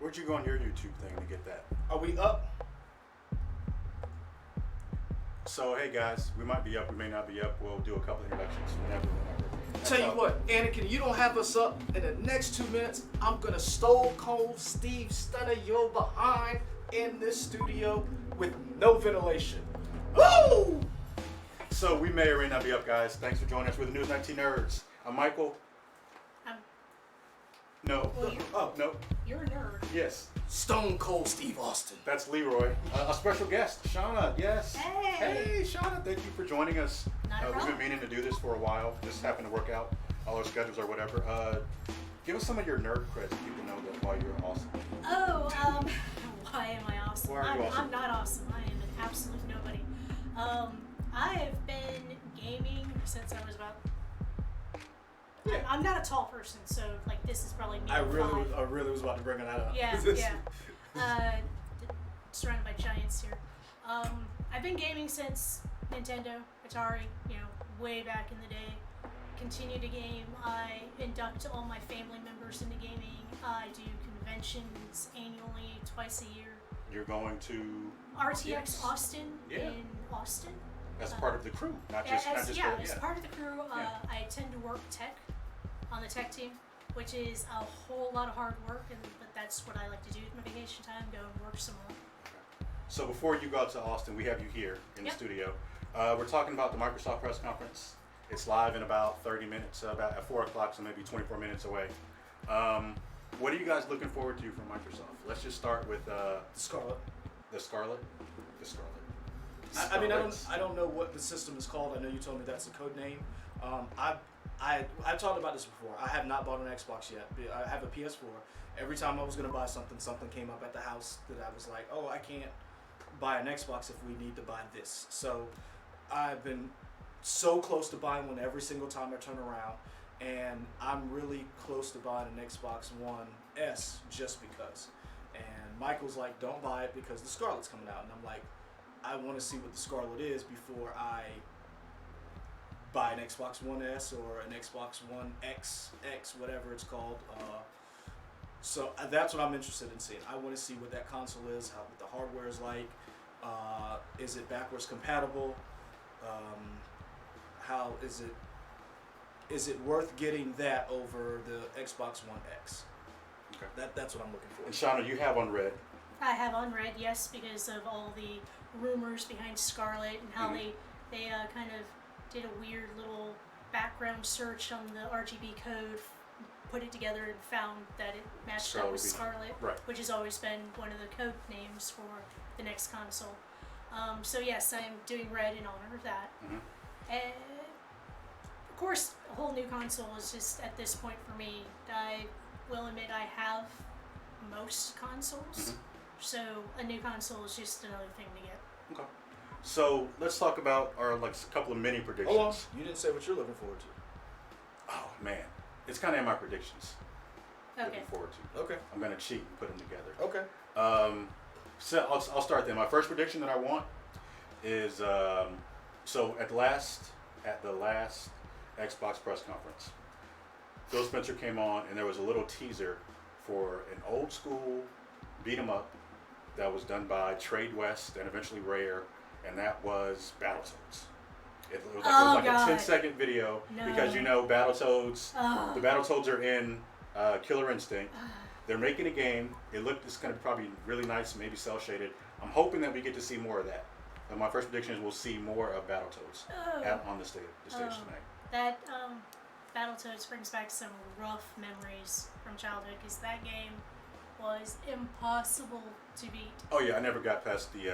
Where'd you go on your YouTube thing to get that? Are we up? So hey guys, we might be up, we may not be up. We'll do a couple introductions whenever. Tell you what, Anakin, you don't have us up in the next 2 minutes. I'm gonna stone cold Steve Stunner your behind in this studio with no ventilation. Woo! So we may or may not be up, guys. Thanks for joining us. We're the News 19 Nerds. I'm Michael. No. Well, Oh, no. You're a nerd. Yes. Stone cold Steve Austin. That's Leroy. A special guest, Shauna. Yes. Hey. Hey, Shauna. Thank you for joining us. Not a We've been problem. meaning to do this for a while. Just happened to work out. All our schedules or whatever. Give us some of your nerd creds so people know that why you're awesome. Oh, why am I awesome? Why are you awesome? I'm not awesome. I am an absolute nobody. I have been gaming since I was about. Yeah. I'm not a tall person, so like this is probably me. I at really five. was about to bring that up. Yeah, surrounded by giants here. I've been gaming since Nintendo, Atari, way back in the day. Continue to game. I induct all my family members into gaming. I do conventions annually, twice a year. You're going to RTX Yes. Austin Yeah. in Austin. as part of the crew, not just As yeah. part of the crew, Yeah. I tend to work tech on the tech team, which is a whole lot of hard work, but that's what I like to do with my vacation time, go and work some more. So before you go out to Austin, we have you here in the Yep. studio. We're talking about the Microsoft press conference. It's live in about 30 minutes, about at 4 o'clock, so maybe 24 minutes away. What are you guys looking forward to from Microsoft? Let's just start with Scarlet. the Scarlet. The Scarlet. I mean, Scarlets. I don't know what the system is called. I know you told me that's the code name. I've talked about this before. I have not bought an Xbox yet. I have a PS4. Every time I was going to buy something came up at the house that I was like, oh, I can't buy an Xbox if we need to buy this. So I've been so close to buying one every single time I turn around. And I'm really close to buying an Xbox One S just because. And Michael's like, don't buy it because the Scarlet's coming out. And I'm like, I want to see what the Scarlet is before I buy an Xbox One S or an Xbox One X, whatever it's called. So that's what I'm interested in seeing. I want to see what that console is, what the hardware is like. Is it backwards compatible? How is it? Is it worth getting that over the Xbox One X? Okay. That's what I'm looking for. And Shauna, you have unread. I have unread, yes, because of all the rumors behind Scarlet and how Mhm. they kind of did a weird little background search on the RGB code, put it together, and found that it matched up with Scarlet, Right. which has always been one of the code names for the next console. So yes, I am doing red in honor of that. Mhm. And of course, a whole new console is just at this point for me. I will admit I have most consoles. Mhm. So a new console is just another thing to get. Okay. So let's talk about our couple of mini predictions. Hold on. You didn't say what you're looking forward to. Oh man, it's kind of in my predictions. Okay. Looking forward to. Okay. I'm gonna cheat and put them together. Okay. So I'll start then. My first prediction that I want is so at the last Xbox press conference, Phil Spencer came on and there was a little teaser for an old school beat 'em up that was done by Trade West and eventually Rare, and that was Battletoads. It was like God. a 10-second video No. because Battletoads. Oh. The Battletoads are in Killer Instinct. They're making a game. It's going to probably really nice, maybe cell shaded. I'm hoping that we get to see more of that. And my first prediction is we'll see more of Battletoads on the stage tonight. That Battletoads brings back some rough memories from childhood because that game was impossible to beat. Oh yeah, I never got past the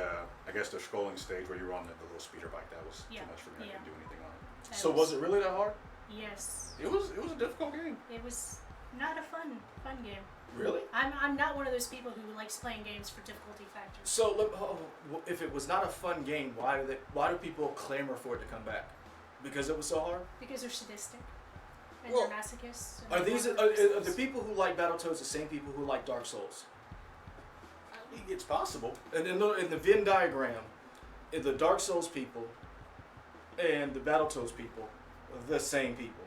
I guess the scrolling stage where you were on the little speeder bike. That was Yeah, too much for me. I yeah. couldn't do anything on it. That So was it really that hard? Yes. It was a difficult game. It was not a fun game. Really? I'm not one of those people who likes playing games for difficulty factors. So if it was not a fun game, why do people clamor for it to come back? Because it was so hard? Because they're sadistic. And Well, they're masochists. And Are they these want are those the people who like Battletoads the same people who like Dark Souls? I mean, it's possible. And in the Venn diagram, the Dark Souls people and the Battletoads people are the same people.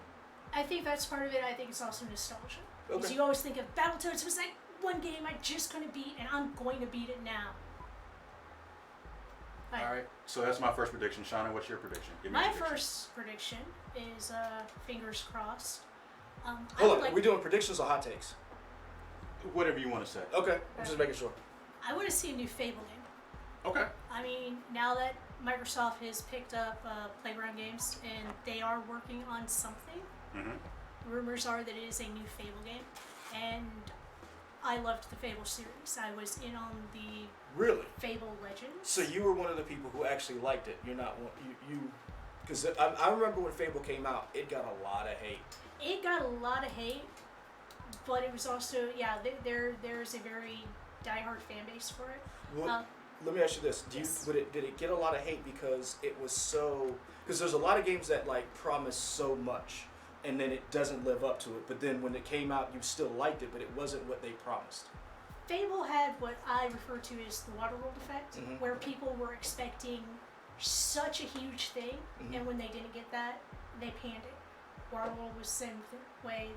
I think that's part of it. I think it's also nostalgia. Because Okay. you always think of Battletoads was like one game I just couldn't beat, and I'm going to beat it now. All right. So that's my first prediction. Shauna, what's your prediction? Give me My a prediction. first prediction is fingers crossed. I Hold would on, like, we doing predictions or hot takes? Whatever you want to say. Okay, I'm just making sure. I want to see a new Fable game. Okay. I mean, now that Microsoft has picked up Playground Games and they are working on something, Mm-hmm. rumors are that it is a new Fable game, and I loved the Fable series. I was in on the Really? Fable Legends. So you were one of the people who actually liked it. You're not one. You. Because I remember when Fable came out, it got a lot of hate. It got a lot of hate, but it was also there's a very diehard fan base for it. Well, let me ask you this: Yes. did it get a lot of hate because it was so? Because there's a lot of games that like promise so much, and then it doesn't live up to it. But then when it came out, you still liked it, but it wasn't what they promised. Fable had what I refer to as the Waterworld effect, Mhm. where people were expecting such a huge thing, Mhm. and when they didn't get that, they panned it. Waterworld was the same way.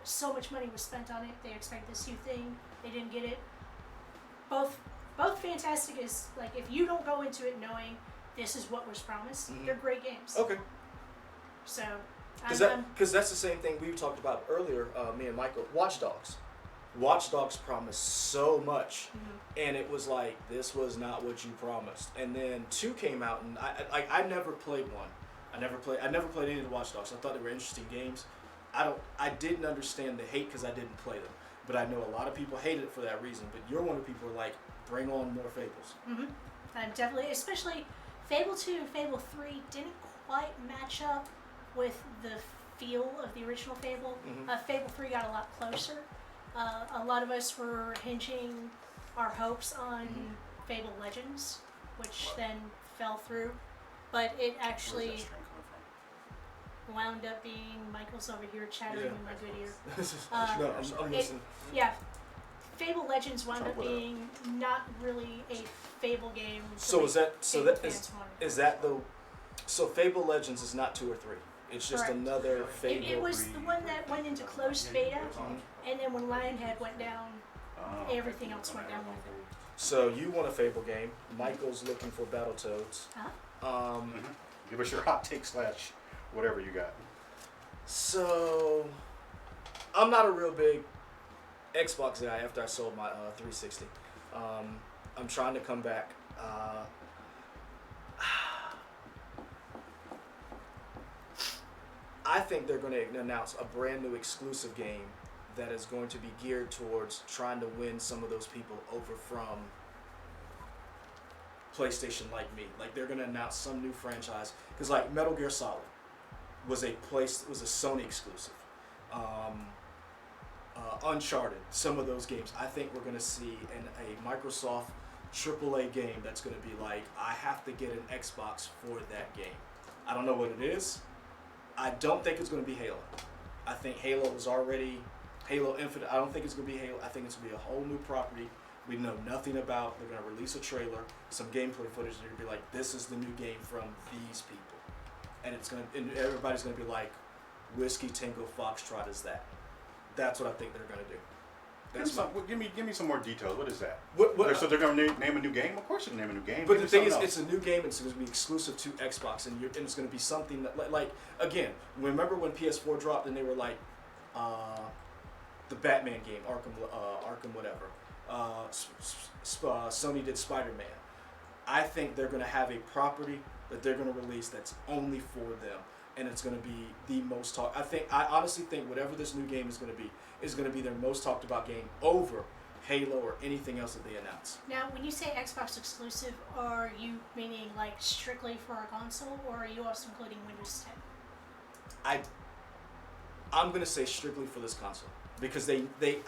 So much money was spent on it. They expect this new thing. They didn't get it. Both fantastic. Is like if you don't go into it knowing this is what was promised, Mhm. they're great games. Okay. So, Because that's the same thing we talked about earlier, me and Michael. Watch Dogs. Watch Dogs promised so much, and it was like this was not what you promised. And then 2 came out, and I never played 1. I never played any of the Watch Dogs. I thought they were interesting games. I didn't understand the hate because I didn't play them. But I know a lot of people hated it for that reason. But you're one of the people who are like, bring on more Fables. I'm definitely, especially Fable 2 and Fable 3 didn't quite match up with the feel of the original Fable. Mhm. Fable 3 got a lot closer. A lot of us were hinging our hopes on Fable Legends, which then fell through. But it Where's actually that string coming from? wound up being Michael's over here chattering in my good ear. No, I'm listening. Yeah, Fable Legends wound Talk up with her. being not really a Fable game. the So way is that Fable is fans wanted it. is that the so Fable Legends is not 2 or 3. It's just Correct. another It Fable. was the one that went into closed beta, and then when Lionhead went down, Oh. everything else went down with it. So you want a Fable game. Michael's looking for Battletoads. Huh? Give us your hot take / whatever you got. So I'm not a real big Xbox guy after I sold my 360. I'm trying to come back. I think they're going to announce a brand new exclusive game that is going to be geared towards trying to win some of those people over from PlayStation like me. Like they're going to announce some new franchise because like Metal Gear Solid was a Sony exclusive. Uncharted, some of those games. I think we're going to see a Microsoft AAA game that's going to be like, I have to get an Xbox for that game. I don't know what it is. I don't think it's going to be Halo. I think Halo was already Halo Infinite. I don't think it's going to be Halo. I think it's going to be a whole new property we know nothing about. They're going to release a trailer, some gameplay footage. They're going to be like, this is the new game from these people. And it's going to, and everybody's going to be like, Whiskey Tango Foxtrot is that. That's what I think they're going to do. Give me some more details. What is that? So they're going to name a new game? Of course, they're name a new game. But Give the me thing is, something it's a new game. It's going to be exclusive to Xbox, and it's going to be something that, like again, remember when PS4 dropped and they were like, the Batman game, Arkham whatever. Sony did Spider-Man. I think they're going to have a property that they're going to release that's only for them, and it's going to be the most talked. I honestly think whatever this new game is going to be their most talked about game over Halo or anything else that they announce. Now, when you say Xbox exclusive, are you meaning like strictly for a console, or are you also including Windows 10? I'm gonna say strictly for this console because I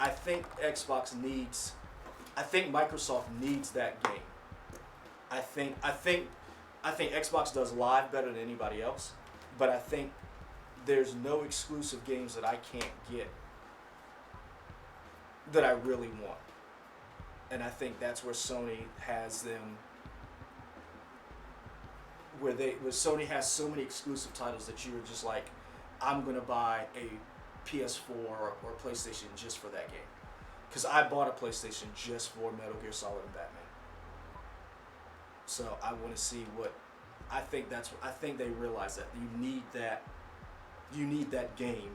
think Microsoft needs that game. I think Xbox does live better than anybody else, but I think there's no exclusive games that I can't get that I really want. And I think that's where Sony has them, where Sony has so many exclusive titles that you were just like, I'm gonna buy a PS4 or PlayStation just for that game. because I bought a PlayStation just for Metal Gear Solid and Batman. So I want to see what. I think they realize that you need that game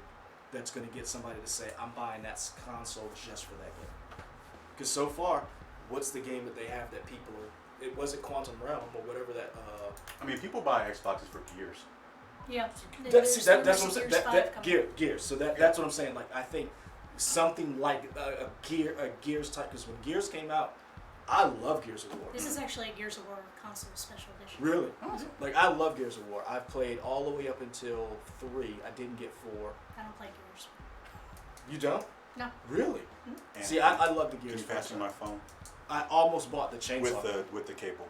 that's going to get somebody to say, I'm buying that console just for that game. Because so far, what's the game that they have that people are? It wasn't Quantum Realm or whatever that. I mean, people buy Xboxes for Gears. Yeah. That's what I'm saying. Gears 5 coming. Gears. So that's what I'm saying. Like I think something like a Gears type. Because when Gears came out, I love Gears of War. This is actually a Gears of War console special edition. Really? Mhm. Like I love Gears of War. I've played all the way up until 3. I didn't get 4. I don't play Gears. You don't? No. Really? And See, I love the Can Gears. you pass me my phone I almost bought the chainsaw. with the cable?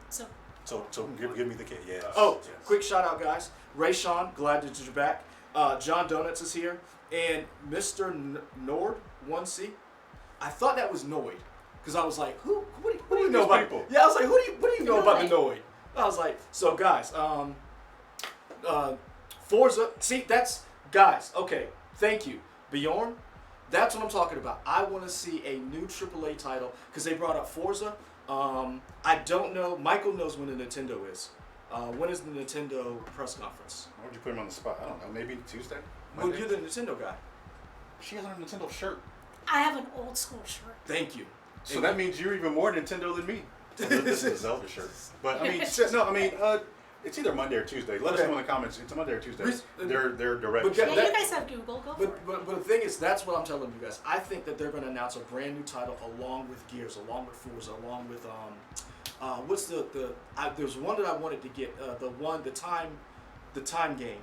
So So give me the cable. Yes. Oh, yes. quick shout out, guys. Ray Sean, glad that you're back. John Donuts is here. And Mr. Nord, 1C. I thought that was Noid. Because I was like, what do you know these about people? Yeah, I was like, what do you know about the Noid. Noid? I was like, so guys, Forza, see, that's, guys, okay, thank you. Bjorn, that's what I'm talking about. I want to see a new AAA title, because they brought up Forza. I don't know, Michael knows when the Nintendo is. When is the Nintendo press conference? Why would you put him on the spot? I don't know. Maybe Tuesday. Well, Monday? you're the Nintendo guy. She has on a Nintendo shirt. I have an old school shirt. Thank you. So that means you're even more Nintendo than me. This is a Zelda shirt. But I mean, it's either Monday or Tuesday. Let us know in the comments. It's a Monday or Tuesday. They're direct. But Yeah, that- you guys have Google. Go for it. But the thing is, that's what I'm telling you guys. I think that they're going to announce a brand new title along with Gears, along with Forza, along with what's there's one that I wanted to get the time game,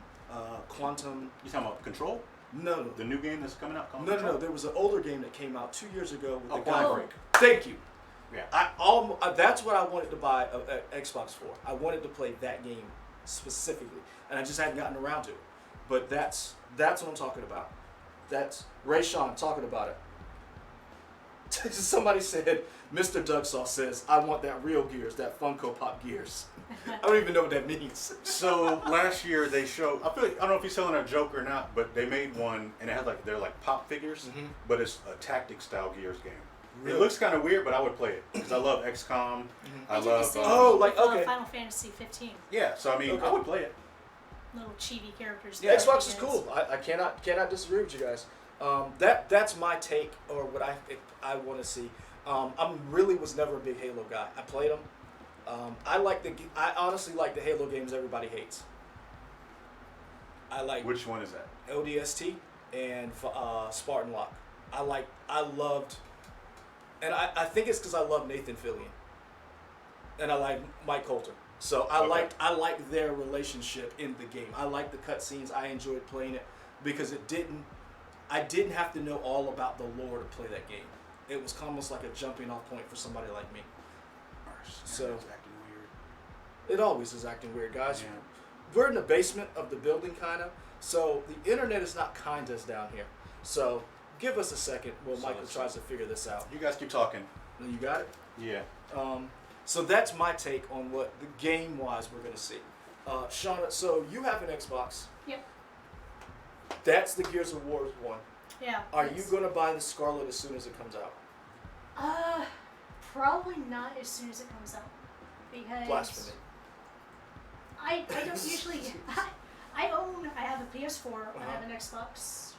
Quantum. You talking about Control? No, The new game that's coming out called no. Control? There was an older game that came out 2 years ago with the guy. Quantum Break. Thank you. Yeah. That's what I wanted to buy an Xbox for. I wanted to play that game specifically, and I just hadn't gotten around to it. But that's what I'm talking about. That's Ray Sean talking about it. Somebody said, Mr. Dugsaw says, I want that real Gears, that Funko Pop Gears. I don't even know what that means. So last year they showed. I don't know if he's selling a joke or not, but they made one and it had they're like pop figures, Mhm. but it's a tactic style Gears game. Really? It looks kind of weird, but I would play it because I love XCOM. I They did the love. same Oh, thing like, with, okay. Final Fantasy 15. Yeah, so I mean, Okay. I would play it. Little chibi characters. Yeah, that Xbox is it cool. I cannot disagree with you guys. That's my take, or what I want to see. I really was never a big Halo guy. I played them. I honestly like the Halo games everybody hates. I like Which one is that? ODST and Spartan Lock. I loved, and I think it's because I love Nathan Fillion, and I like Mike Coulter. So Okay. I liked their relationship in the game. I liked the cutscenes. I enjoyed playing it because I didn't have to know all about the lore to play that game. It was almost like a jumping off point for somebody like me. So- It's acting weird. It always is acting weird, guys. Yeah. We're in the basement of the building, kind of. So the internet is not kind to us down here. So give us a second while So Michael let's- tries to figure this out. You guys keep talking. You got it? Yeah. So that's my take on what the game-wise we're going to see. Shauna, so you have an Xbox. Yep. That's the Gears of War one. Yeah. Are you it's- going to buy the Scarlet as soon as it comes out? Probably not as soon as it comes out, because Blasphemy. I don't usually. I have a PS4. I have an Xbox.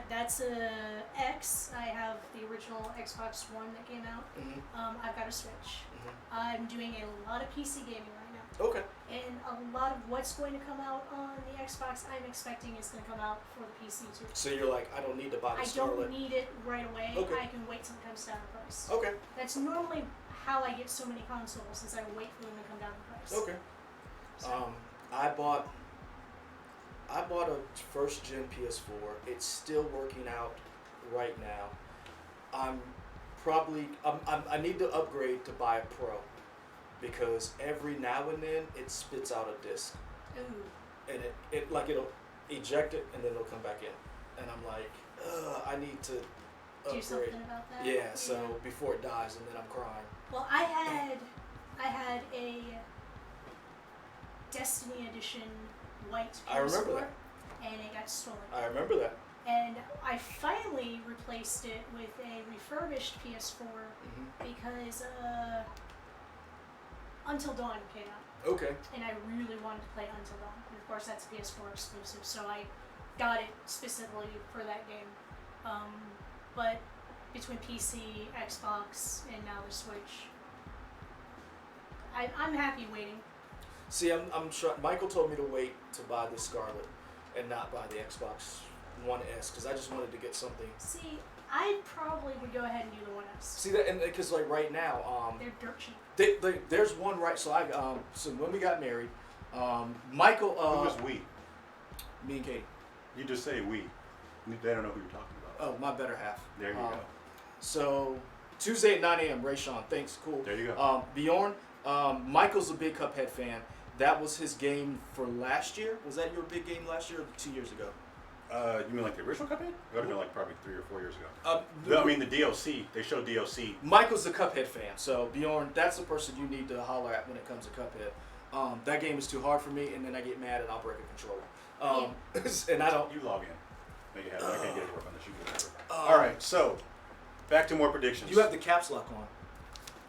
That's a X. I have the original Xbox One that came out. Mm-hmm. I've got a Switch. Mhm. I'm doing a lot of PC gaming right now. Okay. And a lot of what's going to come out on the Xbox, I'm expecting is going to come out for the PC too. So you're like, I don't need to buy the I Scarlet. don't need it right away. Okay. I can wait till it comes down in price. Okay. That's normally how I get so many consoles, is I wait for them to come down in price. Okay. So, I bought a first gen PS4. It's still working out right now. I need to upgrade to buy a Pro because every now and then it spits out a disc ooh. and it'll eject it and then it'll come back in, and I'm like, I need to Do upgrade. something about that. Yeah, so before it dies, and then I'm crying. Well, I had a Destiny Edition white PS4, I remember that. and it got stolen. I remember that. And I finally replaced it with a refurbished PS4 because Until Dawn came out. Okay. And I really wanted to play Until Dawn. And of course, that's a PS4 exclusive, so I got it specifically for that game. But between PC, Xbox, and now the Switch, I'm happy waiting. See, I'm sure Michael told me to wait to buy the Scarlet and not buy the Xbox One S because I just wanted to get something. See, I probably would go ahead and do the One S. See that, and because like right now, They're dirt cheap. there's one right. So so when we got married, Michael, Who was we? me and Katie. You just say we. They don't know who you're talking about. Oh, my better half. There you go. So Tuesday at 9 a.m. Ray Sean, thanks, cool. There you go. Bjorn, Michael's a big Cuphead fan. That was his game for last year. Was that your big game last year or 2 years ago? You mean like the original Cuphead? It would have been like probably 3 or 4 years ago. I mean the DLC. They showed DLC. Michael's a Cuphead fan, so Bjorn, that's the person you need to holler at when it comes to Cuphead. That game is too hard for me, and then I get mad and I'll break a controller. And I don't. You log in. Make it happen. I can't get it to work unless you get it to work. All right, so back to more predictions. You have the caps lock on.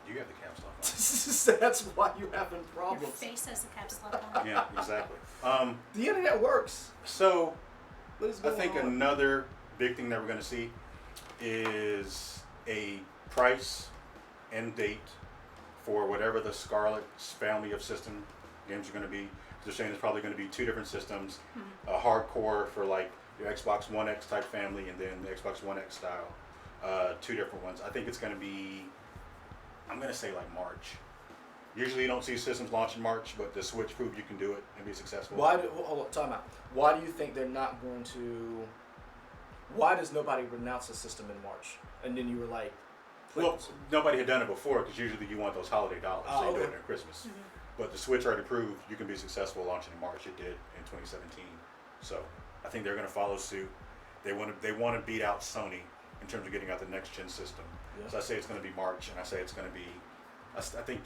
You have the caps lock on. That's why you're having Your problems. face has the caps lock on. Yeah, exactly. The internet works. So What is I going think on? another big thing that we're going to see is a price and date for whatever the Scarlet's family of system games are going to be. They're saying there's probably going to be 2 different systems, a hardcore for like your Xbox One X type family, and then the Xbox One X style, 2 different ones. I think it's going to be, I'm going to say like March. Usually you don't see systems launch in March, but the Switch proved you can do it and be successful. Hold on, time out. Why do you think they're not going to? Why does nobody announce a system in March? And then you were like, Well, nobody had done it before because usually you want those holiday dollars, so you do it okay. at Christmas. But the Switch already proved you can be successful launching in March. It did in 2017. So I think they're going to follow suit. They want to beat out Sony in terms of getting out the next gen system. Yeah. So I say it's going to be March, and I say it's going to be. I think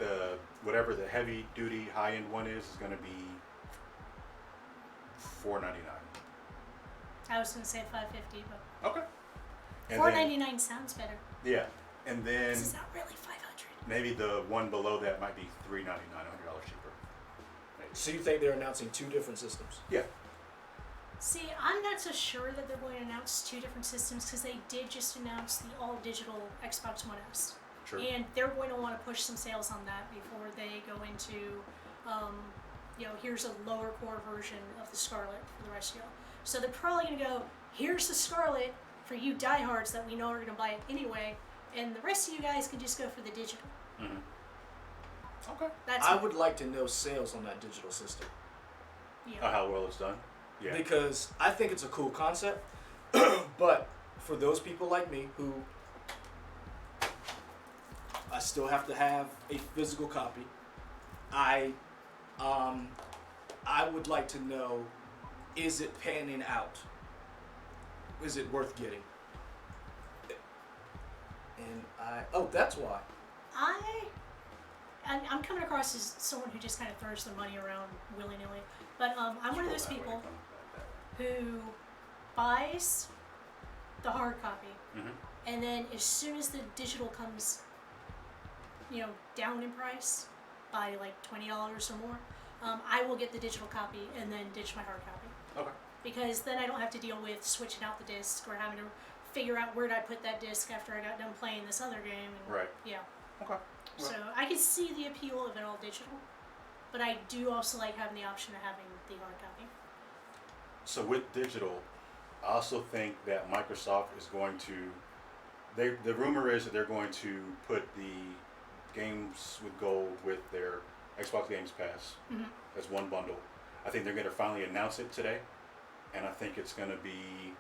whatever the heavy duty high end one is going to be $499. I was gonna say $550, but Okay. And $499 sounds better. Yeah, and then This is not really $500. maybe the one below that might be $399, $100 cheaper. Maybe. so you think they're announcing 2 different systems? Yeah. See, I'm not so sure that they're going to announce 2 different systems because they did just announce the all-digital Xbox One S. True. And they're going to want to push some sales on that before they go into, here's a lower core version of the Scarlet for the rest of y'all. So they're probably going to go, here's the Scarlet for you diehards that we know are going to buy it anyway, and the rest of you guys can just go for the digital. Mm-hmm. Okay. That's I would like to know sales on that digital system How well it's done. Yeah. because I think it's a cool concept, but for those people like me who I still have to have a physical copy, I would like to know, is it panning out? Is it worth getting? And that's why. I'm coming across as someone who just kind of throws their money around willy-nilly, but I'm one of those people who buys the hard copy, and then as soon as the digital comes, down in price by like $20 or more, I will get the digital copy and then ditch my hard copy. Okay. Because then I don't have to deal with switching out the disc or having to figure out where did I put that disc after I got done playing this other game. And, Right. Yeah. Okay. Well, So I can see the appeal of it all digital, but I do also like having the option of having the hard copy. so with digital, I also think that Microsoft is going to. The rumor is that they're going to put the games with gold with their Xbox Games Pass as one bundle. I think they're going to finally announce it today, and I think it's going to be.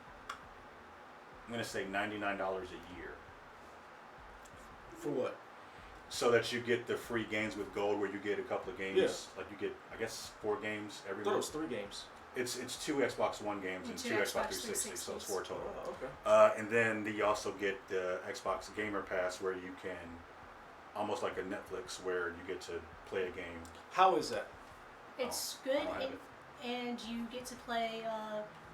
I'm going to say $99 a year. For what? So that you get the free games with gold, where you get a couple of games. Yeah. Like you get, I guess, 4 games every I thought it was month. 3 games. It's 2 Xbox One games and 2 Xbox 360, so it's 4 total. Okay. And then you also get the Xbox Gamer Pass, where you can, almost like a Netflix, where you get to play a game. How is that? It's I good, don't have it. and you get to play.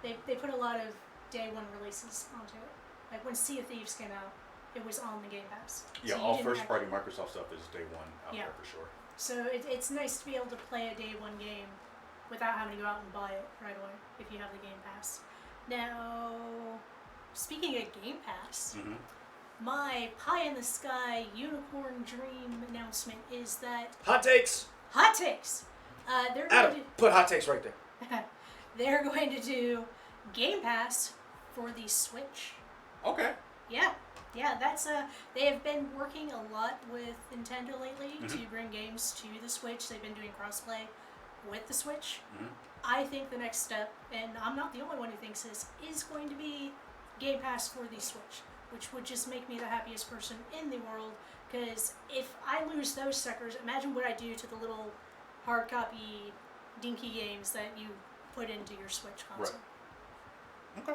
They put a lot of day one releases onto it. Like when Sea of Thieves came out, it was on the Game Pass. Yeah, So you all didn't first have- party Microsoft stuff is day one out Yeah. there for sure. So it's nice to be able to play a day one game without having to go out and buy it right away if you have the Game Pass. Now, speaking of Game Pass, Mm-hmm. my pie in the sky unicorn dream announcement is that Hot takes. hot takes. They're Adam, going put hot takes right there. to they're going to do Game Pass for the Switch. Okay. Yeah, that's they have been working a lot with Nintendo lately to bring games to the Switch. They've been doing crossplay with the Switch. Mhm. I think the next step, and I'm not the only one who thinks this, is going to be Game Pass for the Switch, which would just make me the happiest person in the world. Because if I lose those suckers, imagine what I do to the little hard copy dinky games that you put into your Switch console. Okay.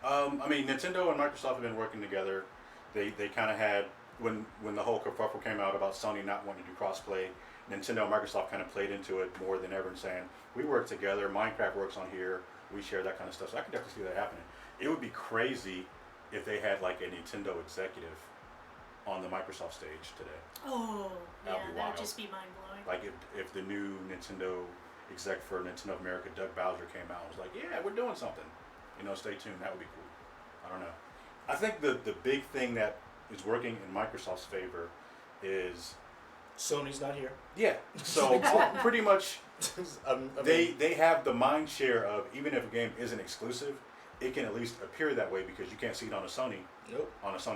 I mean, Nintendo and Microsoft have been working together. They kind of had, when the whole kerfuffle came out about Sony not wanting to do crossplay, Nintendo and Microsoft kind of played into it more than ever and saying, we work together, Minecraft works on here, we share that kind of stuff. So I can definitely see that happening. It would be crazy if they had like a Nintendo executive on the Microsoft stage today. Oh, yeah, That'd be that would wild. just be mind blowing. Like if the new Nintendo exec for Nintendo of America, Doug Bowser, came out and was like, yeah, we're doing something. Stay tuned. That would be cool. I don't know. I think the big thing that is working in Microsoft's favor is, Sony's not here. yeah, so pretty much I mean, they have the mind share of, even if a game isn't exclusive, it can at least appear that way because you can't see it on a Sony nope.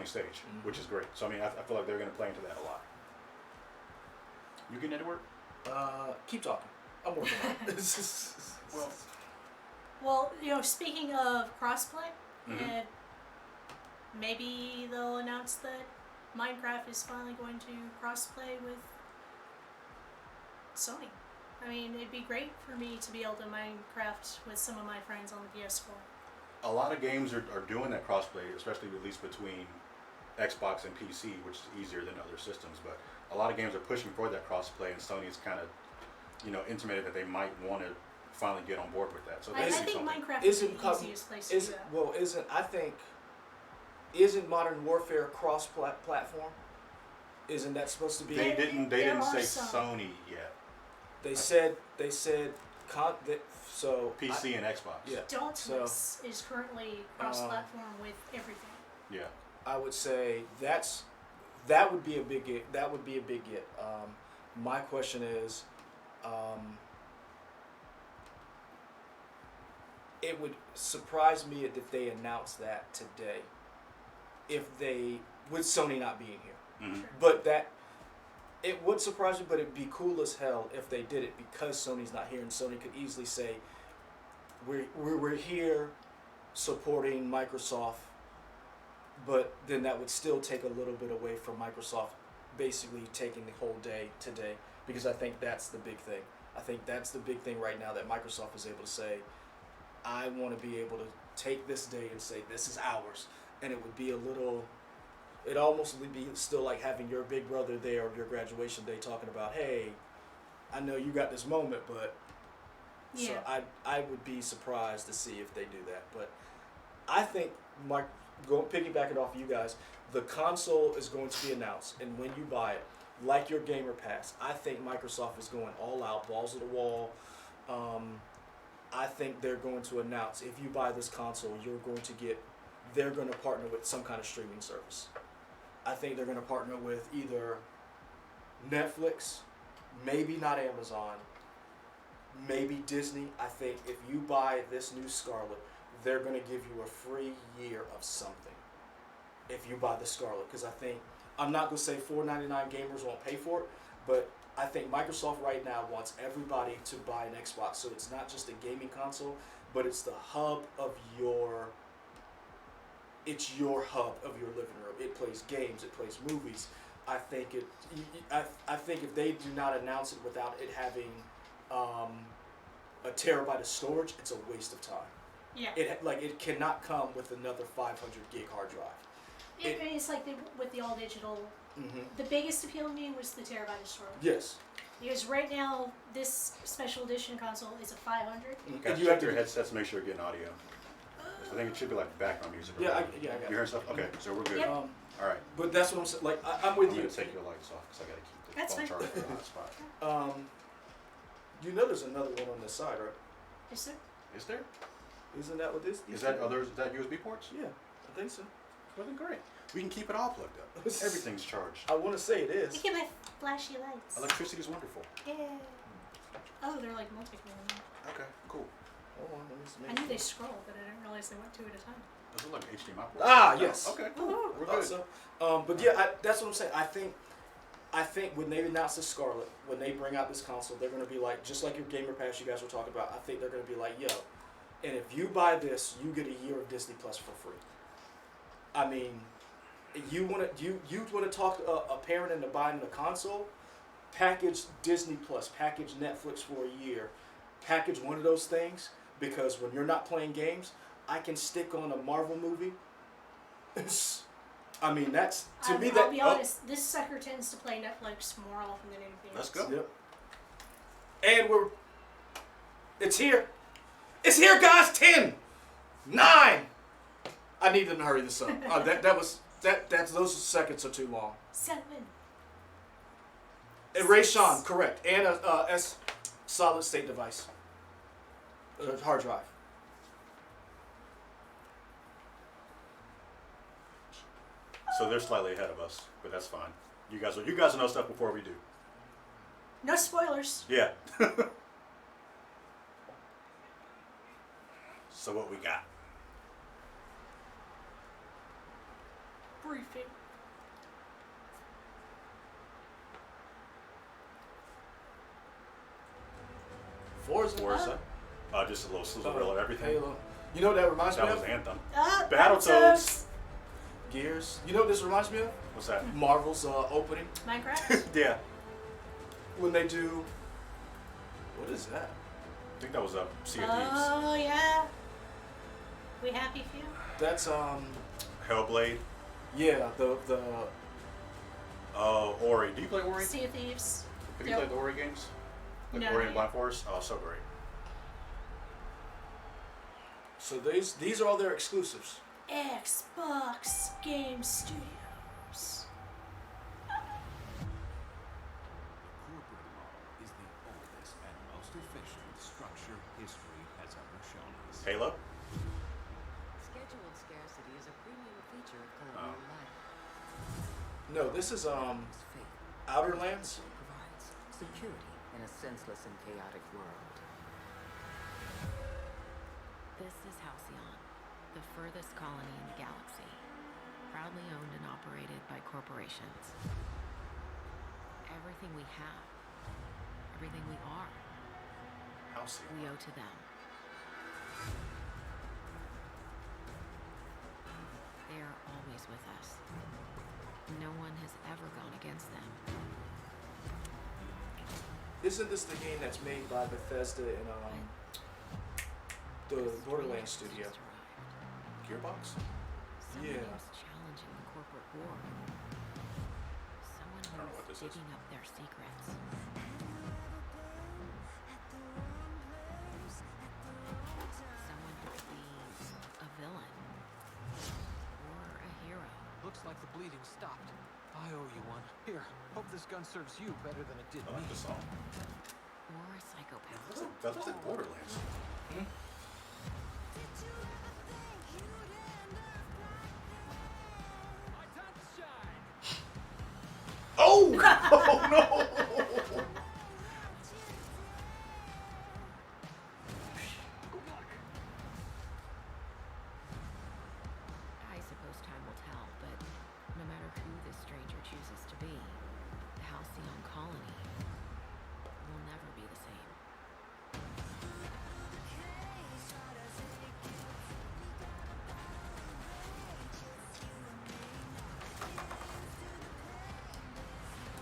stage, which is great. So I mean, I feel like they're going to play into that a lot. You getting that to work? Keep talking. I'm working on it. Well, speaking of crossplay, Mhm. maybe they'll announce that Minecraft is finally going to crossplay with Sony. I mean, it'd be great for me to be able to Minecraft with some of my friends on the PS4. A lot of games are doing that crossplay, especially at least between Xbox and PC, which is easier than other systems. But a lot of games are pushing for that crossplay, and Sony's kind of, intimated that they might want to finally get on board with that. So I this think is something. Minecraft is Isn't the easiest place to do that. Isn't Modern Warfare cross-platform? Isn't that supposed to be? They There didn't are say some. Sony yet. They said so. PC and Xbox. Yeah. Dauntless is currently cross-platform with everything. Yeah. I would say that would be a big get. That would be a big get. My question is, it would surprise me if they announced that today. With Sony not being here, Mhm. Sure. but it would surprise me. But it'd be cool as hell if they did it because Sony's not here, and Sony could easily say, we're here supporting Microsoft. But then that would still take a little bit away from Microsoft basically taking the whole day today, because I think that's the big thing. I think that's the big thing right now, that Microsoft is able to say, I want to be able to take this day and say, this is ours. And it would be it almost would be still like having your big brother there on your graduation day talking about, hey, I know you got this moment, but Yeah. so I would be surprised to see if they do that. But I think piggybacking off of you guys, the console is going to be announced, and when you buy it, like your Gamer Pass, I think Microsoft is going all out, balls to the wall. I think they're going to announce, if you buy this console, they're going to partner with some kind of streaming service. I think they're going to partner with either Netflix, maybe not Amazon, maybe Disney. I think if you buy this new Scarlet, they're going to give you a free year of something if you buy the Scarlet. Because I'm not going to say $4.99 gamers won't pay for it, but I think Microsoft right now wants everybody to buy an Xbox. So it's not just a gaming console, but it's the hub of your living room. It plays games, it plays movies. I think if they do not announce it without it having a terabyte of storage, it's a waste of time. Yeah. It cannot come with another 500 gig hard drive. I mean, it's like with the all digital. Mm-hmm. The biggest appeal to me was the terabyte of storage. Yes. Because right now, this special edition console is a 500. Gotta check your headsets to make sure you're getting audio. I think it should be like background music. Yeah, I You got it. hearing stuff? Okay, so we're good. Yep. All right. But that's what I'm saying. Like, I'm I'm with gonna you. take your lights off because I gotta keep the That's phone fine. charged in a hot spot. You know there's another one on this side, right? Yes, sir. Is there? Isn't that what this? Is that others? Is that USB ports? Yeah, I think so. Well, then great. We can keep it all plugged up. Everything's charged. I want to say it You is. get my flashy lights. Electricity is wonderful. Yeah. Oh, they're like multicolored. Okay, cool. Hold on, let me see. I knew they scroll, but I didn't realize they went two at a time. Those look like HDMI ports. Ah, yes. Okay, cool. Ooh. We're Thought good. so. But yeah, that's what I'm saying. I think when they announce the Scarlet, when they bring out this console, they're gonna be like, just like your Gamer Pass you guys were talking about. I think they're gonna be like, yo, and if you buy this, you get a year of Disney Plus for free. I mean, you wanna talk a parent into buying a console, package Disney Plus, package Netflix for a year, package one of those things, because when you're not playing games, I can stick on a Marvel movie. I mean, that's to me that. I'll be honest. This sucker tends to play Netflix more often than anything Let's else. go. Yep. And it's here. It's here, guys. 10, 9. I need them to hurry this up. Those seconds are too long. 7. Erase Sean, correct. And a S solid state device. Hard drive. So they're slightly ahead of us, but that's fine. You guys will know stuff before we do. No spoilers. Yeah. So what we got? Briefing. Forza. Just a little sizzle reel of everything. Halo. You know what that reminds me That was of? Anthem. Battletoads. Gears. You know what this reminds me of? What's that? Marvel's opening. Minecraft. Yeah. When they do. What is that? I think that was Sea of Thieves. Oh yeah. We happy few? That's Hellblade. yeah, the Ori. Do you play Ori? Sea of Thieves. Have you Yep. played the Ori games? Like No, Ori and not Blind Forest? Oh, so great. so these are all their exclusives. Xbox Game Studios. Corporate model is the oldest and most efficient structure history has ever shown us. Halo? Scheduled scarcity is a premium feature of colonial life. No, this is His faith Outer Lands. provides security in a senseless and chaotic world. This is Halcyon, the furthest colony in the galaxy, proudly owned and operated by corporations. Everything we have, everything we are, Halcyon. we owe to them. They are always with us. No one has ever gone against them. Isn't this the game that's made by Bethesda and the Borderlands studio? Just arrived. Gearbox? Someone Yeah. who's challenging the corporate war. Someone I don't know what who's this is. digging up their secrets. Someone who could be a villain or a hero. Looks like the bleeding stopped. I owe you one. Here, hope this gun serves you better than it did I me. like the song. Or a psychopath. That was like Borderlands. My time to shine. Oh! Oh no! I suppose time will tell, but no matter who this stranger chooses to be, the Halcyon colony will never be the same.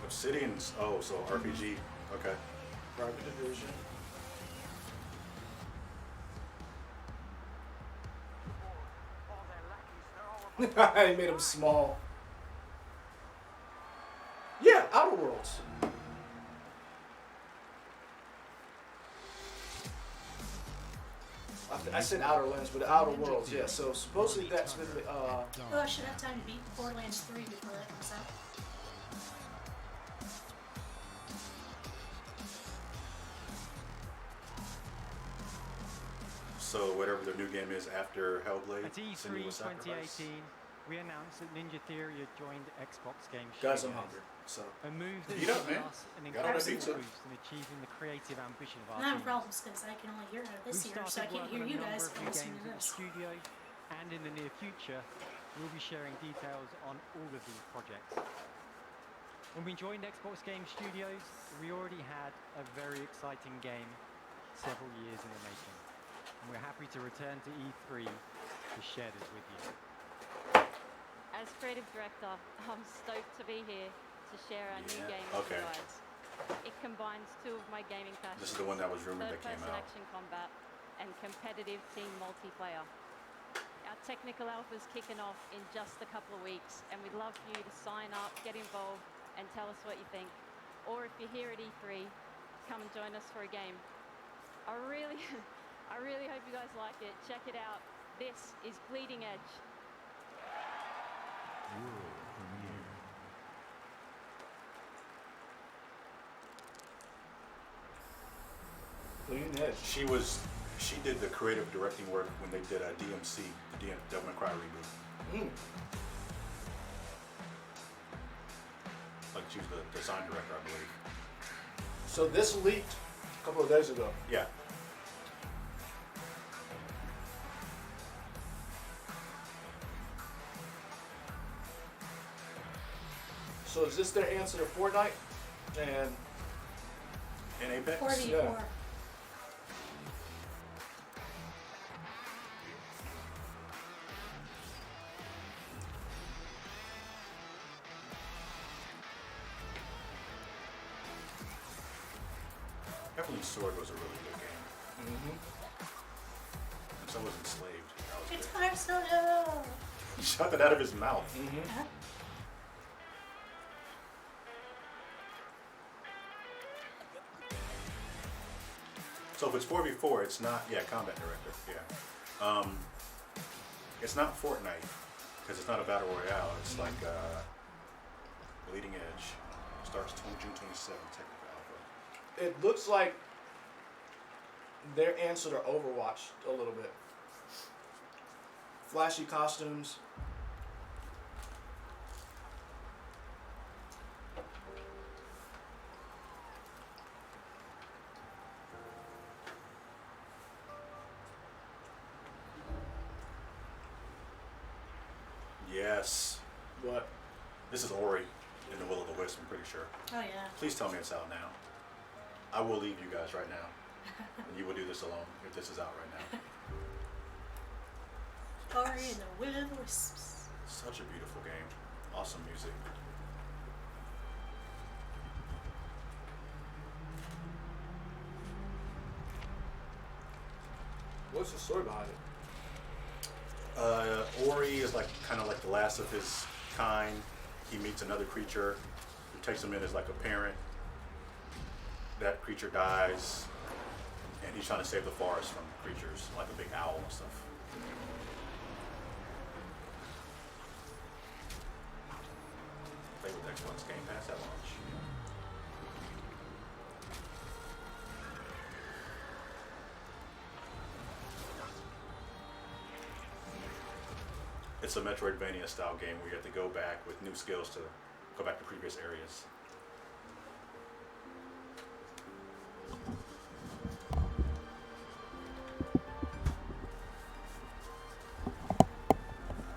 Obsidian's. Oh, so RPG. Okay. Private Division. I made them small. Yeah, Outer Worlds. I I said Outer Lands, but Outer Worlds, yeah. So supposedly that's been Oh, I should have time to beat Borderlands 3 before that comes out. So whatever the new game is after Hellblade, At E3 Senua's Sacrifice. 2018, we announced that Ninja Theory had joined Xbox Game guys, I'm Studios, hungry. So a move that Eat has up, man. given us an Got all that incredible pizza. boost in achieving the creative ambition of I'm our having teams. problems because I can only hear out of this We've ear, so I started can't work hear on a you number guys of if I'm new listening games to at the this. studio, and in the near future, we'll be sharing details on all of these projects. When we joined Xbox Game Studios, we already had a very exciting game several years in the making, and we're happy to return to E3 to share this with you. As creative director, I'm stoked to be here to share our new Yeah, game with okay. you guys. It combines two of my gaming passions. This is the one that was rumored that came third-person out. action combat and competitive team multiplayer. Our technical alpha's kicking off in just a couple of weeks, and we'd love for you to sign up, get involved, and tell us what you think. Or if you're here at E3, come and join us for a game. I really hope you guys like it. Check it out. This is Bleeding Edge. World premiere. Bleeding Edge. She did the creative directing work when they did a DMC, the Devil May Cry reboot. Like she was the design director, I believe. So this leaked a couple of days ago. Yeah. So is this their answer to Fortnite? And And Apex. 4v4. Yeah. Heavenly Sword was a really good game. And so was Enslaved. That was It's good. Barcelona! He shot that out of his mouth. Huh? So if it's 4v4, it's not, yeah, combat director, yeah. It's not Fortnite, because it's not a battle royale. It's like Bleeding Edge. Starts June 27th, technical alpha. it looks like their answer to Overwatch a little bit. Flashy costumes. Yes. What? This is Ori in the Will of the Wisp, I'm pretty sure. Oh, yeah. Please tell me it's out now. I will leave you guys right now. And you will do this alone if this is out right now. Ori and the Will of the Wisps. Such a beautiful game. Awesome music. What's the story behind it? Ori is like kind of like the last of his kind. He meets another creature who takes him in as like a parent. That creature dies, and he's trying to save the forest from creatures like a big owl and stuff. Play with Xbox Game Pass at launch. It's a Metroidvania style game where you have to go back with new skills to go back to previous areas.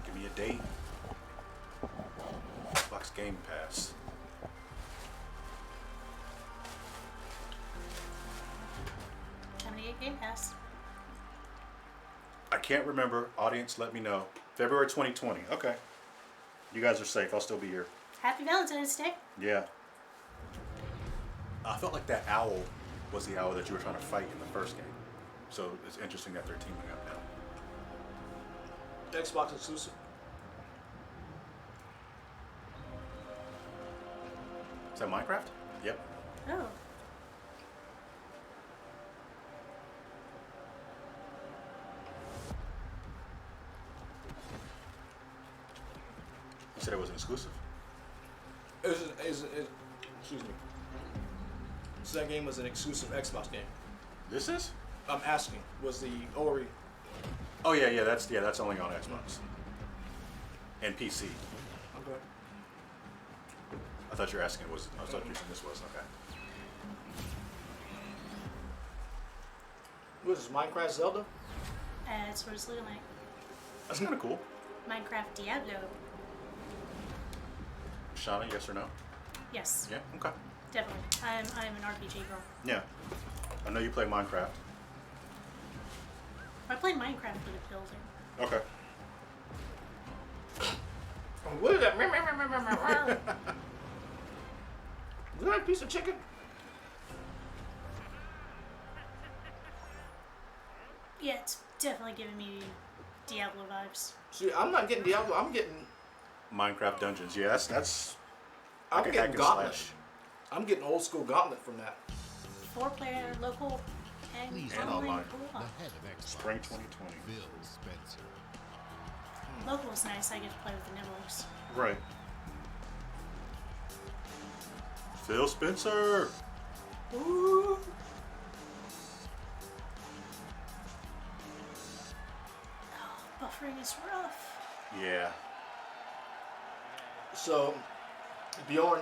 Give me a date. Xbox Game Pass. How many get Game Pass? I can't remember. Audience, let me know. February 2020. Okay. You guys are safe. I'll still be here. Happy Valentine's Day. Yeah. I felt like that owl was the owl that you were trying to fight in the first game. So it's interesting that they're teaming up now. Xbox exclusive. Is that Minecraft? Yep. Oh. said it was an exclusive. Excuse me. So that game was an exclusive Xbox game. This is? I'm asking, was the Ori? Oh yeah, that's only on Xbox and PC. Okay. I thought you were asking I thought you were saying this was okay. What is this, Minecraft Zelda? That's what it's looking like. That's kind of cool. Minecraft Diablo. Shauna, yes or no? Yes, Yeah. Okay. definitely. I'm an RPG girl. Yeah. I know you play Minecraft. I play Minecraft for the building. Okay. What is that? Is that a piece of chicken? Yeah, it's definitely giving me Diablo vibes. See, I'm not getting Diablo. I'm getting Minecraft Dungeons. Yeah, that's I'm like a hack getting and Gauntlet. slash. I'm getting old school Gauntlet from that. 4-player local and Please And online online. co-op. The head of Xbox, Spring 2020. Phil Spencer. Local is nice. I get to play with the nibblers. Right. Phil Spencer. Ooh. Oh, buffering is rough. Yeah. So, Bjorn,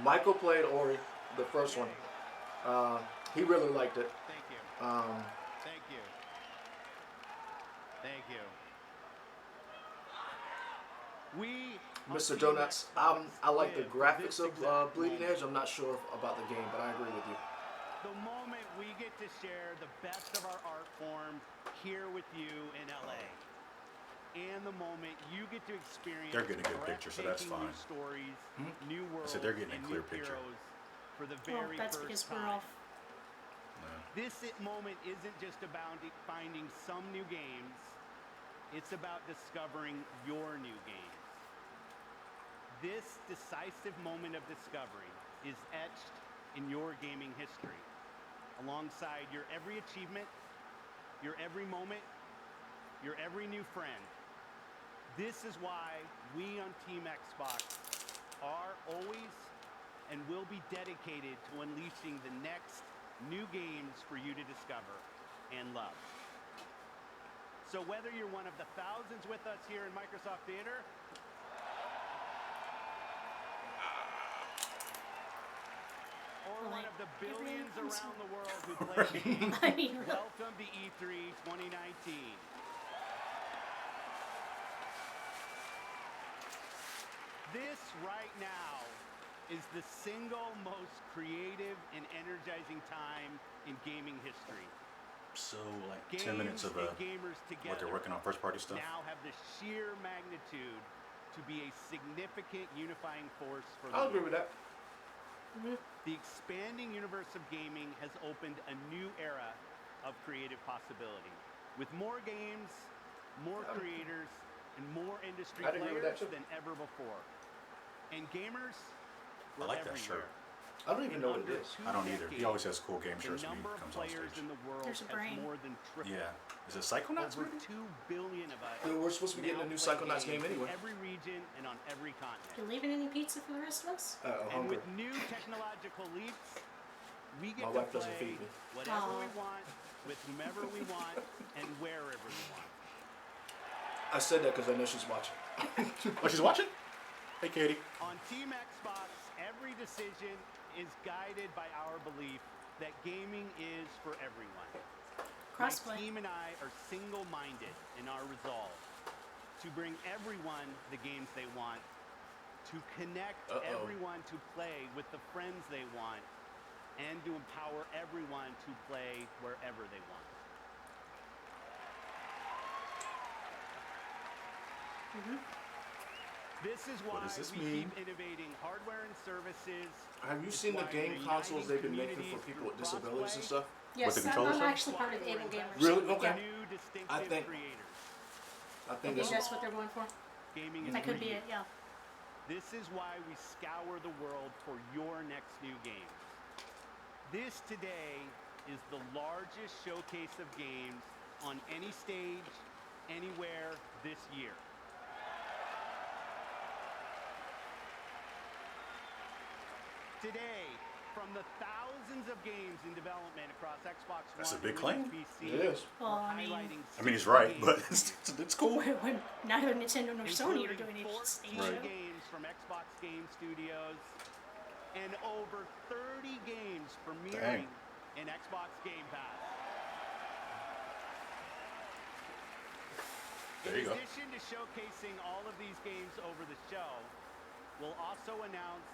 Michael played Ori, the first one. He really liked it. Thank you. Thank you. Thank you. We. Mr. Donuts, I like the graphics of Bleeding Edge. I'm not sure about the game, but I agree with you. The moment we get to share the best of our art form here with you in LA. And the moment you get to experience They're getting a good picture, so that's breathtaking fine. New stories, new I worlds, said they're getting a and clear new picture. heroes for the Well, very that's first because time. we're off. Moment isn't just about finding some new games. It's about discovering your new games. This decisive moment of discovery is etched in your gaming history, alongside your every achievement, your every moment, your every new friend. This is why we on Team Xbox are always and will be dedicated to unleashing the next new games for you to discover and love. So whether you're one of the thousands with us here in Microsoft Theater, or one of the billions around the world who play games, I mean, really. welcome to E3 2019. This right now is the single most creative and energizing time in gaming history. So like Games 10 minutes of and gamers together what they're working on first party stuff. now have the sheer magnitude to be a significant unifying force for the I'll agree world. with that. The expanding universe of gaming has opened a new era of creative possibility. With more games, more creators, and more industry I'd agree with that players too. than ever before. And gamers, I like that shirt. I don't even In know what under it is. 2 I don't either. He decades, always has cool game the shirts when he number of comes on players stage. in the world There's a has brain. more than tripled. Yeah. Is it Psychonauts Over maybe? 2 billion of us. Dude, we're supposed to be getting a now new play Psychonauts game games in anyway. every region and on every You continent. leaving any pizza for the rest of us? I'm And hungry. with new technological leaps, we get My to wife doesn't play feed me. whatever we Aw. want, with whomever we want, and wherever we want. I said that because I know she's watching. Oh, she's watching? Hey, Katie. On Team Xbox, every decision is guided by our belief that gaming is for everyone. My Crossplay. team and I are single-minded in our resolve to bring everyone the games they want, to connect everyone to play with the friends they want, and to empower everyone to play wherever they want. This is why does this we mean? keep innovating hardware and services. Have you It's seen the why game we're consoles they've been uniting making for people with communities disabilities and through stuff? Yes, the I'm controllers? actually part of the Able Gamers. Really? Okay. New distinctive I think- creators. I I think think that's that's what they're going for. Gaming is That could for be you. it, yeah. This is why we scour the world for your next new game. This today is the largest showcase of games on any stage, anywhere this year. Today, from the thousands of games in development across Xbox That's a One big and claim. Windows PC, It is. Well, we're I mean- highlighting I mean, he's 60 right, games but this year, it's cool. when neither Nintendo nor Sony are including doing a 14 stage Right. show. games from Xbox Game Studios and over 30 games premiering in Xbox Game Pass. There you In go. addition to showcasing all of these games over the show, we'll also announce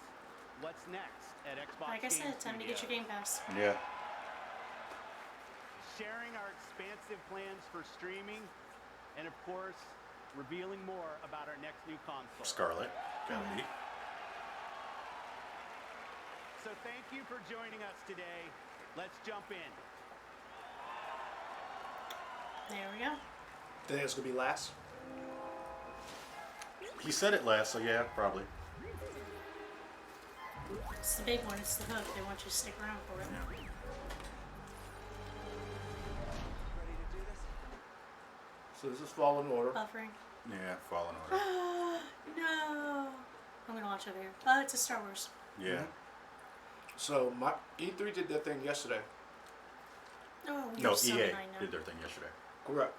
what's next at Xbox Like I Game said, time to get your Studios. Game Pass. Yeah. Sharing our expansive plans for streaming, and of course, revealing more about our next new console. Scarlet. Gotta be. So thank you for joining us today. Let's jump in. There we go. Think it's gonna be last? He said it last, so yeah, probably. It's the big one. It's the hook. They want you to stick around for it. Yeah. So this is Fallen Order. Buffering. Yeah, Fallen Order. No. I'm gonna watch over here. It's a Star Wars. Yeah. So my E3 did their thing yesterday. Oh, No, you're so EA benign now. did their thing yesterday. Correct.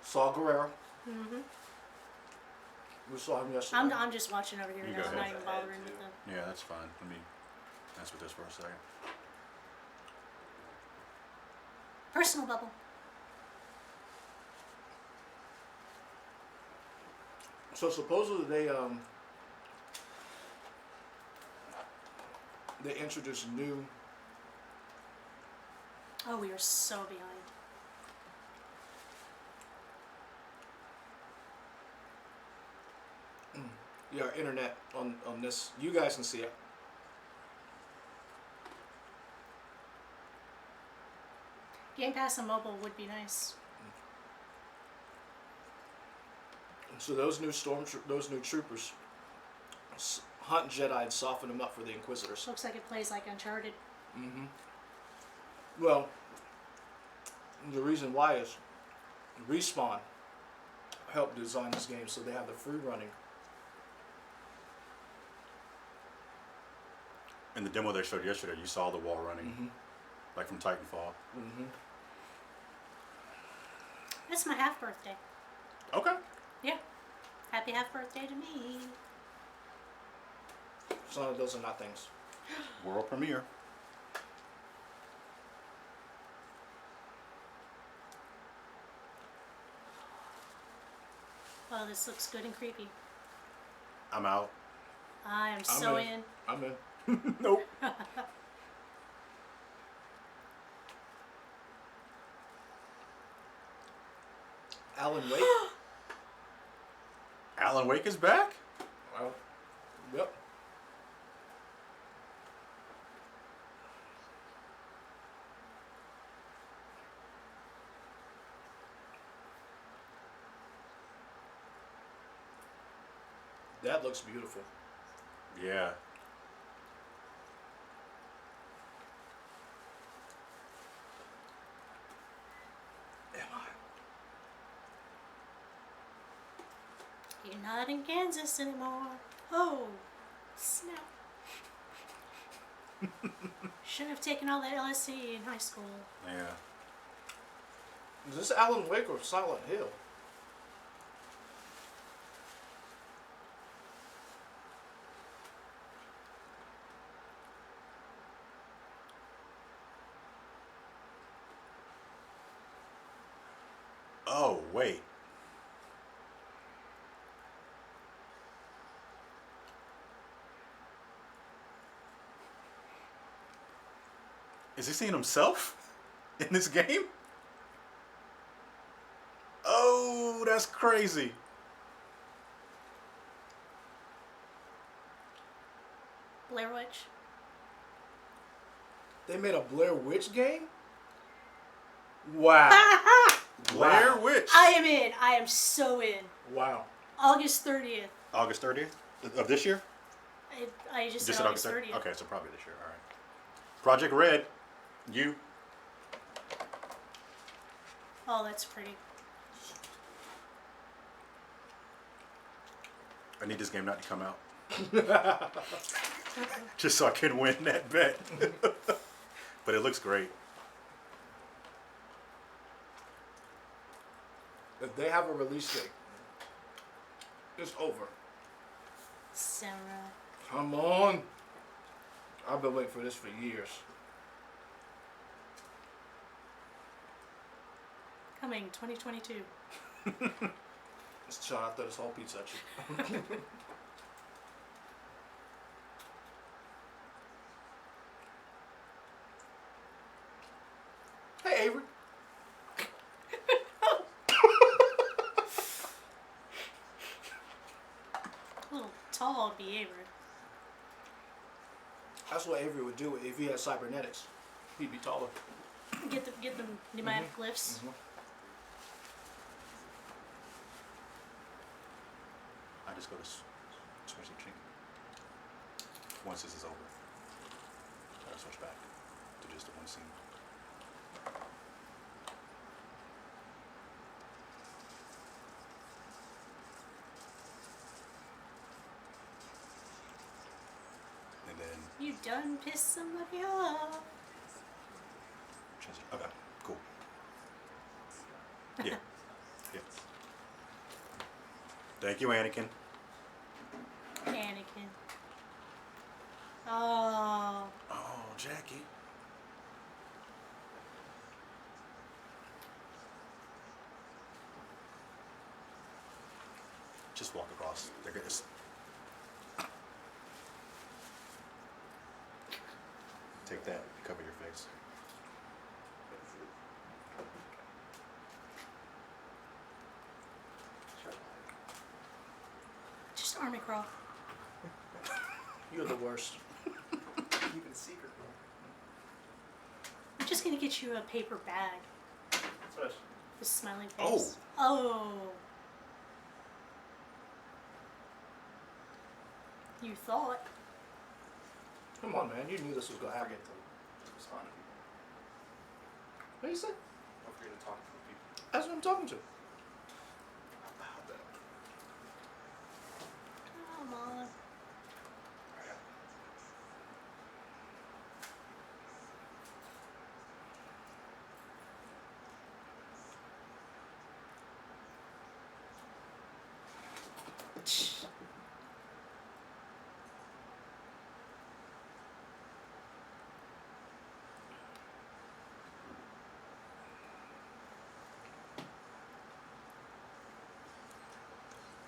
Saw Guerrero. Mm-hmm. We saw him yesterday. I'm just watching over here You now. go I'm not ahead. even bothering with them. Yeah, that's fine. Let me mess with this for a second. Personal bubble. So supposedly they introduced new. Oh, we are so behind. Yeah, our internet on this. You guys can see it. Game Pass and mobile would be nice. So those new those new troopers hunt Jedi and soften them up for the Inquisitors. Looks like it plays like Uncharted. Mm-hmm. Well, the reason why is Respawn helped design this game, so they have the free running. In the demo they showed yesterday, you saw the wall running, Mm-hmm. like from Titanfall. Mm-hmm. It's my half birthday. Okay. Yeah. Happy half birthday to me. Some of those are not things. World premiere. Oh, this looks good and creepy. I'm out. I am so in. in. I'm in. Nope. Alan Wake. Alan Wake is back? Well, yep. That looks beautiful. Yeah. Am I? You're not in Kansas anymore. Oh, snap. Shouldn't have taken all that LSD in high school. Yeah. Is this Alan Wake or Silent Hill? Oh, wait. Is he seeing himself in this game? Oh, that's crazy. Blair Witch. They made a Blair Witch game? Wow. Blair Wow. Witch. I am in. I am so in. Wow. August 30th. August 30th of this year? I just Just said said August 30th. Okay, so probably this year. All right. Project Red. You. Oh, that's pretty. I need this game not to come out. Just so I can win that bet. But it looks great. If they have a release date, it's over. Sarah. Come on. I've been waiting for this for years. Coming 2022. It's Sean, I throw this whole pizza at you. Hey, Avery. A little tall to be Avery. That's what Avery would do if he had cybernetics. He'd be taller. Get them pneumatic lifts. I just go to switch the chicken. Once this is over, I'll switch back to just the one scene. And then You done pissed somebody off. change it. Okay, cool. Yeah. Yeah. Thank you, Anakin. Anakin. Oh. Oh, Jackie. Just walk across. They're gonna. Take that. Cover your face. Just army crawl. You're the worst. Keep it a secret. I'm just gonna get you a paper bag. That's what With smiling Oh. face. Oh. You thought. Come on, man. You knew this was going to I happen. forget to respond to people. What you say? Don't forget to talk to people That's what I'm talking to. about that. Come on.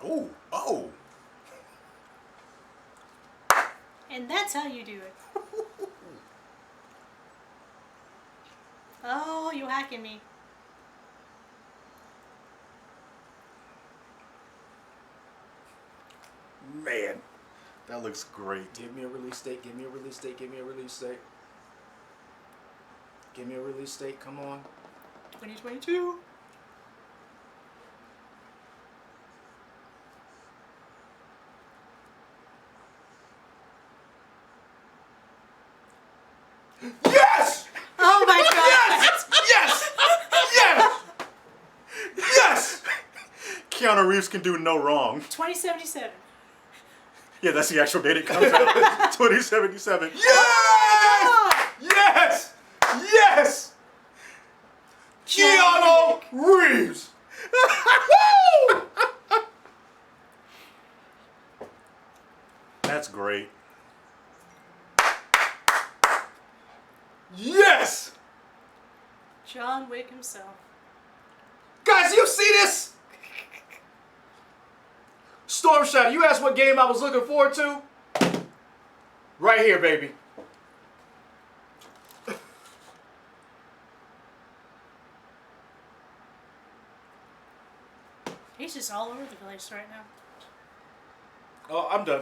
Oh, oh. And that's how you do it. Oh, you hacking me. Man, that looks great. Give me a release date. Give me a release date. Give me a release date. Give me a release date. Come on. 2022. Yes! Oh my god. Yes! Yes! Yes! Keanu Reeves can do no wrong. 2077. Yeah, that's the actual date it comes out. 2077. Yes! Yes! Yes! Keanu Reeves! Woo! That's great. Yes! John Wick himself. Guys, you see this? Storm Shadow, you asked what game I was looking forward to? Right here, baby. He's just all over the place right now. Oh, I'm done.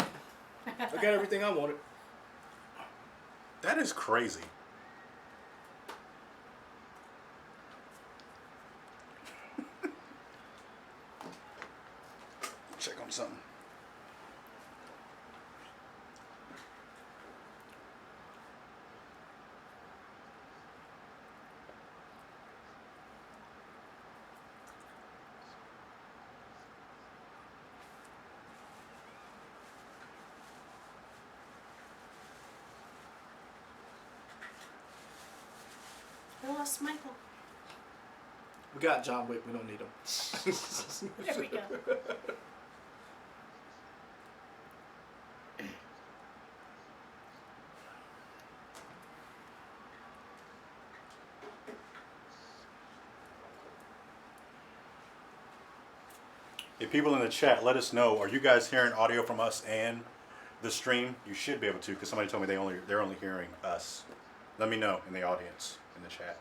I got everything I wanted. That is crazy. Check on something. Trust Michael. We got John Wick. We don't need him. There we go. Hey, people in the chat, let us know. Are you guys hearing audio from us and the stream? You should be able to, because somebody told me they're only hearing us. Let me know in the audience, in the chat.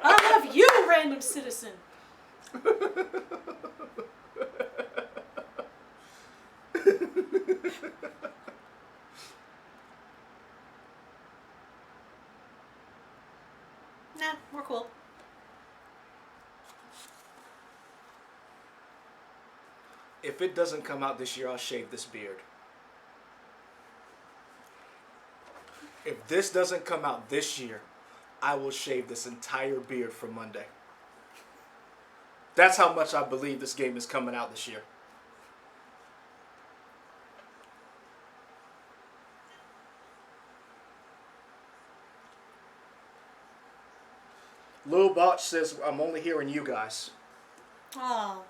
I love you, random citizen. Nah, we're cool. If it doesn't come out this year, I'll shave this beard. If this doesn't come out this year, I will shave this entire beard for Monday. That's how much I believe this game is coming out this year. Lil Botch says, I'm only hearing you guys. Oh.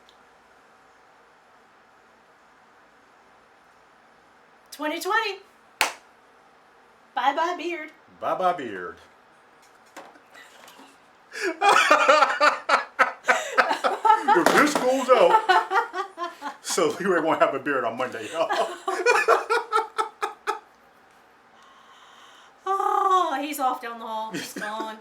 2020. Bye-bye beard. Bye-bye beard. If this goes out, so Leroy won't have a beard on Monday, y'all. Oh, he's off down the hall. He's gone.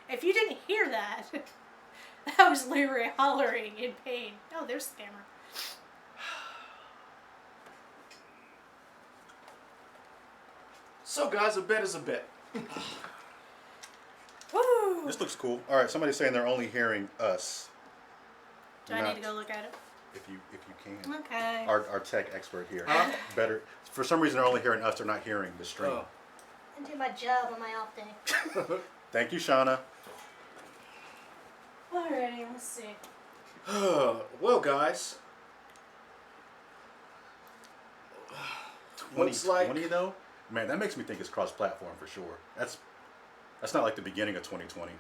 If you didn't hear that, that was Leroy hollering in pain. Oh, there's the camera. So guys, a bet is a bet. Woo! This looks cool. All right, somebody's saying they're only hearing us. Do I need to go look at it? If you can. Okay. Our tech expert here. Huh? Better. For some reason, they're only hearing us. They're not hearing the stream. Oh. I do my job on my off day. Thank you, Shauna. Alrighty, let's see. Well, guys. 2020 though, man, that makes me think it's cross-platform for sure. That's not like the beginning of 2020.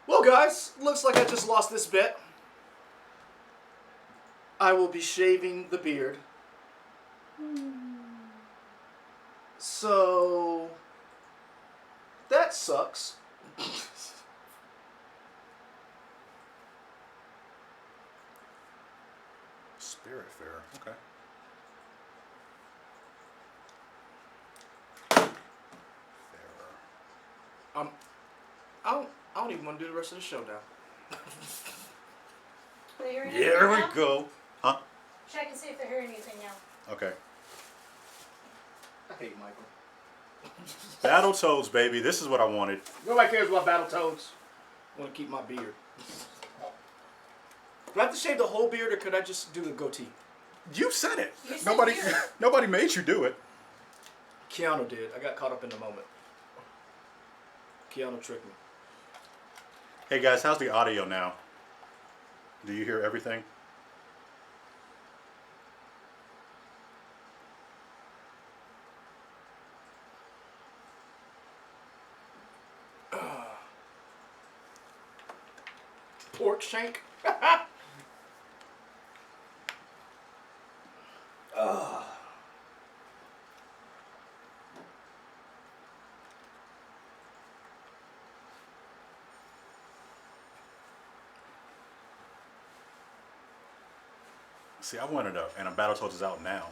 Well, guys, looks like I just lost this bet. I will be shaving the beard. So that sucks. Spirit Fair, okay. Fair. I don't even want to do the rest of the show now. There There we go. Huh? Check and see if they're hearing anything now. Okay. I hate Michael. Battletoads, baby. This is what I wanted. Nobody cares about Battletoads. I want to keep my beard. Do I have to shave the whole beard, or could I just do the goatee? You said it. You said Nobody, beard. nobody made you do it. Keanu did. I got caught up in the moment. Keanu tricked me. Hey guys, how's the audio now? Do you hear everything? Pork shank. See, I wanted and a Battletoads is out now.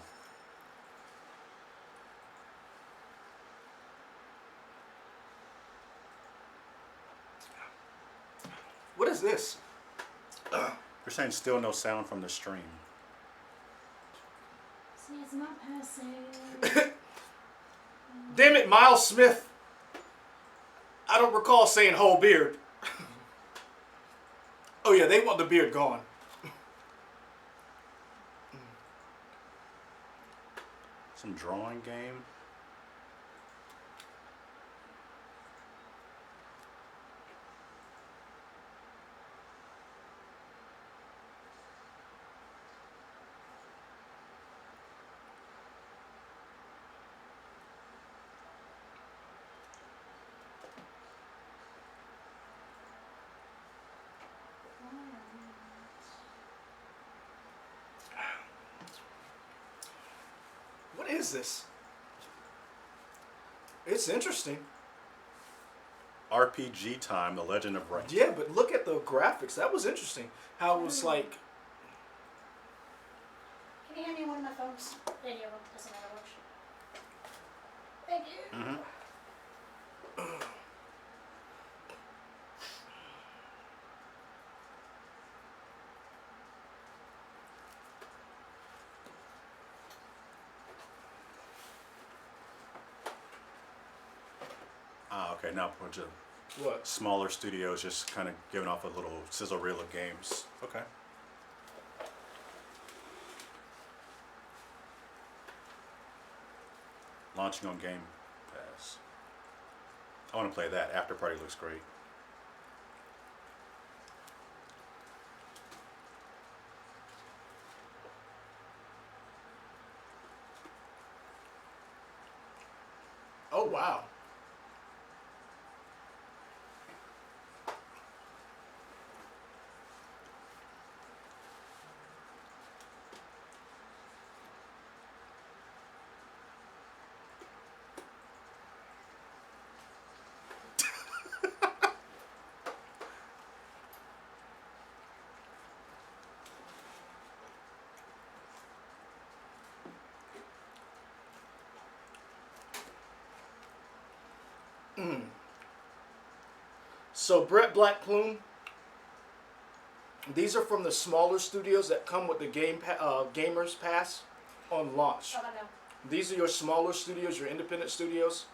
What is this? They're saying still no sound from the stream. See, it's not not passing. Damn it, Miles Smith. I don't recall saying whole beard. Oh yeah, they want the beard gone. Some drawing game. What is this? It's interesting. RPG Time: The Legend of Rank. Yeah, but look at the graphics. That was interesting. How it was like. Can you hand me one of my phones? Any of them, doesn't matter which. Thank you. Mm-hmm. Okay, now a bunch of What? smaller studios just kind of giving off a little sizzle reel of games. Okay. Launching on Game Pass. I want to play that. After Party looks great. Oh wow. So Brett Blackplume, these are from the smaller studios that come with the Gamers Pass on launch. Oh, I know. These are your smaller studios, your independent studios.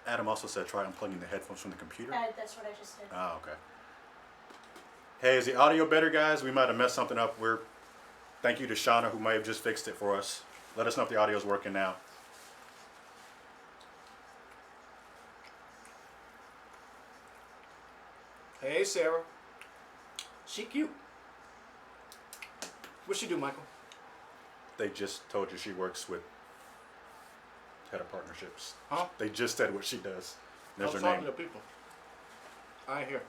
Adam also said try unplugging the headphones from the computer. That's what I just did. Oh, okay. Hey, is the audio better, guys? We might have messed something up. Thank you to Shauna, who might have just fixed it for us. Let us know if the audio's working now. Hey, Sarah. She cute. What's she do, Michael? They just told you she works with Head of Partnerships. Huh? They just said what she does. There's I was her talking name. to people. I ain't here.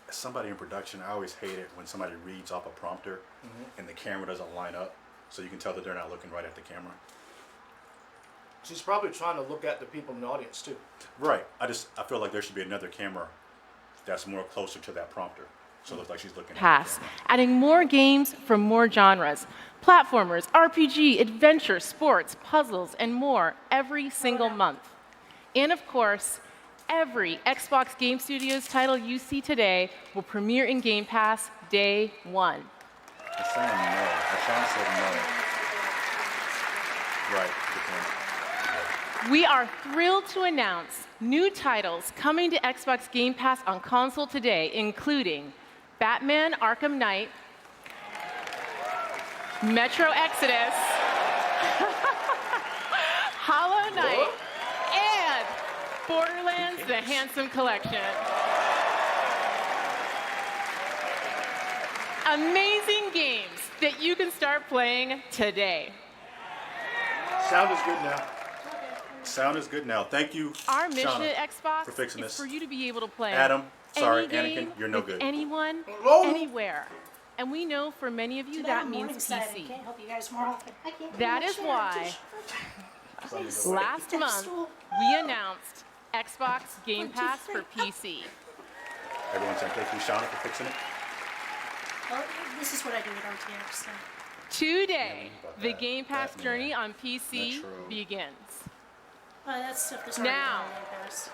Somebody in production, I always hate it when somebody reads off a prompter and the camera doesn't line up, so you can tell that they're not looking right at the camera. She's probably trying to look at the people in the audience too. Right. I feel like there should be another camera that's more closer to that prompter, so it looks like she's looking Pass, at the camera. adding more games from more genres. Platformers, RPG, adventure, sports, puzzles, and more every single month. And of course, every Xbox Game Studios title you see today will premiere in Game Pass day one. It's saying no. Sean said no. Right. Good point. We are thrilled to announce new titles coming to Xbox Game Pass on console today, including Batman Arkham Knight, Metro Exodus, Hollow Knight, and Borderlands: The Handsome Collection. Amazing games that you can start playing today. Sound is good now. Sound is good now. Thank you, Our mission Shauna, at Xbox for fixing is this. for you to be able to play Adam, sorry, any game Anakin, you're no with good. anyone, Hello? anywhere. And we know for many of you Too bad that I'm means Morningside. I PC. can't help you guys more often. I can't. That do is much why Please. last Step month stool. we announced Xbox Game 1, 2, Pass 3. for PC. Everyone saying thank you, Shauna, for fixing it. Well, this is what I do at RTX. So. Today, about the that. Game Pass Batman. journey on PC Metro. begins. That's stuff that's already Now. on Game Pass.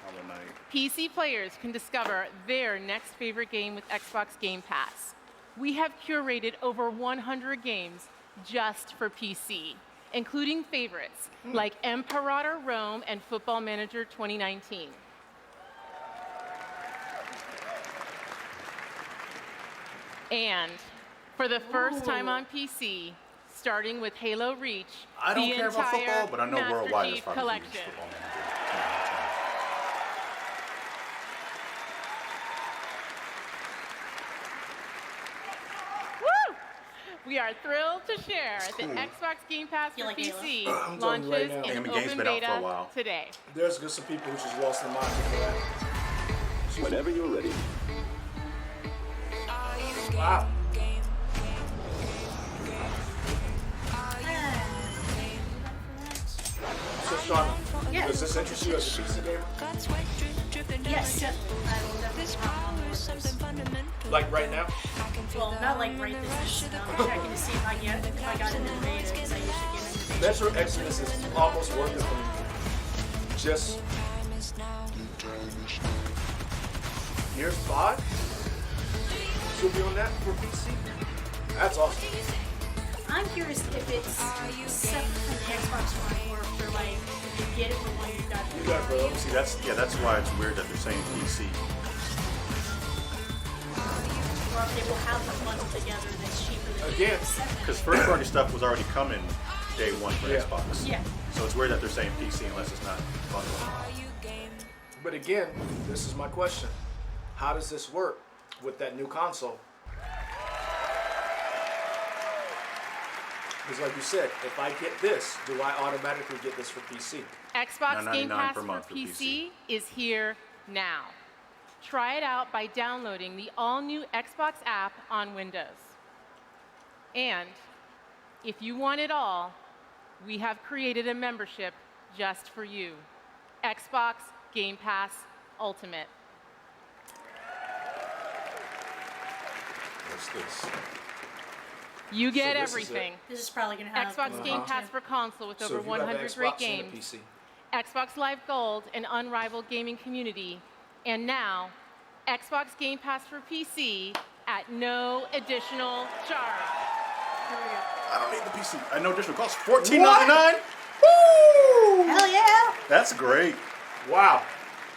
Hollow Knight. PC players can discover their next favorite game with Xbox Game Pass. We have curated over 100 games just for PC, including favorites like Imperator Rome and Football Manager 2019. And for the first time on PC, starting with Halo Reach, I don't the care about entire football, but I know Master worldwide Chief there's probably huge collection. football manager. Woo! We are thrilled to share It's that cool. Xbox Game Pass You for like Halo? PC I'm telling you right launches now. in I mean, game's open been out for a beta while. today. There's just some people who just lost their mind for that. Whenever you're ready. Wow. So, Sean, Yeah. does this interest you as a PC gamer? Yes, definitely. I will definitely. Like right now? Well, not like right this minute. I'm checking to see if I got into the beta because I usually get into beta. Metro Exodus is almost worth it for me. Just here's 5. She'll be on that for PC. That's awesome. I'm curious if it's separate from the Xbox One or for like if you get it for one you've got You got it, bro. See, that's why it's weird that they're saying PC. or if they will have them bundled together that's cheaper than Again, separate. Because first party stuff was already coming day one for Yeah. Xbox. Yeah. So it's weird that they're saying PC unless it's not bundled. But again, this is my question. How does this work with that new console? Because like you said, if I get this, do I automatically get this for PC? Xbox Game $9.99 Pass per for month for PC is here now. Try it out by downloading the all-new Xbox app on Windows. And if you want it all, we have created a membership just for you. Xbox Game Pass Ultimate. What's this? You get So this is everything. This is probably gonna have Xbox Game Pass for console with So over if you have an 100 great Xbox and a games. PC. Xbox Live Gold, an unrivaled gaming community, and now Xbox Game Pass for PC at no additional charge. Here we go. I don't need the PC. I know additional cost $14.99. Woo! Hell yeah! That's great. Wow.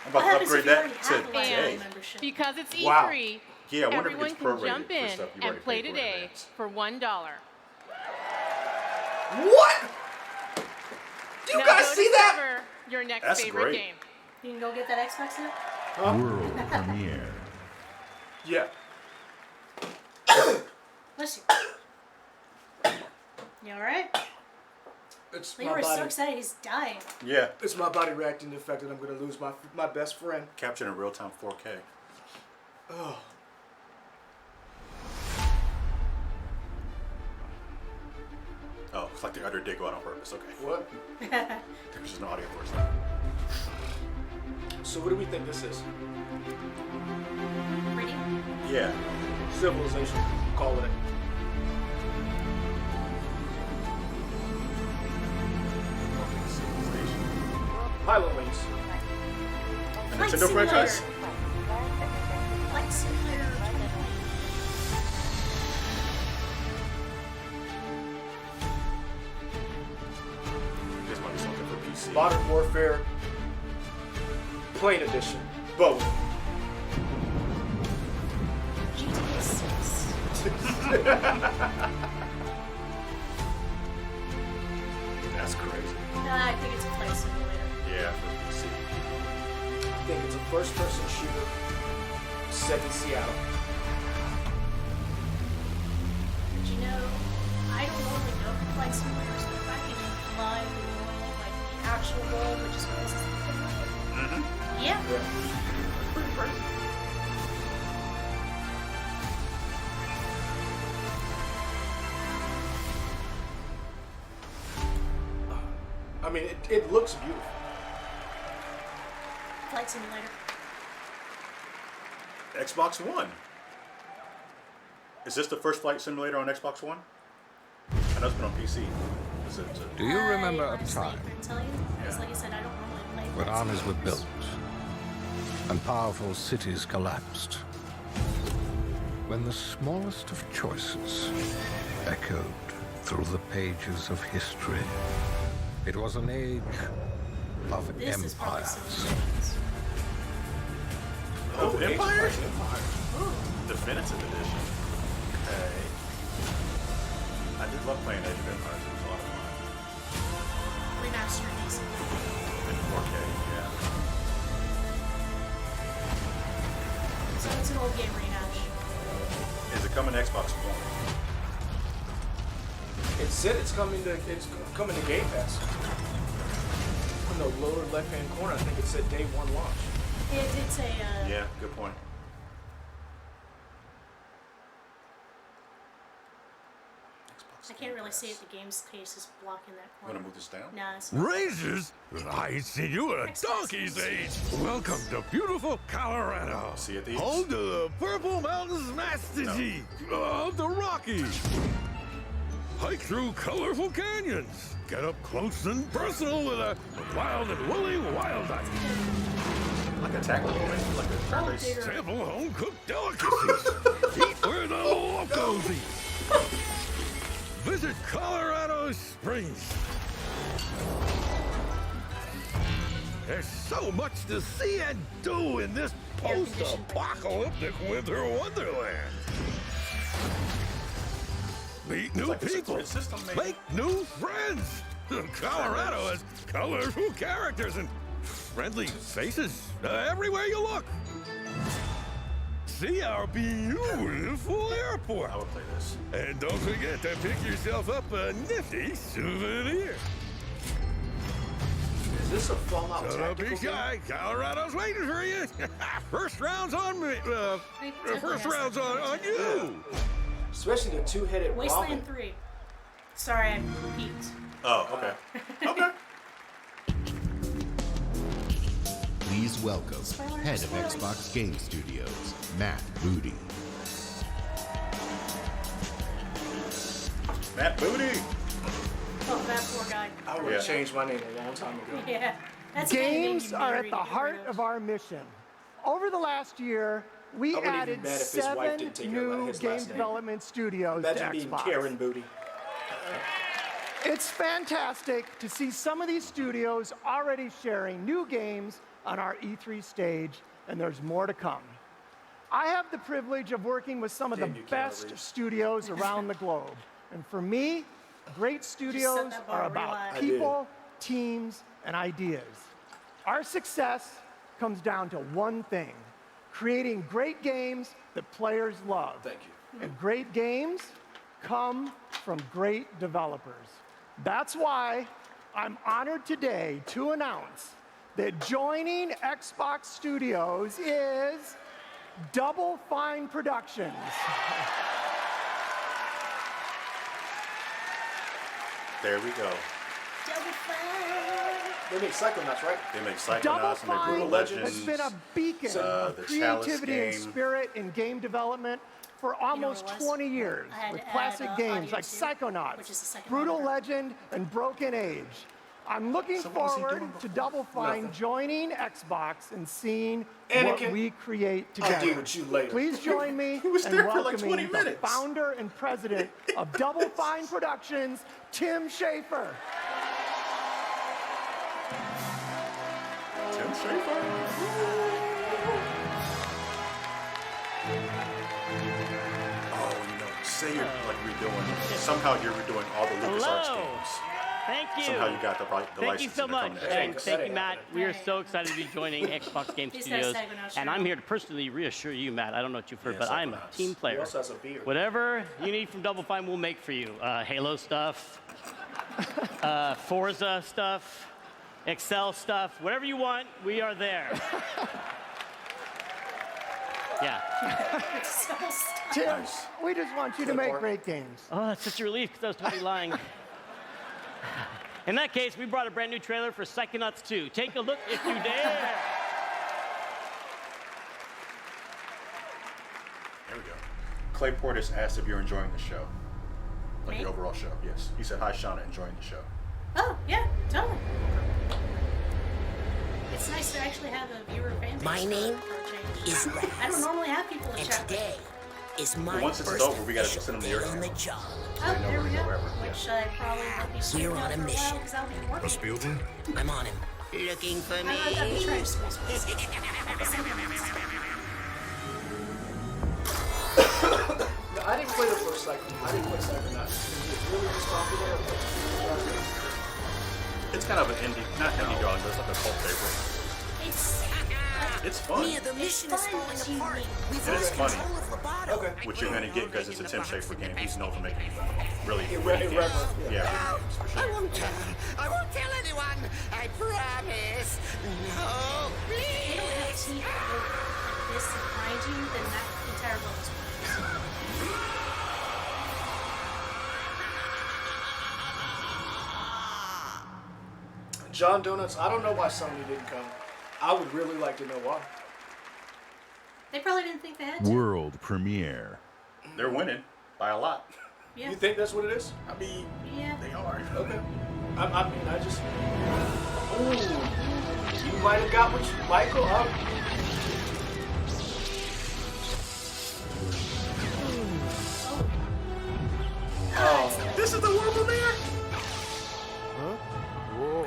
I'm What about to happens upgrade if you already that have a today. Lifetime membership? Because it's E3, Wow. Yeah, I wonder if it everyone gets can prorated jump for in stuff you've and already play paid for in today advance. for $1. What? Do you Now guys go see that? discover your next That's favorite great. game. You can go get that Xbox now? World premiere. Yeah. Listen. You alright? It's Leroy's my so body. excited he's dying. Yeah, It's my body reacting to the fact that I'm going to lose my best friend. captured in real time 4K. Oh. Oh, it's like the other did go out on purpose. Okay. What? There's just no audio for it. So what do we think this is? Pretty. Yeah. Civilization. Call it. Pilot Wings. A Flight Nintendo Simulator. franchise? Flight Simulator 2020. This might be something for PC. Modern Warfare. Plane Edition. Both. GTA 6. That's crazy. I think it's a Flight Simulator. Yeah, for PC. I think it's a first-person shooter set in Seattle. But you know, I don't normally go for Flight Simulators, but if I can fly the world, like the actual world, which is what this is looking like, yeah. Yeah. Pretty crazy. I mean, it looks beautiful. Flight Simulator. Xbox One. Is this the first flight simulator on Xbox One? I know it's been on PC. Do you remember a Honestly, time couldn't tell you. Because like I said, I don't normally play when Flight armies were Simulators. built and powerful cities collapsed? When the smallest of choices echoed through the pages of history. It was an age of This is probably empires. Simulations. Of Empire? Ooh. Definitive edition. Okay. I did love playing Age of Empires. It was a lot of fun. Remastered, basically. In 4K, yeah. So it's an old game rehash. Is it coming to Xbox One? It said it's coming to Game Pass. In the lower left-hand corner, I think it said day 1 launch. It did say, Yeah, good point. I can't really see it. The game's case is blocking that I'm corner. gonna move this down. Nah, it's Razors? I ain't seen you in a Xbox donkey's games. age. Welcome to beautiful Colorado. See it, these? Home to the Purple Mountains Mastigy of the Rockies. Hike through colorful canyons. Get up close and personal with a wild and woolly wild ice. Like a tackle moment, like a Oh, turn-based. dear. Sample home-cooked delicacies. Eat where the locals eat. Visit Colorado Springs. There's so much to see and do in this post-apocalyptic winter wonderland. Meet new like people. it's system made. Make new friends. Colorado has colorful characters and friendly faces everywhere you look. See our beautiful airport. I would play this. And don't forget to pick yourself up a nifty souvenir. Is this a Fallout So don't be tactical game? shy. Colorado's waiting for you. First round's on me. First round's on you. Especially the two-headed Wasteland Robin. 3. Sorry, I peeked. Oh, okay. Okay. Please welcome Spoiler, head of spoiler. Xbox Game Studios, Matt Booty. Matt Booty. Oh, that poor guy. I would have changed my name a long time ago. Yeah. That's the kind of game Games you are marry at the to get heart rid of our mission. Over the last year, we I wouldn't even added be mad if his wife 7 didn't take new his game last name. development studios Imagine to being Xbox. Karen Booty. It's fantastic to see some of these studios already sharing new games on our E3 stage, and there's more to come. I have the privilege of working with some of the Damn you, Keanu best Reeves. studios around the globe. And for me, great studios that bar are real about high. I did. people, teams, and ideas. Our success comes down to one thing: creating great games that players love. Thank you. And great games come from great developers. That's why I'm honored today to announce that joining Xbox Studios is Double Fine Productions. There we go. Double Fine. They make Psychonauts, right? They make Double Psychonauts, they make Fine Brutal Legends. has been a beacon the of Chalice creativity and game. spirit in game development for almost what it was? 20 years, I had with to add, classic games audio like too, Psychonauts, which is the second Brutal monitor. Legend, and Broken Age. I'm looking So what was he forward doing to before? Double Fine Nothing. joining Xbox and seeing Anakin, what we create I'll together. deal with you later. Please join me was in there for like welcoming 20 the minutes. founder and president of Double Fine Productions, Tim Schafer. Tim Schafer. Oh, you know, say you're like redoing. Somehow you're redoing all the LucasArts Hello. games. Thank you. Somehow you got the Thank you license so to much. come to And Xbox. thank you, Matt. We are Hey. so excited to be joining Xbox Game He's got Studios. Psychonauts And shirt I'm on. here to personally reassure you, Matt. I don't know what you've heard, Yeah, but I'm a Psychonauts. team He player. also has a beard. Whatever you need from Double Fine, we'll make for you. Halo stuff, Forza stuff, Excel stuff, whatever you want, we are there. Yeah. So stupid. Tim, Nice. we just want you to make great games. Oh, that's such a relief because I was totally lying. In that case, we brought a brand new trailer for Psychonauts 2. Take a look if you dare. There we go. Clay Portis asked if you're enjoying the show. Like Me? the overall show, yes. He said, hi, Shauna, enjoying the show. Oh, yeah, totally. It's nice to actually have a viewer fan base. My name for a change. is Raz. I don't normally have people in And chat. today is my But once this is first over, we gotta send him to your day on the channel. job. Oh, They know there where we to go. go wherever, Which yeah. I probably won't be We're streaming on a for a while mission. because I'll be working. Rasputin? I'm on him. Looking for me. I'll be trying to squeeze No, I didn't play the first cycle. I didn't play Psychonauts. Is it really just popular? It's kind of an indie, not indie darling, but it's like a cult favorite. It's fun. Mia, the mission is falling apart. We've It is lost funny. control of Lobato. Okay. Which you're gonna get because it's a Tim Schafer game. He's known for making really Irreverent, games. yeah. Yeah, games, for I sure. won't tell. I won't tell anyone. I promise. No, If they don't have please. teeth that look like this behind you, then that entire level's worthless. John Donuts, I don't know why Sony didn't come. I would really like to know why. They probably didn't think they had to. World premiere. They're winning by a lot. Yeah. You think that's what it is? I mean, Yeah. they are. Okay. I mean, I just. Ooh. You might have got what you, Michael. Oh, this is the world premiere?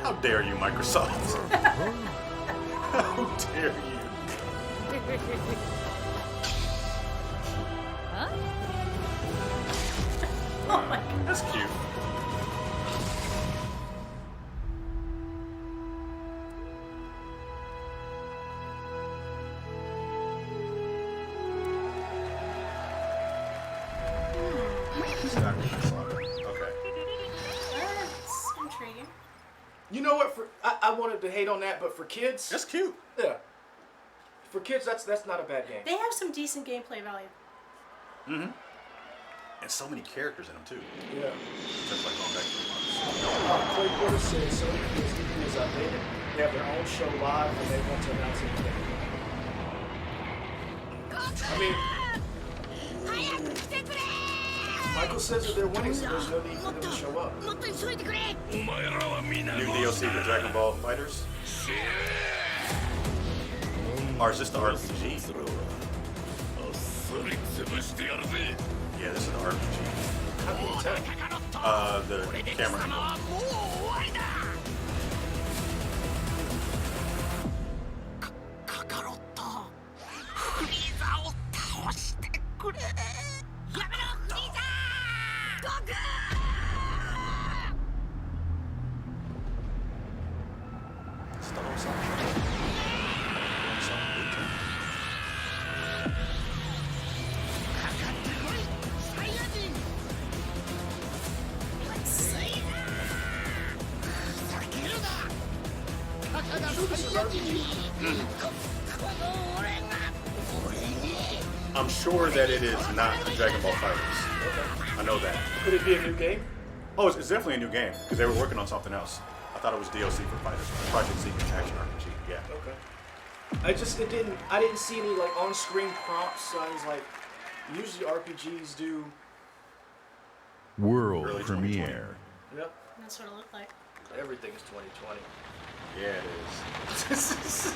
How dare you, Microsoft? How dare you? Huh? Oh my god. That's cute. Okay. That's intriguing. You know what? I wanted to hate on that, but for kids, That's cute. yeah. For kids, that's not a bad game. They have some decent gameplay value. Mm-hmm. And so many characters in them too. Yeah. Just like going back to Clay Porter says Sony PSDB is outdated. They have their own show live, and they want to announce it today. I mean, Michael says that they're winning, so there's no need for them to show up. New DLC for Dragon Ball Fighters? Or is this the RPG? Yeah, this is the RPG. How can you tell? The camera angle. It's the whole soundtrack. I'm sure that it is not Dragon Ball Fighters. I know that. Could it be a new game? Oh, it's definitely a new game because they were working on something else. I thought it was DLC for Fighters. Project Sequence Action RPG. Yeah. Okay. I didn't see any like on-screen prompts. So I was like, usually RPGs do. World Early premiere. Yep. That's what it looked like. Everything is 2020. Yeah, it is.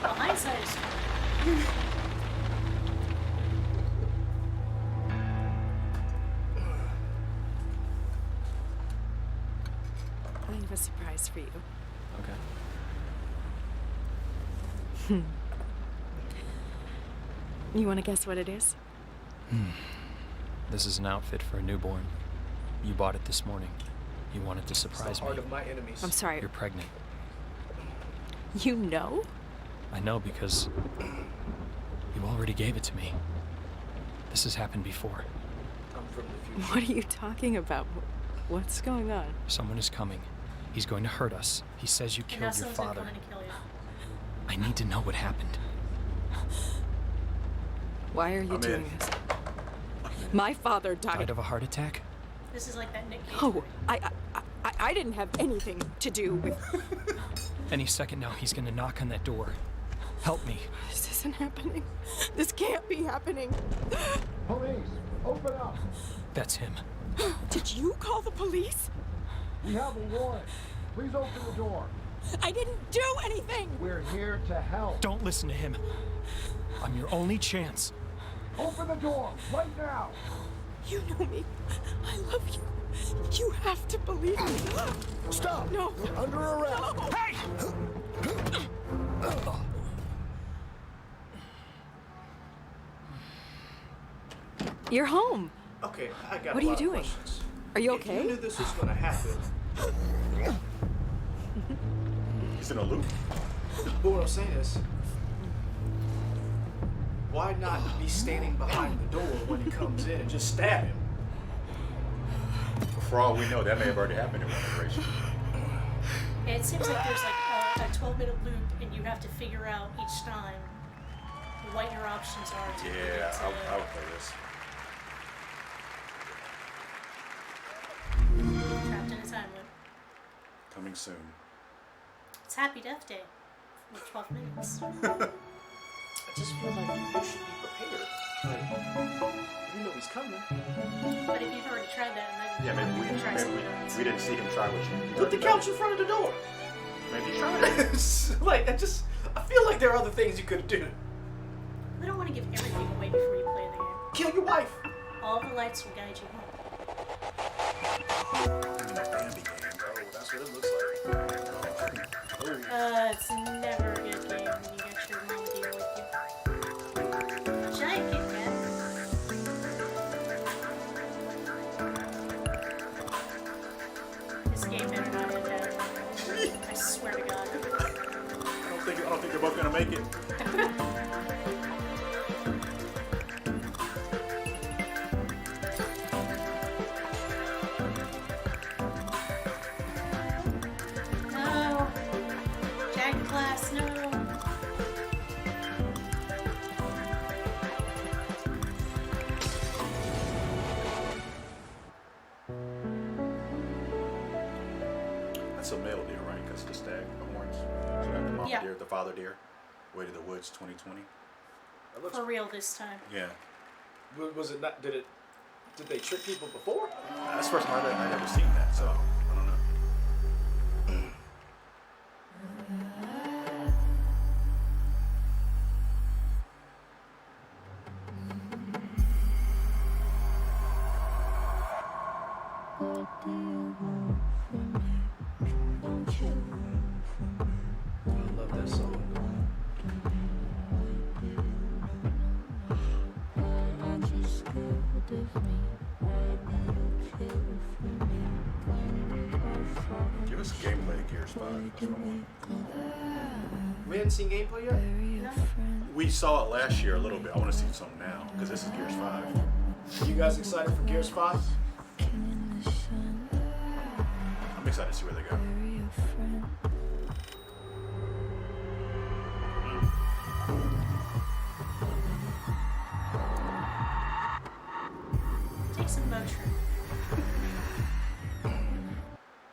Well, hindsight is I have a surprise for you. Okay. You want to guess what it is? This is an outfit for a newborn. You bought it this morning. You wanted to It's the surprise me. heart of my enemies. I'm sorry. You're pregnant. You know? I know because you already gave it to me. This has happened before. I'm from the future. What are you talking about? What's going on? Someone is coming. He's going to hurt us. He says you And now killed your someone's gonna father. come in and kill you. I need to know what happened. Why are you I'm doing in. this? My father died. Died of a heart attack? This is like that Nick Cage. Oh, I didn't have anything to do with. Any second now, he's gonna knock on that door. Help me. This isn't happening. This can't be happening. Police, open up. That's him. Did you call the police? We have a warrant. Please open the door. I didn't do anything. We're here to help. Don't listen to him. I'm your only chance. Open the door right now. You know me. I love you. You have to believe me. Stop. No. You're under arrest. No. Hey! You're home. Okay, I got What a are you lot of doing? questions. Are you If okay? you knew this was going to happen, He's in a loop. but what I'm saying is, why not be standing behind the door when he comes in and just stab him? For all we know, that may have already happened in one iteration. It seems like there's like a 12-minute loop, and you have to figure out each time what your options are. To Yeah, I would play this. Trapped in a time loop. Coming soon. It's Happy Death Day with 12 minutes. I just feel like you should be prepared. Like, you know he's coming. But if you've already tried that, and then Yeah, maybe you can try something else. we didn't see him try what you. Put the couch in front of the door. Maybe he tried it. Like, I feel like there are other things you could do. We don't want to give everything away before you play the game. Kill your wife. All the lights will guide you home. Bambi game, bro. That's what it looks like. It's never a good game when you get your mom deal with you. Giant Kit Kat. This game better not end bad. I swear to God. I don't think they're both gonna make it. No. Jagged Glass, no. That's a male deer, right? Because the stag, the horns. So that the mama Yeah. deer, the father deer. Way to the Woods 2020. That looks. For real this time. Yeah. Was it not? Did they trick people before? That's the first time I've ever seen that, so I don't know. I love that song. Give us gameplay of Gears 5. That's what I want. We hadn't seen gameplay yet? No. We saw it last year a little bit. I want to see something now, because this is Gears 5. You guys excited for Gears 5? I'm excited to see where they go. Take some Motrin.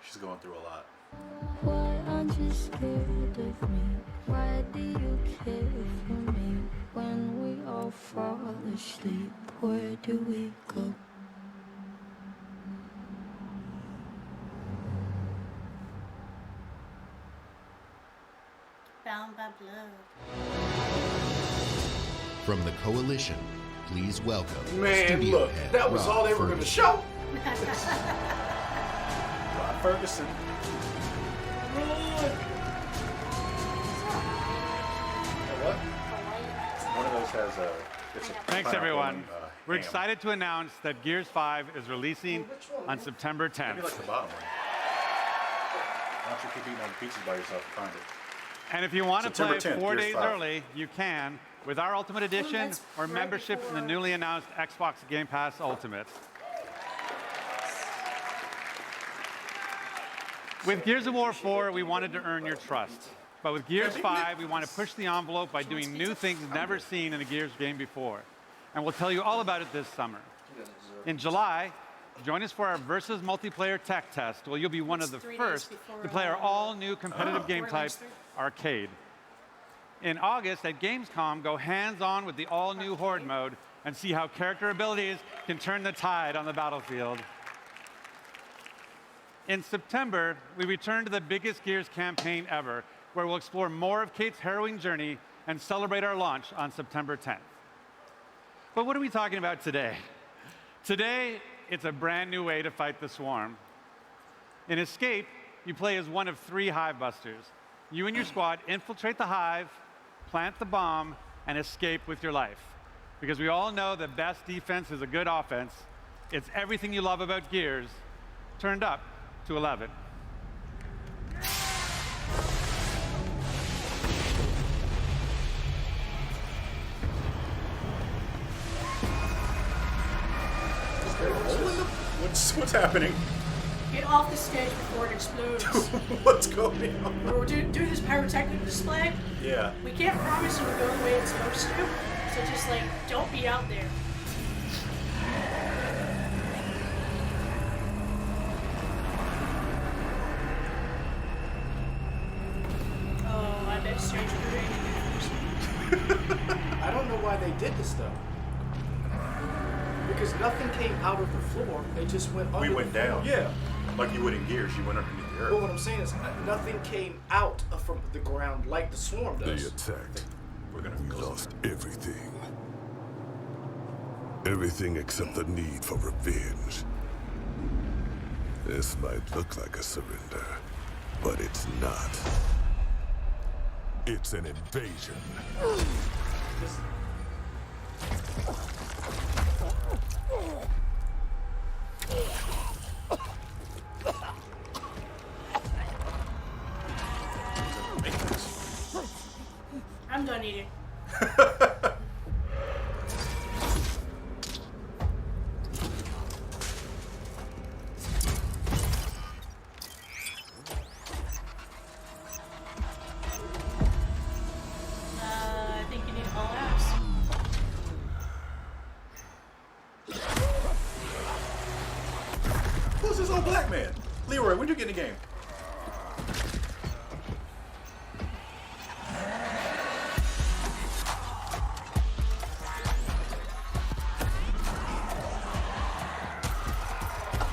She's going through a lot. Why aren't you scared of me? Why do you care for me? When we all fall asleep, where do we go? Bound by blood. From the Coalition, please welcome Man, studio look, head that was Rob all they were going to Ferguson. show. Rob Ferguson. What? One of those has a. It's a Thanks, pineapple everyone. and, We're ham. excited to announce that Gears 5 is releasing on September 10th. Maybe like the bottom one. Why don't you keep eating all the pizzas by yourself and find it? And if you want to September play 10th, 4 Gears days 5. early, you can with our Ultimate Edition that's or right membership in the before- newly announced Xbox Game Pass Ultimate. With Gears of War 4, we wanted to earn your trust. But with Gears 5, we want to push the envelope by doing new things never seen in a Gears game before. And we'll tell you all about it this summer. In July, join us for our Versus multiplayer tech test, where you'll be one of the 3 days first before, to play our all-new competitive game type, Borderlands 3. Arcade. In August at Gamescom, go hands-on with the all-new Horde mode and see how character abilities can turn the tide on the battlefield. In September, we return to the biggest Gears campaign ever, where we'll explore more of Kate's harrowing journey and celebrate our launch on September 10th. But what are we talking about today? Today, it's a brand new way to fight the swarm. In Escape, you play as one of 3 hive busters. You and your squad infiltrate the hive, plant the bomb, and escape with your life. Because we all know the best defense is a good offense. It's everything you love about Gears, turned up to 11. What's happening? Get off the stage before it explodes. What's going on? We're doing this pyrotechnic display. Yeah. We can't promise it'll go the way it's supposed to. So just like, don't be out there. Oh, I bet Strange I don't know why they did this though. Because nothing came out of the floor. They just went under. We went the floor. down. Yeah. Like you would in Gears, you went underneath the earth. But what I'm saying is nothing came out from the ground like the swarm They does. attacked. We're gonna We go lost everything. Everything except the need for revenge. This might look like a surrender, but it's not. It's an invasion. I'm done eating. I think you need all apps. Who's this old black man? Leroy, when'd you get in the game?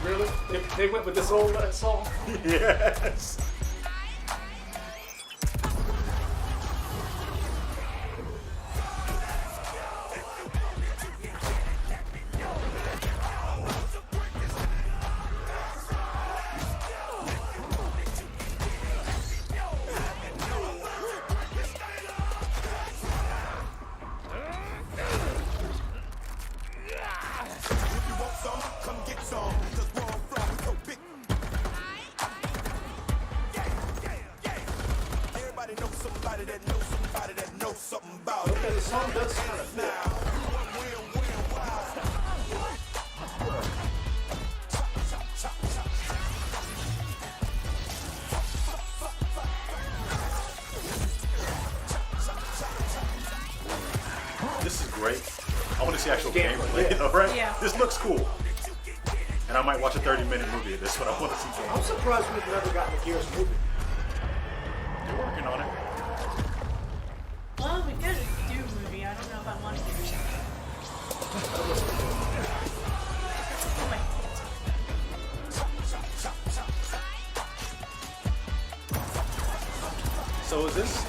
Really? They went with this old song? Yes. Okay, the song does kind of fit. This is great. I want to see actual Gameplay, gameplay. yeah. All right? Yeah. This looks cool. And I might watch a 30-minute movie of this, but I want to see I'm gameplay. surprised we've never gotten a Gears movie. They're working on it. Well, we could do a movie. I don't know about one or something. So is this,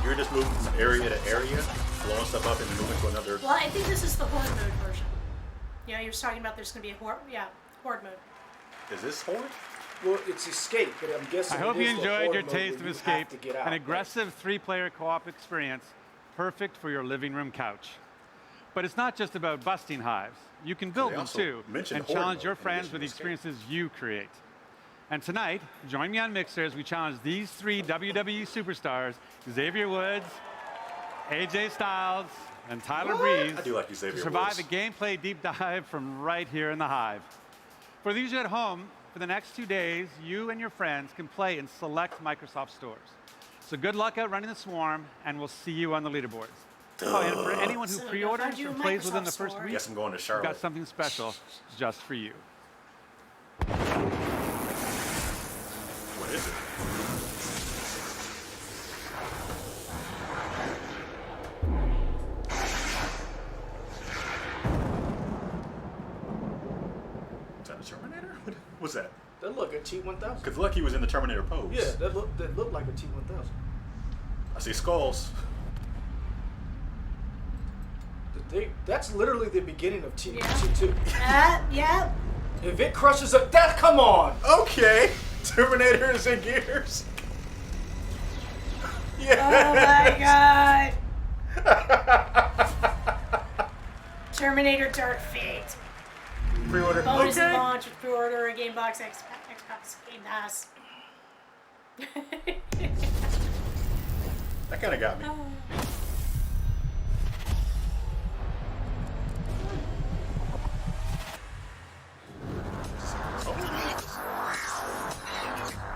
you're just moving from area to area, blowing stuff up and then moving to another? Well, I think this is the Horde mode version. You know, you're talking about there's going to be a Horde, Horde mode. Is this Horde? Well, it's Escape, but I'm guessing I hope it you is the enjoyed Horde your mode taste where of you have Escape, to get out, an right? aggressive 3-player co-op experience, perfect for your living room couch. But it's not just about busting hives. You can build They them also too, mentioned and Horde challenge mode your in friends addition with to the Escape. experiences you create. And tonight, join me on Mixer as we challenge these 3 WWE superstars, Xavier Woods, AJ Styles, and Tyler Breeze, I do like you, Xavier to survive Woods. a gameplay deep dive from right here in the Hive. For these at home, for the next 2 days, you and your friends can play in select Microsoft stores. So good luck out running the swarm, and we'll see you on the leaderboards. Oh, and for anyone who So, pre-orders you or a plays within the Microsoft first store. week, Guess I'm going to we've Charlotte. got something special just for you. What is it? Is that a Terminator? What was that? That look a T-1000. Because Lucky was in the Terminator pose. Yeah, that looked like a T-1000. I see skulls. That's literally the beginning of T2. Yeah. If it crushes a that, come on. Okay, Terminator is in gears. Yeah. Oh my god. Terminator Dark Fate. Pre-order. Bonus Okay. launch with pre-order a Game Box Xbox Game Pass. That kind of got me.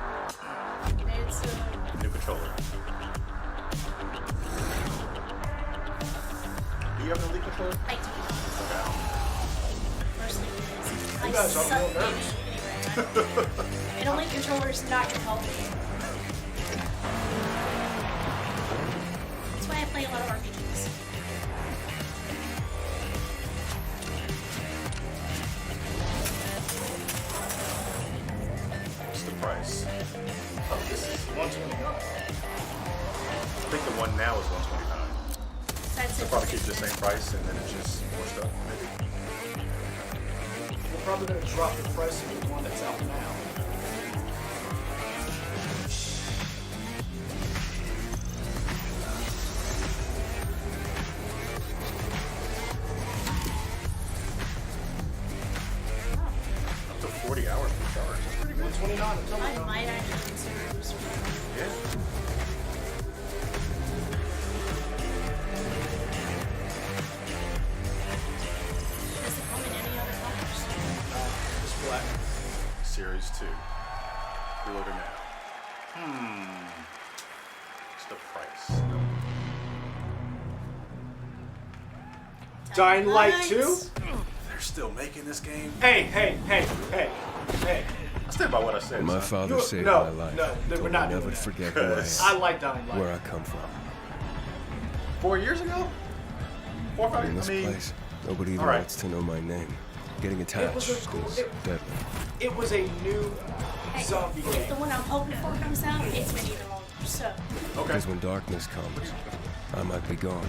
It's New controller. Do you have an Elite controller? I do. Personally, You I guys are suck real gaming nerds. anyway. An Elite controller's not gonna help me. That's why I play a lot of RPGs. What's the price? Oh, this is 129. I think the one now is 129. That's They'll probably keep the same price and then it's just more stuff, maybe. We're probably gonna drop the price of the one that's out now. Up to 40 hours per charge. That's pretty good. 129. I'm telling I you. might actually consider a booster. Yeah. Does it come in any other colors? It's black. Series 2. Pre-order now. What's the price? Dying Light 2? They're still making this game? Hey. I stand by what I said. My son. father saved no, my life. no, we're Told not me never doing to that. forget who I am, I like Dying Light. where I come from. 4 years ago? 4 or 5 In years? this place, nobody even all right. wants to know my name. Getting attached is deadly. It was a new zombie If game. the one I'm hoping for comes out, it's been even longer. So, Okay. Because when darkness comes, I might be gone.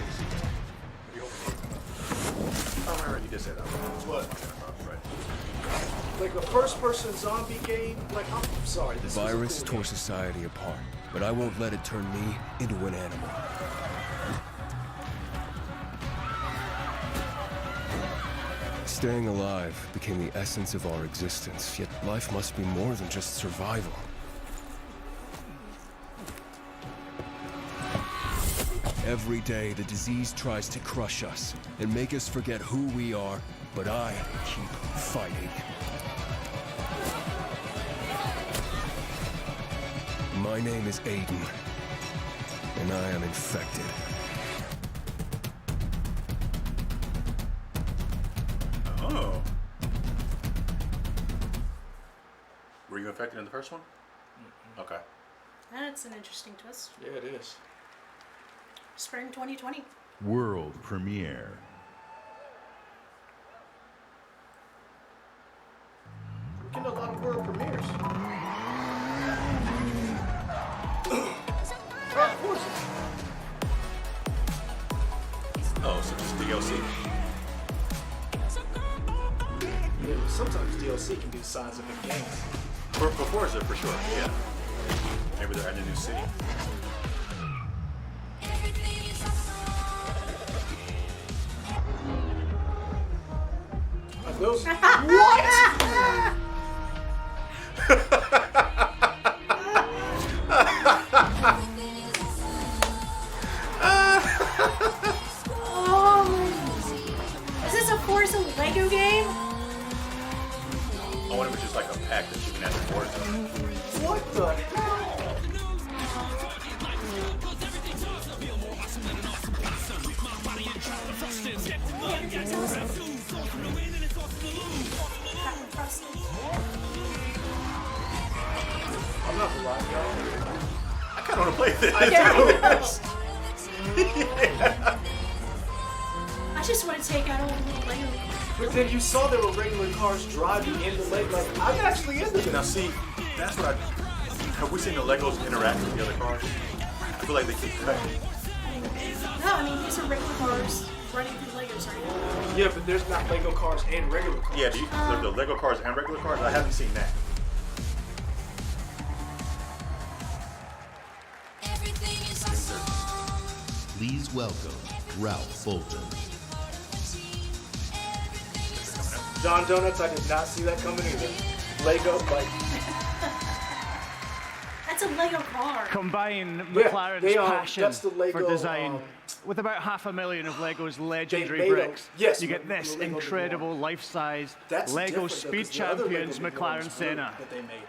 Oh, I already did say that. What? Right. Like a first-person zombie game? Like, I'm sorry. The This virus is a cool tore society apart, but I won't let it turn me into an animal. Staying alive became the essence of our existence, yet life must be more than just survival. Every day, the disease tries to crush us and make us forget who we are, but I keep fighting. My name is Aiden, and I am infected. Oh. Were you infected in the first one? Okay. that's an interesting twist. Yeah, it is. Spring 2020. World premiere. We're getting a lot of world premieres. Of course. Oh, so just DLC? Yeah, sometimes DLC can be the size of a game. For Forza, for sure, yeah. Maybe they're adding a new city. Those, what? Oh, is this a Forza Lego game? I wonder if it's just like a pack that you can add to Forza. What the hell? I'm not gonna lie, y'all. I kind of want to play this. Yeah. I just want to take out all the little Lego cars. But then you saw there were regular cars driving in the lake. Like, I'm actually into Now this. see, that's what have we seen the Legos interact with the other cars? I feel like they keep cutting. No, I mean, these are regular cars running through Legos, right? Yeah, but there's not Lego cars and regular cars. Yeah, the Lego cars and regular cars? I haven't seen that. Please welcome Ralph Fulton. John Donuts, I did not see that coming either. Lego, like, That's a Lego car. Combine Yeah, McLaren's they, passion that's the Lego, for design with about 500,000 of Lego's legendary made bricks. yes, you get the this Lego incredible life-size that's Lego different, though, Speed 'cause the other Lego Champions Lego McLaren was blue Senna. that they made.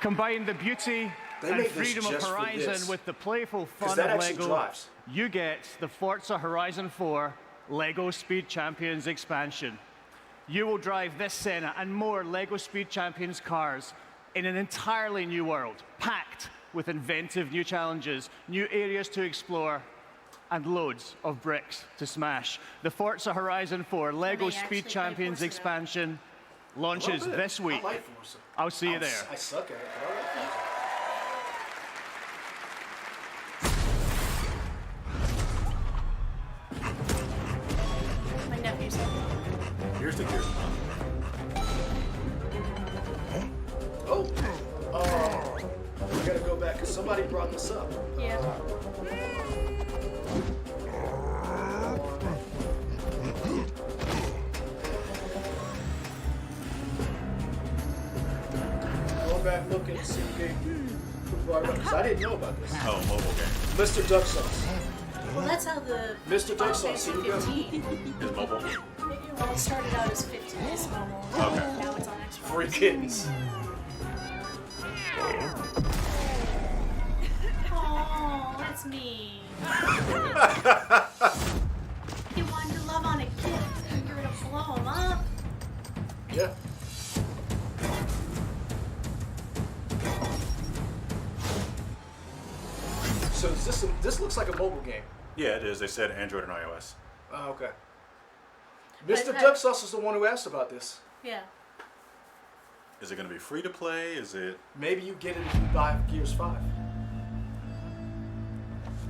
Combine the beauty They and made this freedom of just for Horizon this. with the playful 'Cause fun that of actually Lego. drives. You get the Forza Horizon 4 Lego Speed Champions expansion. You will drive this Senna and more Lego Speed Champions cars in an entirely new world, packed with inventive new challenges, new areas to explore, and loads of bricks to smash. The Forza Horizon 4 Lego Speed Champions expansion launches A little bit. this week. I like Forza. I'll see you there. I suck at it, but I like Forza. My nephew's. Here's the gear. Oh, I gotta go back because somebody brought this up. Yeah. Go back, look and see who brought it up because I didn't know about this. Oh, mobile game. Mr. Duck Sauce. Well, that's how the Mr. Duck Final Sauce, Fantasy here we go. 15. Is mobile? Well, it started out as 15. It's mobile. Okay. Now it's on Xbox. Free kittens. Oh, that's me. You want your love on a kid, and you're gonna blow him up. Yeah. So is this looks like a mobile game. Yeah, it is. They said Android and iOS. Oh, okay. Mr. But, Duck Sauce is the one who asked about this. Yeah. Is it going to be free to play? Is it? Maybe you get it if you buy Gears 5.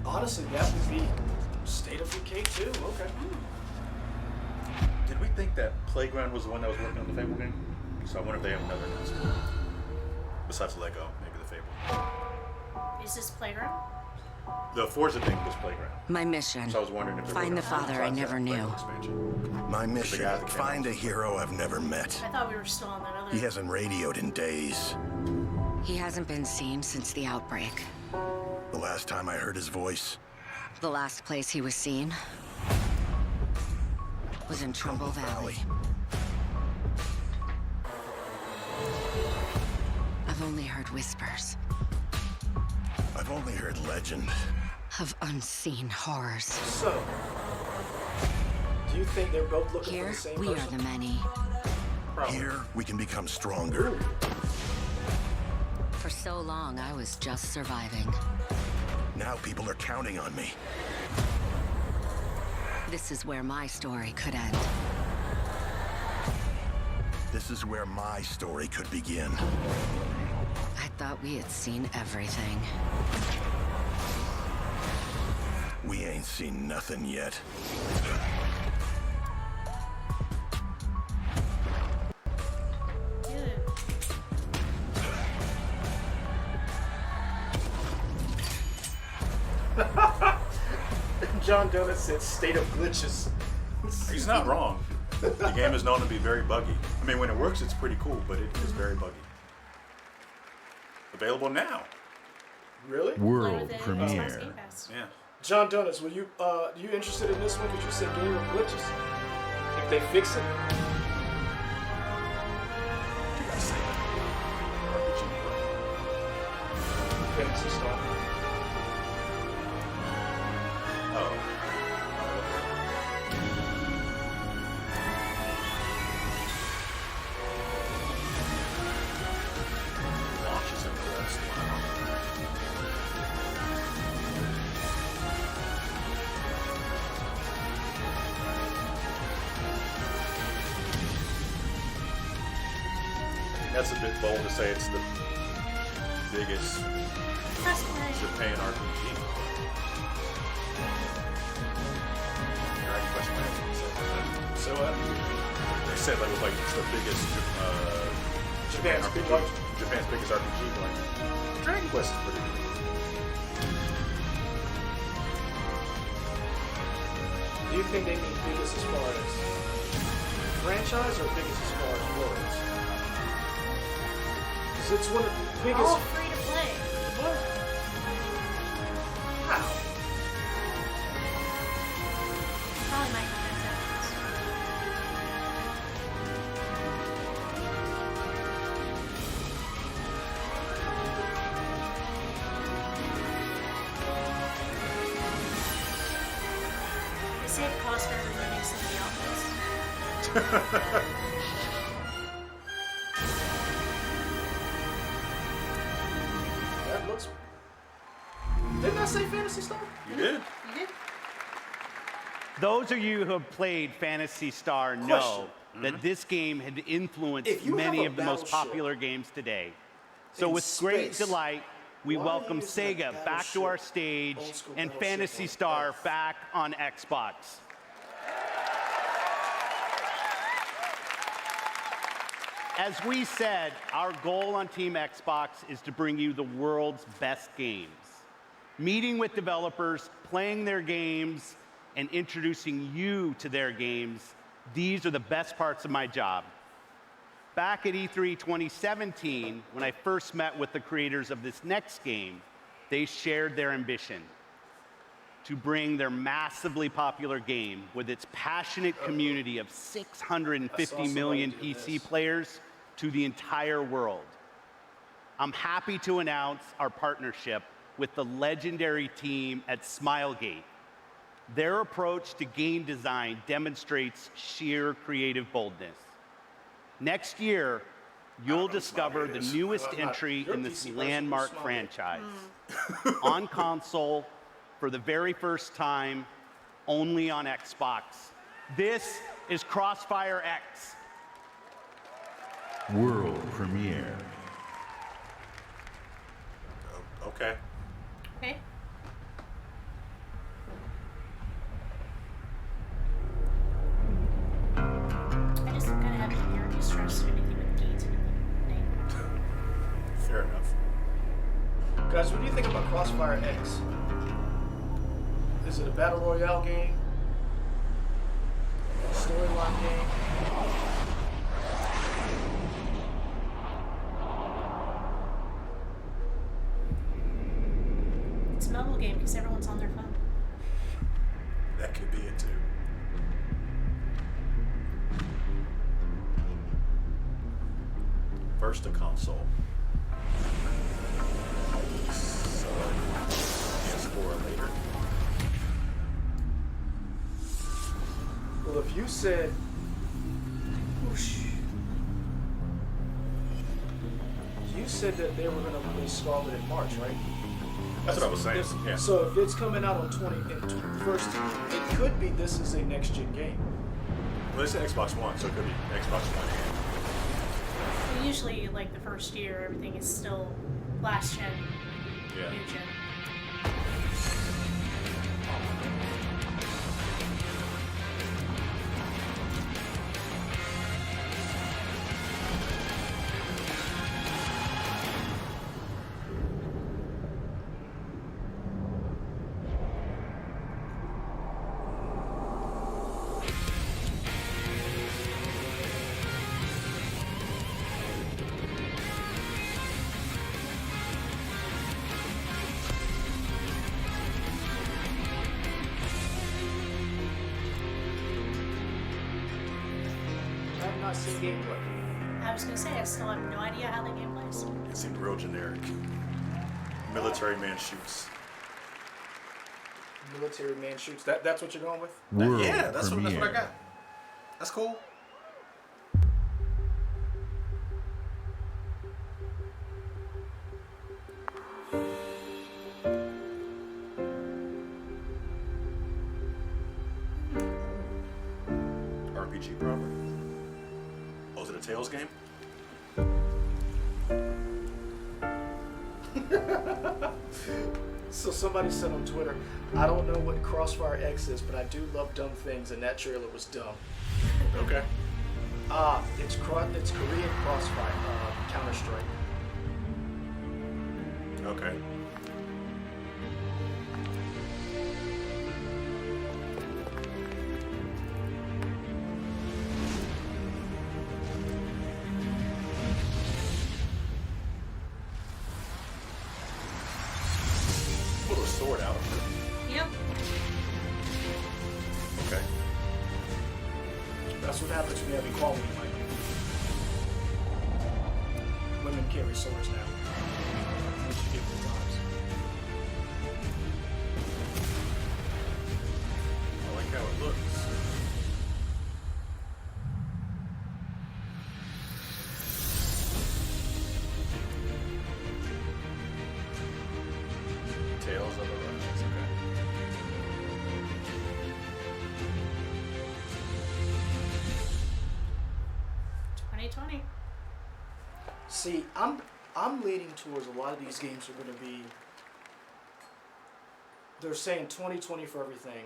Honestly, that would be State of Decay 2. Okay. Did we think that Playground was the one that was working on the Fable game? So I wonder if they have another announcement. Besides Lego, maybe the Fable. Is this Playground? The Forza thing was Playground. My mission. So I was wondering if Find the father I never knew. My mission, find a hero I've never met. I thought we were still on that other. He hasn't radioed in days. He hasn't been seen since the outbreak. The last time I heard his voice, The last place he was seen was in Trumbull Valley. I've only heard whispers I've only heard legend. of unseen horrors. So, do you think they're both looking Here, for the same we person? are the many. Here, we can become stronger. For so long, I was just surviving. Now people are counting on me. This is where my story could end. This is where my story could begin. I thought we had seen everything. We ain't seen nothing yet. John Donuts said State of Glitches. He's not wrong. The game is known to be very buggy. I mean, when it works, it's pretty cool, but it is very buggy. Available now. Really? World premiere. Yeah. John Donuts, were you interested in this one? Because you said Game of Glitches. If they fix it. Fantasy Star. Oh. Launches interesting. that's a bit bold to say it's the biggest Japan RPG. Dragon Quest Land. So they said like it was like it's the biggest Japan's biggest RPG. Like Dragon Quest is pretty big. Do you think they mean biggest as far as franchise or biggest as far as worlds? Because it's one of the biggest. All free to play. What? How? Probably microtransactions. They save cost by removing some of the outfits. That looks. Didn't I say Phantasy Star? You did. You did? Those of you who have played Phantasy Star know that this game had influenced many of the most popular games today. So with great delight, we welcome Sega back to our stage and Phantasy Star back on Xbox. As we said, our goal on Team Xbox is to bring you the world's best games. Meeting with developers, playing their games, and introducing you to their games, these are the best parts of my job. Back at E3 2017, when I first met with the creators of this next game, they shared their ambition to bring their massively popular game with its passionate community of 650 million PC players to the entire world. I'm happy to announce our partnership with the legendary team at Smilegate. Their approach to game design demonstrates sheer creative boldness. Next year, you'll discover the newest entry in this landmark franchise. On console, for the very first time, only on Xbox. This is Crossfire X. World premiere. Okay. Okay. I just kind of have an inherent distrust of anything with gates in the name. Fair enough. Guys, what do you think about Crossfire X? Is it a battle royale game? A storyline game? It's a mobile game because everyone's on their phone. That could be it too. First to console. So, PS4 later. Well, if you said, whoosh, you said that they were going to release Scarlet in March, right? That's what I was saying. Yeah. So if it's coming out on first, it could be this is a next gen game. Well, it's an Xbox One, so it could be Xbox One Well, usually, like the first year, everything is still last gen, new gen. I have not seen gameplay. I was going to say, I still have no idea how the game plays. It seemed real generic. Military man shoots. Military man shoots. That's what you're going with? World Yeah, that's what I premiere. got. That's cool. RPG proper. Oh, is it a Tales game? So somebody said on Twitter, I don't know what Crossfire X is, but I do love dumb things, and that trailer was dumb. Okay. It's Korean Crossfire, Counter-Strike. Okay. Pull a sword out. Yep. Okay. That's what happens when you have equality, Mike. Women carry swords now. Once you get the times. I like how it looks. Tales of a Rise, okay. See, I'm leaning towards a lot of these games are going to be. They're saying 2020 for everything,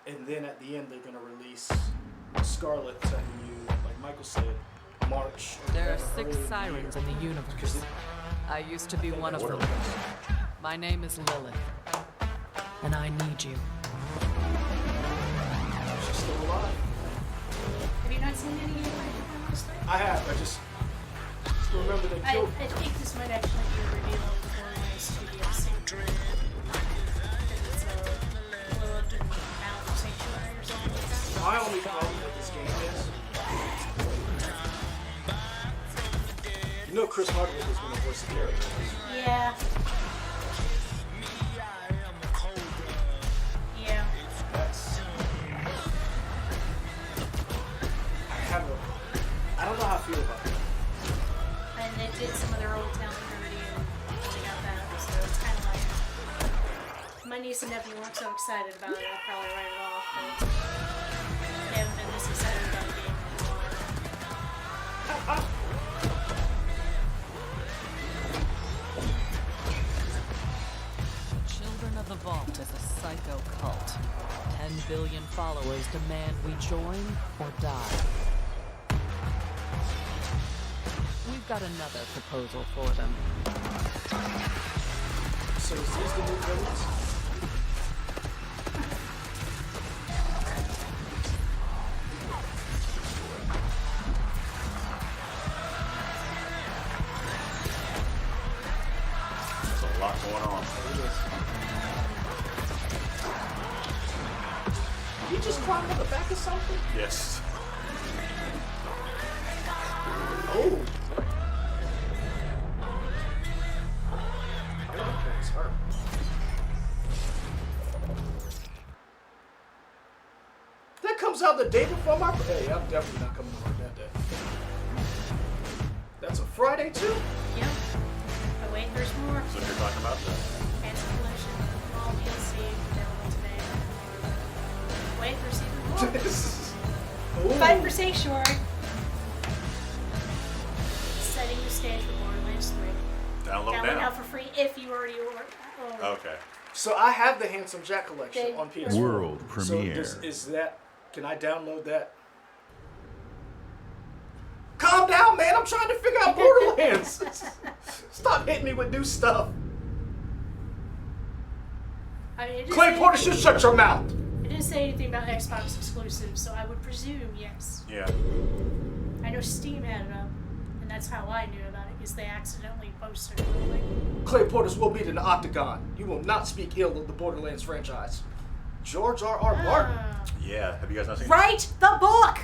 and then at the end they're going to release Scarlet telling you, like Michael said, March. Or There are whatever, 6 early sirens in in the universe. I used to be one of them. My name is Lilith, and I need you. She's still alive. Have you not seen any gameplay from this thing? I have. I just remember they I killed. think this might actually be a reveal of the Borderlands Studio secret. It's a Lilith and Mount Sanctuary or something like that. My only problem with this game is, you know, Chris Hardwick is going to voice the character. Yeah. Yeah. That's. I don't know how I feel about it. And they did some of their old town parody and they got that, so it's kind of like my niece and nephew weren't so excited about it. I'll probably write it off, but they haven't been this excited about the game in a while. Children of the Vault is a psycho cult. 10 billion followers demand we join or die. We've got another proposal for them. So is these the new villains? There's a lot going on. Did he just climb on the back of something? Yes. Oh. It's her. That comes out the day before my birthday. Hey, I'm definitely not coming to work that day. That's a Friday too? Yep. But wait, there's more. So you're talking about that? Fancy Collection, all DLC available today. Wait, there's even more. Fight for Sanctuary. Setting the stage for Borderlands 3. Download now. now. For free if you already ordered. Okay. So I have the Handsome Jack collection They- on PS4. World premiere. So is that? Can I download that? Calm down, man. I'm trying to figure out Borderlands. Stop hitting me with new stuff. I mean, it didn't Clay say Porter anything- should shut your mouth. It didn't say anything about Xbox exclusives, so I would presume yes. Yeah. I know Steam had it up, and that's how I knew about it, because they accidentally posted it. Like, Clay Portis will meet in the Octagon. You will not speak ill of the Borderlands franchise. George R.R. Martin. Yeah. Have you guys not seen write the book!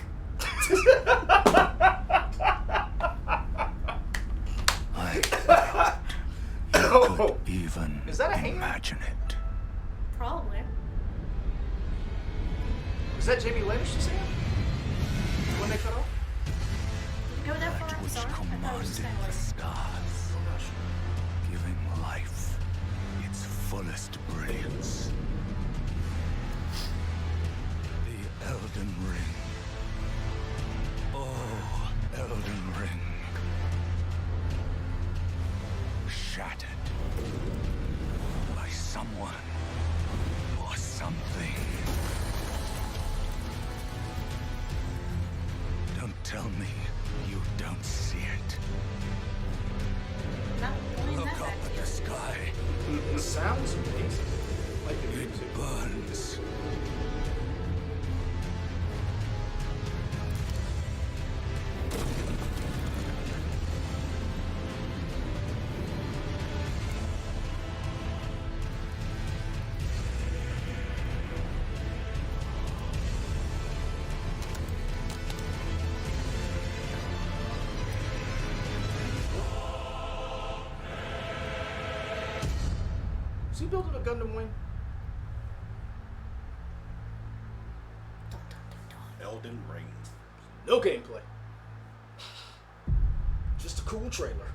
Oh. Even Is that a hand? imagine it. Probably. Is that Jamie Lannish's hand? When they cut off? Did you go that far? I'm sorry. I thought it was just kind of like... Stars, giving life its fullest brilliance. The Elden Ring. Oh, Elden Ring. Shattered sounds amazing. Like the music. Burns. Is he building a Gundam wing? Elden Ring. No gameplay. Just a cool trailer.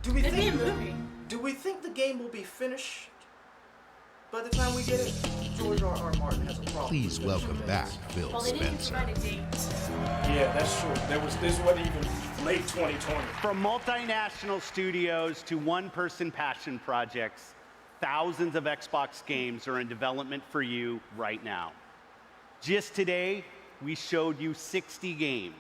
Do we It'd be a think movie. Do we think the game will be finished by the time we get it? George R.R. Martin has a problem. Please with welcome finishing back things. Phil Well, they didn't Spencer. provide a date. Yeah, that's true. This wasn't even late 2020. From multinational studios to one-person passion projects, thousands of Xbox games are in development for you right now. Just today, we showed you 60 games.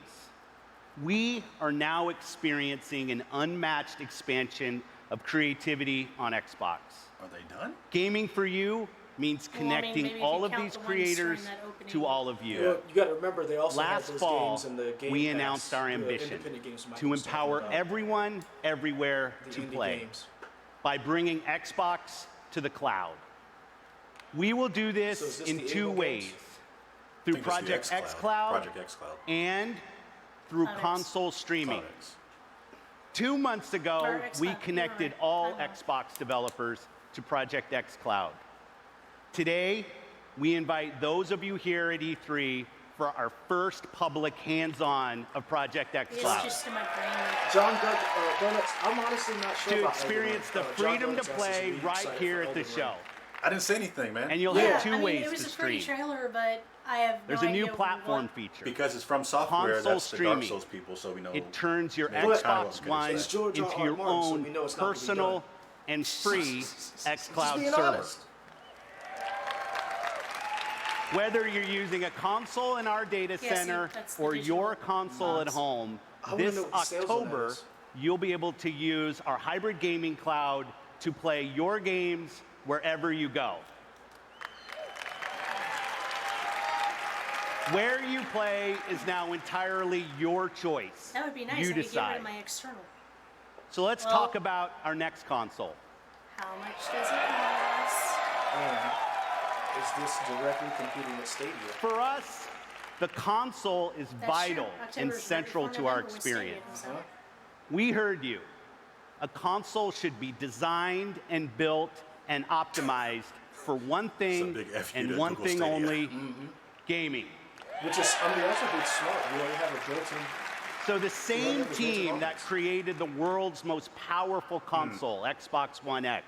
We are now experiencing an unmatched expansion of creativity on Xbox. Are they done? Gaming for you means Well, I mean, connecting maybe if all you of count these the ones during creators that opening. to all of you. Well, you got to remember they also Last have those fall, games in the Game we Pass, announced our the ambition independent games from to Microsoft empower about everyone, everywhere the to indie play games. by bringing Xbox to the cloud. We will do this So is this in the two Able ways. games? Through I think this is Project the xCloud Project xCloud. and through Cloud X. console streaming. Cloud X. 2 months ago, Or xCloud, we you're connected right. all I know. Xbox developers to Project xCloud. Today, we invite those of you here at E3 for our first public hands-on of Project It's xCloud. just in my brain. John Donuts, I'm honestly not sure To about experience the Elden Ring. freedom to John Donuts play asked us to be right excited here for at the Elden show. Ring. I didn't say anything, man. And you'll Yeah, have two I mean, ways it was to a pretty stream. trailer, but I have There's no a new idea platform what. feature. Because it's from software, Console that's the Dark streaming. Souls people, so we know. It turns your Maybe it's kinda what Xbox we can One expect. It's George into R.R. your Martin, so own we know it's not gonna be personal done. and free Just xCloud being server. honest. Whether you're using a console in our data Yeah, see, center that's the or digital your console at mods. home, I wanna this know what the sales on that October, is. you'll be able to use our hybrid gaming cloud to play your games wherever you go. Where you play is now entirely your choice. That would be nice. You I could get rid decide. of my external. So let's Well- talk about our next console. How much does it cost? And is this directly competing with Stadia? For us, the console is That's vital true. and October's right central before to our November when Stadia experience. comes out. We heard you. A console should be designed and built and optimized for one thing big F you and to one Google thing Stadia. only, gaming. Which is, I mean, that's a bit smart. You already have a built-in. So the same Whatever's team mentioned that created the world's most powerful console, Xbox One X,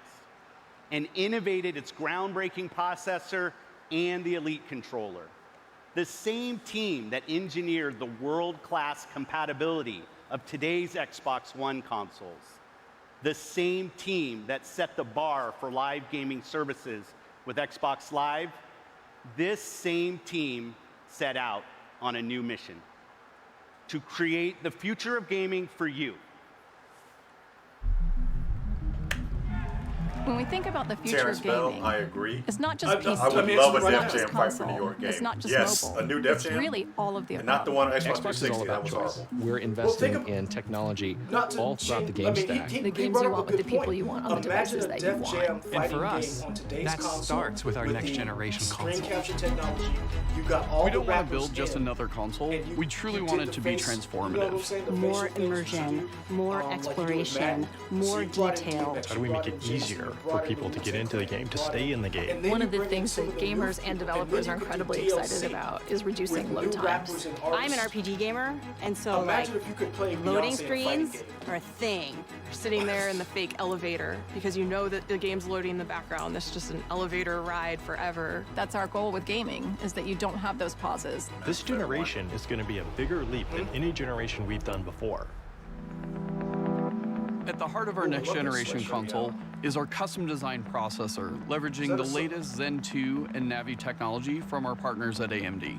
and innovated its groundbreaking processor and the Elite controller. The same team that engineered the world-class compatibility of today's Xbox One consoles. The same team that set the bar for live gaming services with Xbox Live. This same team set out on a new mission to create the future of gaming for you. When we think about the future Terrence of Bell, gaming, I agree. it's not just PC. I would love a it's not Def just Jam fight for console, New York game. It's not just Yes, mobile. a new Def It's Jam. really all of the And above. not the one on Xbox Xbox is all 360. That about was choice. horrible. We're investing think of- in technology Not to all throughout the change- game I mean, stack. he The games brought you up a want with good the people point. you want on the Imagine devices a that Def you want. Jam And fighting for us, game on today's that console starts with our the next generation screen console. capture technology. You got all We the don't want to rappers build just in, another console. and you- We truly you want did it to the be face- transformative. You know what I'm saying? The More facial things that you immersion, do, more like you do with exploration, Madden. more So you brought in detail. DMX, How do we you make brought it in Jason, easier you for brought in people to get into the game, to brought stay in the and game? then One you of the bring in things some that of the new gamers people, and then developers you are could do incredibly DLC excited about is reducing with load new rappers times. and I'm an artists. RPG gamer, and so Imagine like if you could play loading Beyonce in a fighting screens game. are a thing. You're sitting there in the fake elevator because you know that the game's loading in the background. This is just an elevator ride forever. That's our goal with gaming, is that you don't have those pauses. This generation is going to be a bigger leap than any generation we've done before. At the heart of our next generation console is our custom designed processor, leveraging the latest Zen 2 and Navi technology from our partners at AMD.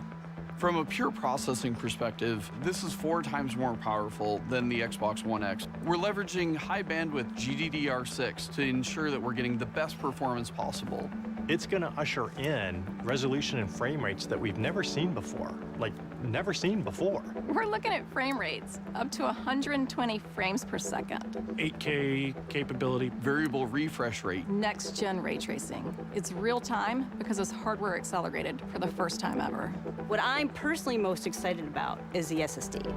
From a pure processing perspective, this is 4 times more powerful than the Xbox One X. We're leveraging high bandwidth GDDR6 to ensure that we're getting the best performance possible. It's going to usher in resolution and frame rates that we've never seen before. Like, never seen before. We're looking at frame rates up to 120 frames per second. 8K capability. Variable refresh rate. Next-gen ray tracing. It's real time because it's hardware accelerated for the first time ever. What I'm personally most excited about is the SSD.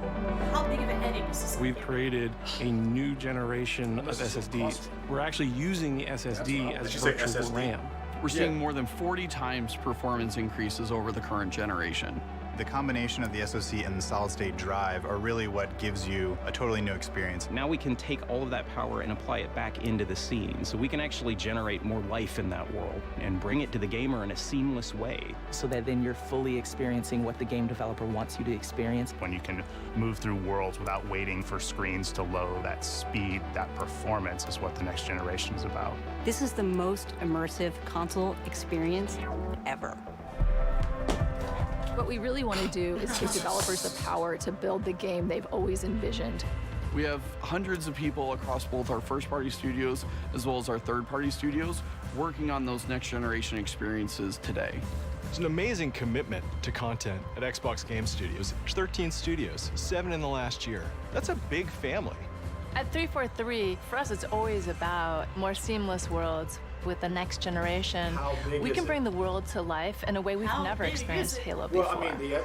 How big of a headache is this? We've created a new generation of SSDs. We're actually using the SSD as virtual RAM. We're seeing more than 40 times performance increases over the current generation. The combination of the SoC and the solid-state drive are really what gives you a totally new experience. Now we can take all of that power and apply it back into the scene, so we can actually generate more life in that world and bring it to the gamer in a seamless way. So that then you're fully experiencing what the game developer wants you to experience. When you can move through worlds without waiting for screens to load, that speed, that performance is what the next generation is about. This is the most immersive console experience ever. What we really want to do is give developers the power to build the game they've always envisioned. We have hundreds of people across both our first-party studios as well as our third-party studios working on those next-generation experiences today. It's an amazing commitment to content at Xbox Game Studios. There's 13 studios, 7 in the last year. That's a big family. At 343, for us, it's always about more seamless worlds with the next generation. We can bring the world to life in a way we've never experienced Halo before. Well, I mean,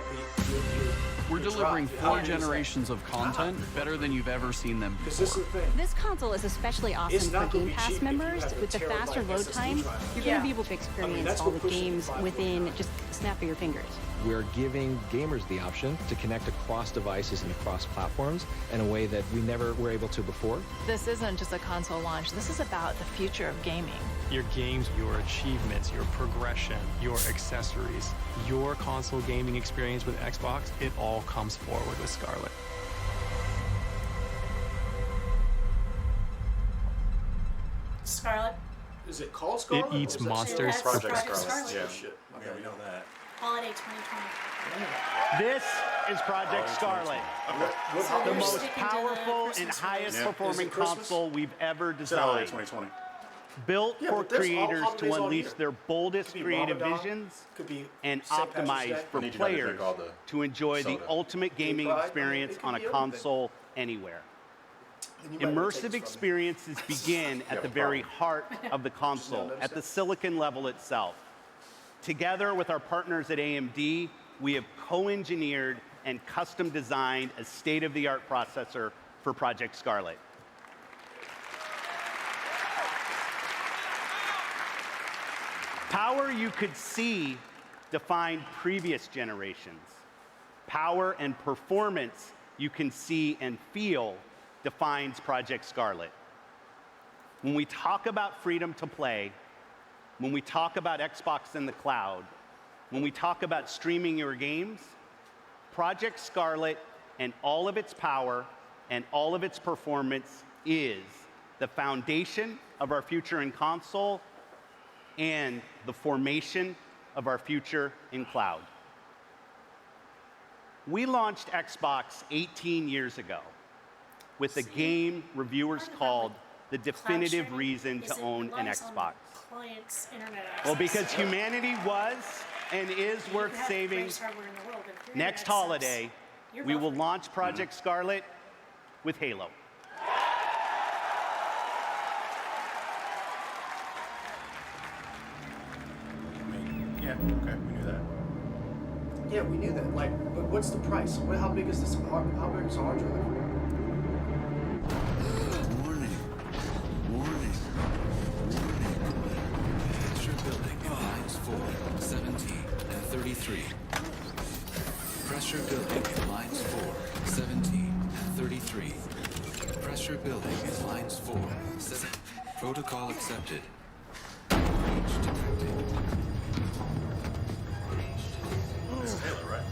We're delivering 4 generations of content better than you've ever seen them before. This is the thing. This console is especially awesome for Game Pass members. With the faster load time, you're going to be able to experience all the games within just a snap of your fingers. We're giving gamers the option to connect across devices and across platforms in a way that we never were able to before. This isn't just a console launch. This is about the future of gaming. Your games, your achievements, your progression, your accessories, your console gaming experience with Xbox, it all comes forward with Scarlet. Scarlet. Is it called Scarlet? It eats monsters. Project Scarlet. Scarlet. Yeah. Shit. Okay, we know that. Holiday 2020. This is Project Scarlet, the most powerful and highest performing console we've ever designed. 2020. Built for but there's creators holidays to all unleash year. their boldest Could be creative Ramadan, visions could be and St. Patrick's optimized Day. for I need you guys to players drink all the to enjoy the soda. ultimate gaming Pride, experience it could on a be everything. console anywhere. Then you might wanna take Immersive this from me. experiences begin at the very heart of the console, at the silicon level itself. Together with our partners at AMD, we have co-engineered and custom designed a state-of-the-art processor for Project Scarlet. Power you could see defined previous generations. Power and performance you can see and feel defines Project Scarlet. When we talk about freedom to play, when we talk about Xbox in the cloud, when we talk about streaming your games, Project Scarlet and all of its power and all of its performance is the foundation of our future in console and the formation of our future in cloud. We launched Xbox 18 years ago with a game reviewers called the definitive reason to own an Xbox. Client's internet Well, access. because humanity was and is worth have the saving. greatest hardware in the world, but if your Next internet holiday, sucks, you're we will buffering. launch Project Scarlet with Halo. Yeah, okay, we knew that. Yeah, we knew that. Like, but what's the price? How big is this? How big is a hard drive? Warning. Warning. Pressure building in lines 4, 17, and 33. Pressure building in lines 4, 17, and 33. Pressure building in lines 4, 7. Protocol accepted. Breach detected. This is Halo, right?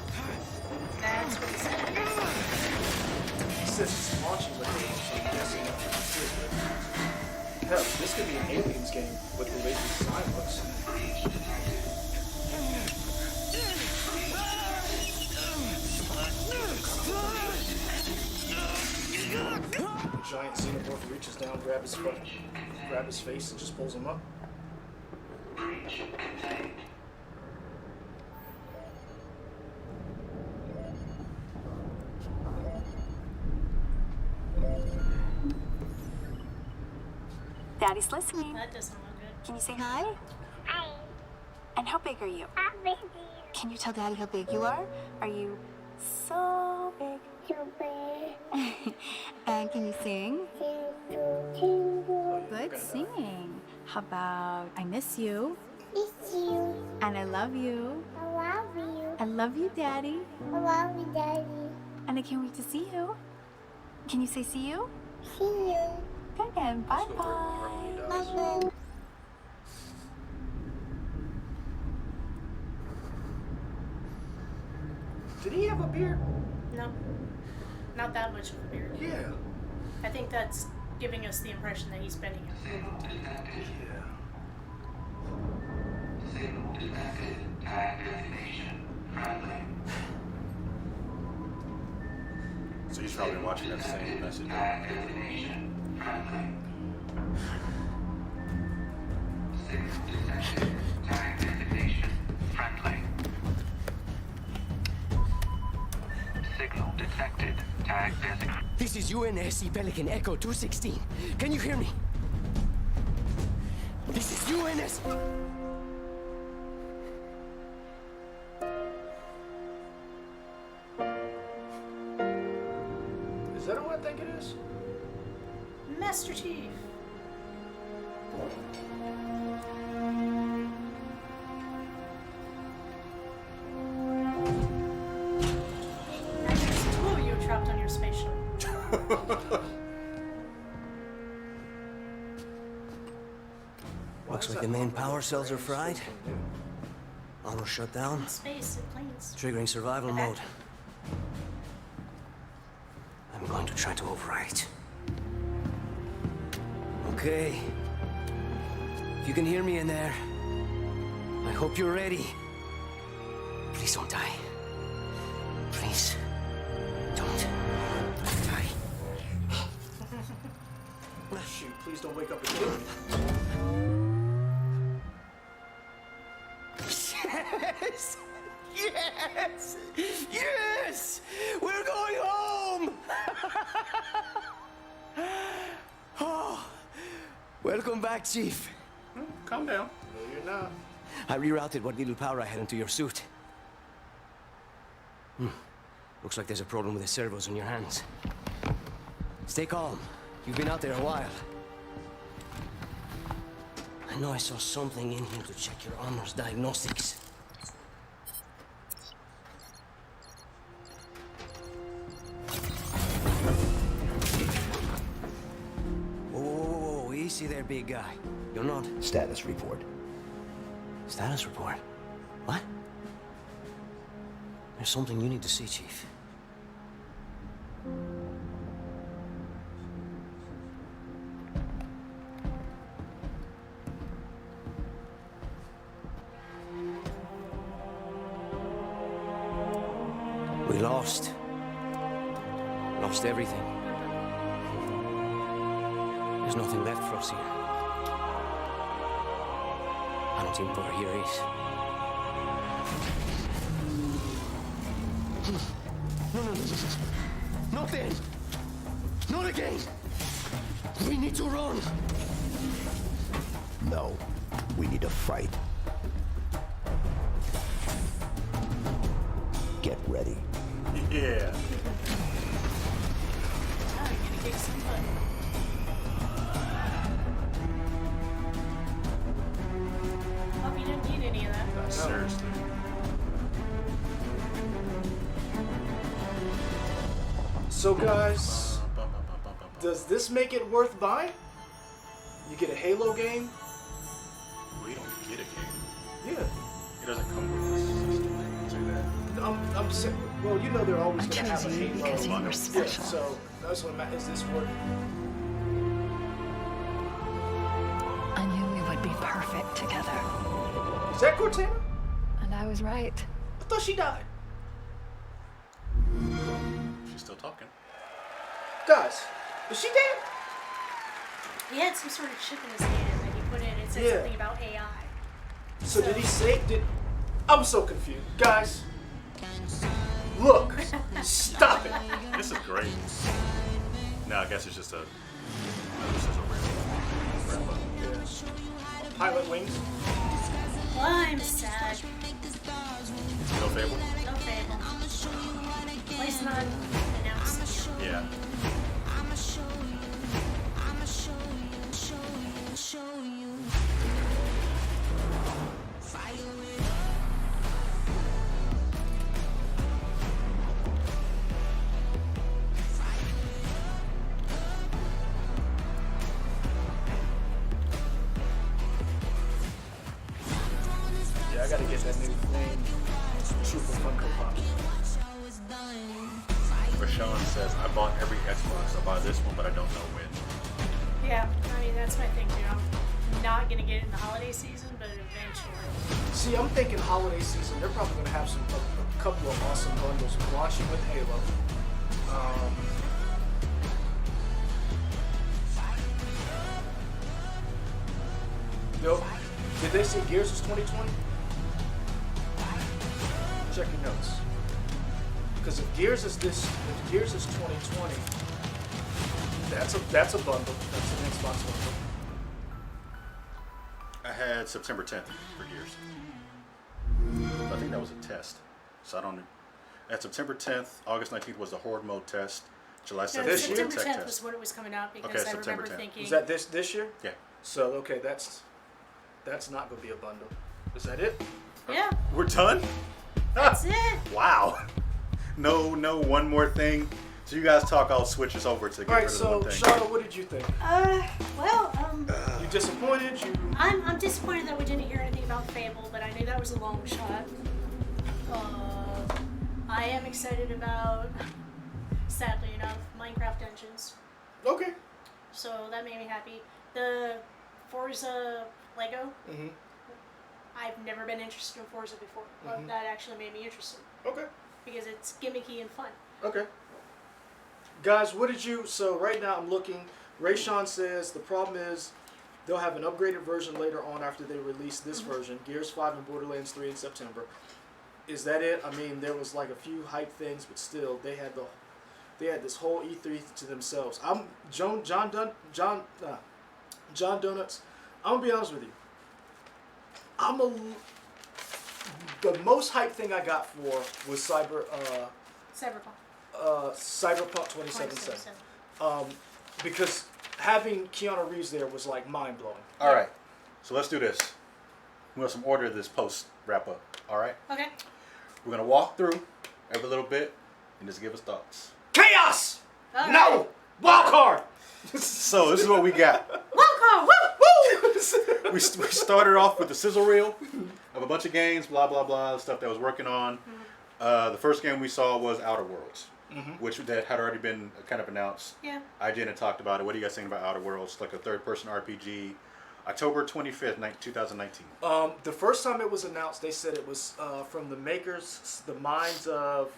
That's what he said. He says it's launching with it, so I'm guessing that's what it is. Hell, this could be an Aliens game with the way the design looks. giant xenomorph reaches down, grab his face, and just pulls him up. Daddy's listening. That doesn't look good. Can you say hi? Hi. And how big are you? How big are you? Can you tell Daddy how big you are? Are you so big? So big. And can you sing? Good singing. How about I miss you? Miss you. And I love you. I love you. I love you, Daddy. I love you, Daddy. And I can't wait to see you. Can you say see you? See you. Good, and bye-bye. Bye-bye. Did he have a beard? No. Not that much of a beard. Yeah. I think that's giving us the impression that he's bending it. Yeah. So he's probably watching that same message. Signal detected. Tag designated. This is UNSC Pelican Echo 216. Can you hear me? This is UNS. Is that what I think it is? Master Chief. Now there's two of you trapped on your spaceship. Looks like the main power cells are fried. Auto shut down. Space, it planes. Triggering survival mode. I'm going to try to override. Okay. If you can hear me in there, I hope you're ready. Please don't die. Please. Don't die. Shoot, please don't wake up again. Yes! Yes! Yes! We're going home! Oh, welcome back, Chief. Calm down. No, you're not. I rerouted what little power I had into your suit. Looks like there's a problem with the servos in your hands. Stay calm. You've been out there a while. I know I saw something in here to check your armor's diagnostics. Whoa, easy there, big guy. You're not... Status report. Status report? What? There's something you need to see, Chief. We lost. Lost everything. There's nothing left for us here. I don't think over here is. No. Not then. Not again. We need to run. No, we need to fight. Get ready. Yeah. Oh, you're gonna kick some butt. Hope you didn't need any of that. Seriously. So guys, does this make it worth buying? You get a Halo game? We don't get a game. Yeah. It doesn't come with this system. Say that. I'm saying, well, you know they're always I going to have a chose you Halo. because you were special. Yeah, so that's what is this worth? I knew we would be perfect together. Is that Cortana? And I was right. I thought she died. She's still talking. Guys, Is she dead? He had some sort of chip in his hand that he put in. It said something about AI. So did he say? I'm so confused, guys. Look, stop it. This is great. No, I guess it's just a. Pilot wings. Well, I'm sad. No Fable? No Fable. At least not announced. Yeah. Yeah, I gotta get that new Flame Trooper Funko Pop. Rashawn says, I bought every Xbox. I'll buy this one, but I don't know when. Yeah, I mean, that's my thing, too. I'm not going to get it in the holiday season, but eventually. See, I'm thinking holiday season, they're probably gonna have a couple of awesome bundles launching with Halo. Yo, did they say Gears is 2020? Check your notes. Because if Gears is 2020, that's a bundle. That's an Xbox bundle. I had September 10th for Gears. I think that was a test. So I don't know. At September 10th, August 19th was the Horde mode test. July 7th was the September tech 10th was test. when it was coming out because Okay, I September remember 10th. thinking. Was that this year? Yeah. So okay, that's not gonna be a bundle. Is that it? Yeah. We're done? That's it. Wow. No, one more thing. So you guys talk, I'll switch us over to get rid of the one thing. Charlotte, what did you think? Well, You disappointed? I'm disappointed that we didn't hear anything about Fable, but I knew that was a long shot. I am excited about, sadly enough, Minecraft Dungeons. Okay. So that made me happy. The Forza Lego. Mm-hmm. I've never been interested in Forza before, but that actually made me interested. Okay. Because it's gimmicky and fun. Okay. Guys, what did you... So right now I'm looking... Rayshawn says the problem is they'll have an upgraded version later on after they release this version. Gears 5 and Borderlands 3 in September. Is that it? I mean, there was like a few hype things, but still, they had this whole E3 to themselves. John Donuts. I'm gonna be honest with you. The most hype thing I got for was Cyberpunk. Cyberpunk 2077. Because having Keanu Reeves there was like mind blowing. All right. So let's do this. We want some order of this post wrap up. All right. Okay. We're gonna walk through every little bit and just give us thoughts. Chaos. Okay. No. Wild card. So this is what we got. Welcome. Woo! We started off with the sizzle reel of a bunch of games, blah blah blah, stuff that was working on. The first game we saw was Outer Worlds, which that had already been kind of announced. Yeah. I didn't talked about it. What do you guys think about Outer Worlds? It's like a third-person RPG. October 25th, 2019. The first time it was announced, they said it was from the makers, the minds of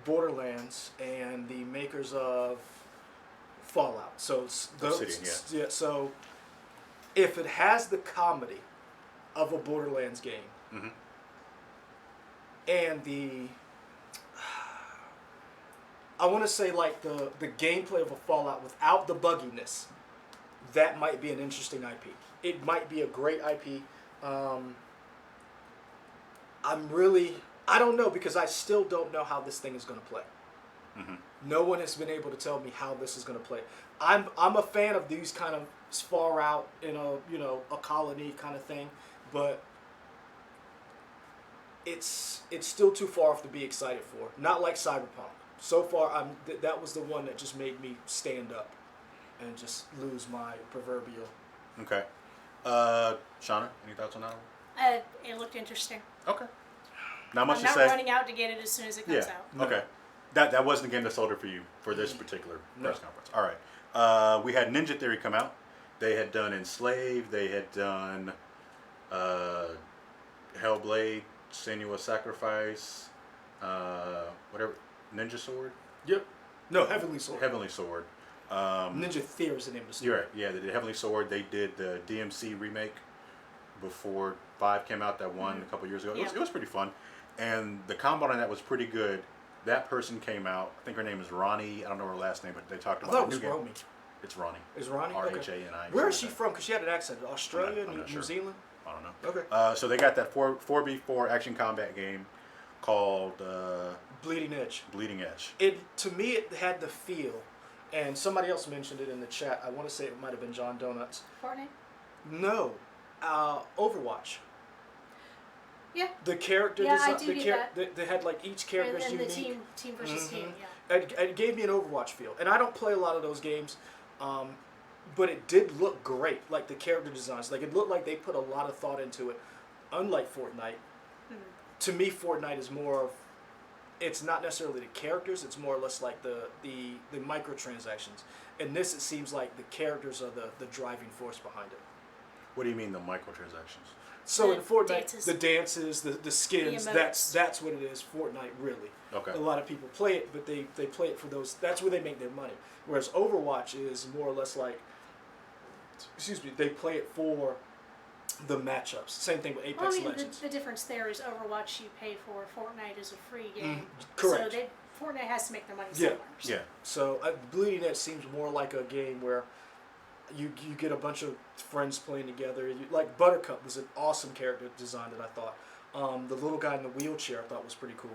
Borderlands and the makers of Fallout. So it's Obsidian, yeah. So if it has the comedy of a Borderlands game and I want to say like the gameplay of a Fallout without the bugginess, that might be an interesting IP. It might be a great IP. I don't know because I still don't know how this thing is going to play. No one has been able to tell me how this is going to play. I'm a fan of these kind of far out in a colony kind of thing, but it's still too far off to be excited for. Not like Cyberpunk. So far, that was the one that just made me stand up and just lose my proverbial. Okay. Shauna, any thoughts on that one? It looked interesting. Okay. Not much I'm to not say. running out to get it as soon as it comes out. Okay. That wasn't the game that sold it for you for this particular press conference. All right. We had Ninja Theory come out. They had done Enslaved. They had done Hellblade, Senua's Sacrifice, whatever, Ninja Sword. Yep. No, Heavenly Sword. Heavenly Sword. Ninja Theory is the name of the studio. You're right. Yeah, they did Heavenly Sword. They did the DMC remake before 5 came out. That one a couple years ago. It was pretty fun, and the combat on that was pretty good. That person came out. I think her name is Ronnie. I don't know her last name, but they talked about the new game. Romy. It's Ronnie. Is Ronnie? Rhani. Where is she from? Because she had an accent. Australia, I'm not New sure. Zealand. I don't know. Okay. So they got that 4v4 action combat game called Bleeding Edge. Bleeding Edge. To me, it had the feel, and somebody else mentioned it in the chat. I want to say it might have been John Donuts. Fortnite? No, Overwatch. Yeah. The character Yeah, design. I do get that. They had like each character's and the unique. team versus team. It gave me an Overwatch feel, and I don't play a lot of those games, but it did look great. Like the character designs, like it looked like they put a lot of thought into it. Unlike Fortnite, to me, Fortnite is more of. It's not necessarily the characters; it's more or less like the microtransactions. In this, it seems like the characters are the driving force behind it. What do you mean the microtransactions? So The in Fortnite, dances. the dances, the skins, The that's emotes. what it is. Fortnite really. Okay. A lot of people play it, but they play it for those. That's where they make their money. Whereas Overwatch is more or less like, excuse me, they play it for the matchups. Same thing with Apex Well, I mean, Legends. the difference there is Overwatch you pay for, Fortnite is a free game. Correct. So Fortnite has to make their money Yeah. somewhere. Yeah. So Bleeding Edge seems more like a game where you get a bunch of friends playing together. Like Buttercup was an awesome character design that I thought. The little guy in the wheelchair I thought was pretty cool.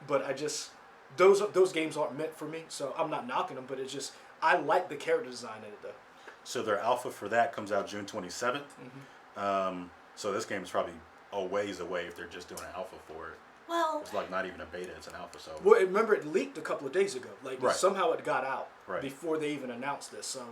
But I just those games aren't meant for me, so I'm not knocking them. But it's just I like the character design in it though. So their alpha for that comes out June 27th. So this game is probably a ways away if they're just doing an alpha for it. Well, It's like not even a beta; it's an alpha. So Well, remember it leaked a couple of days ago. Like Right. somehow it got out Right. before they even announced this. So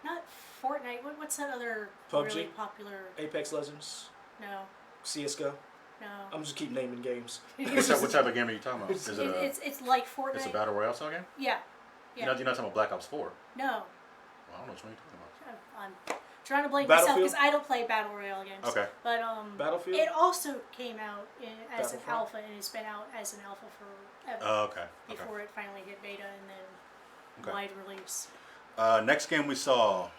not Fortnite. What's that other PUBG? really popular? Apex Legends, No, CS:GO. no. I'm just keep naming games. what type of game are you talking about? Is it a, It's like Fortnite. it's a battle royale style game? Yeah. Yeah. You're not talking about Black Ops 4. No. Well, I don't know what you're talking about. I'm trying to blame myself Battlefield? because I don't play battle royale games. Okay. But Battlefield? it also came out as an Battlefront? alpha, and it's been out as an alpha forever. Oh, okay. Before it finally hit beta and then Okay. wide release. Next game we saw,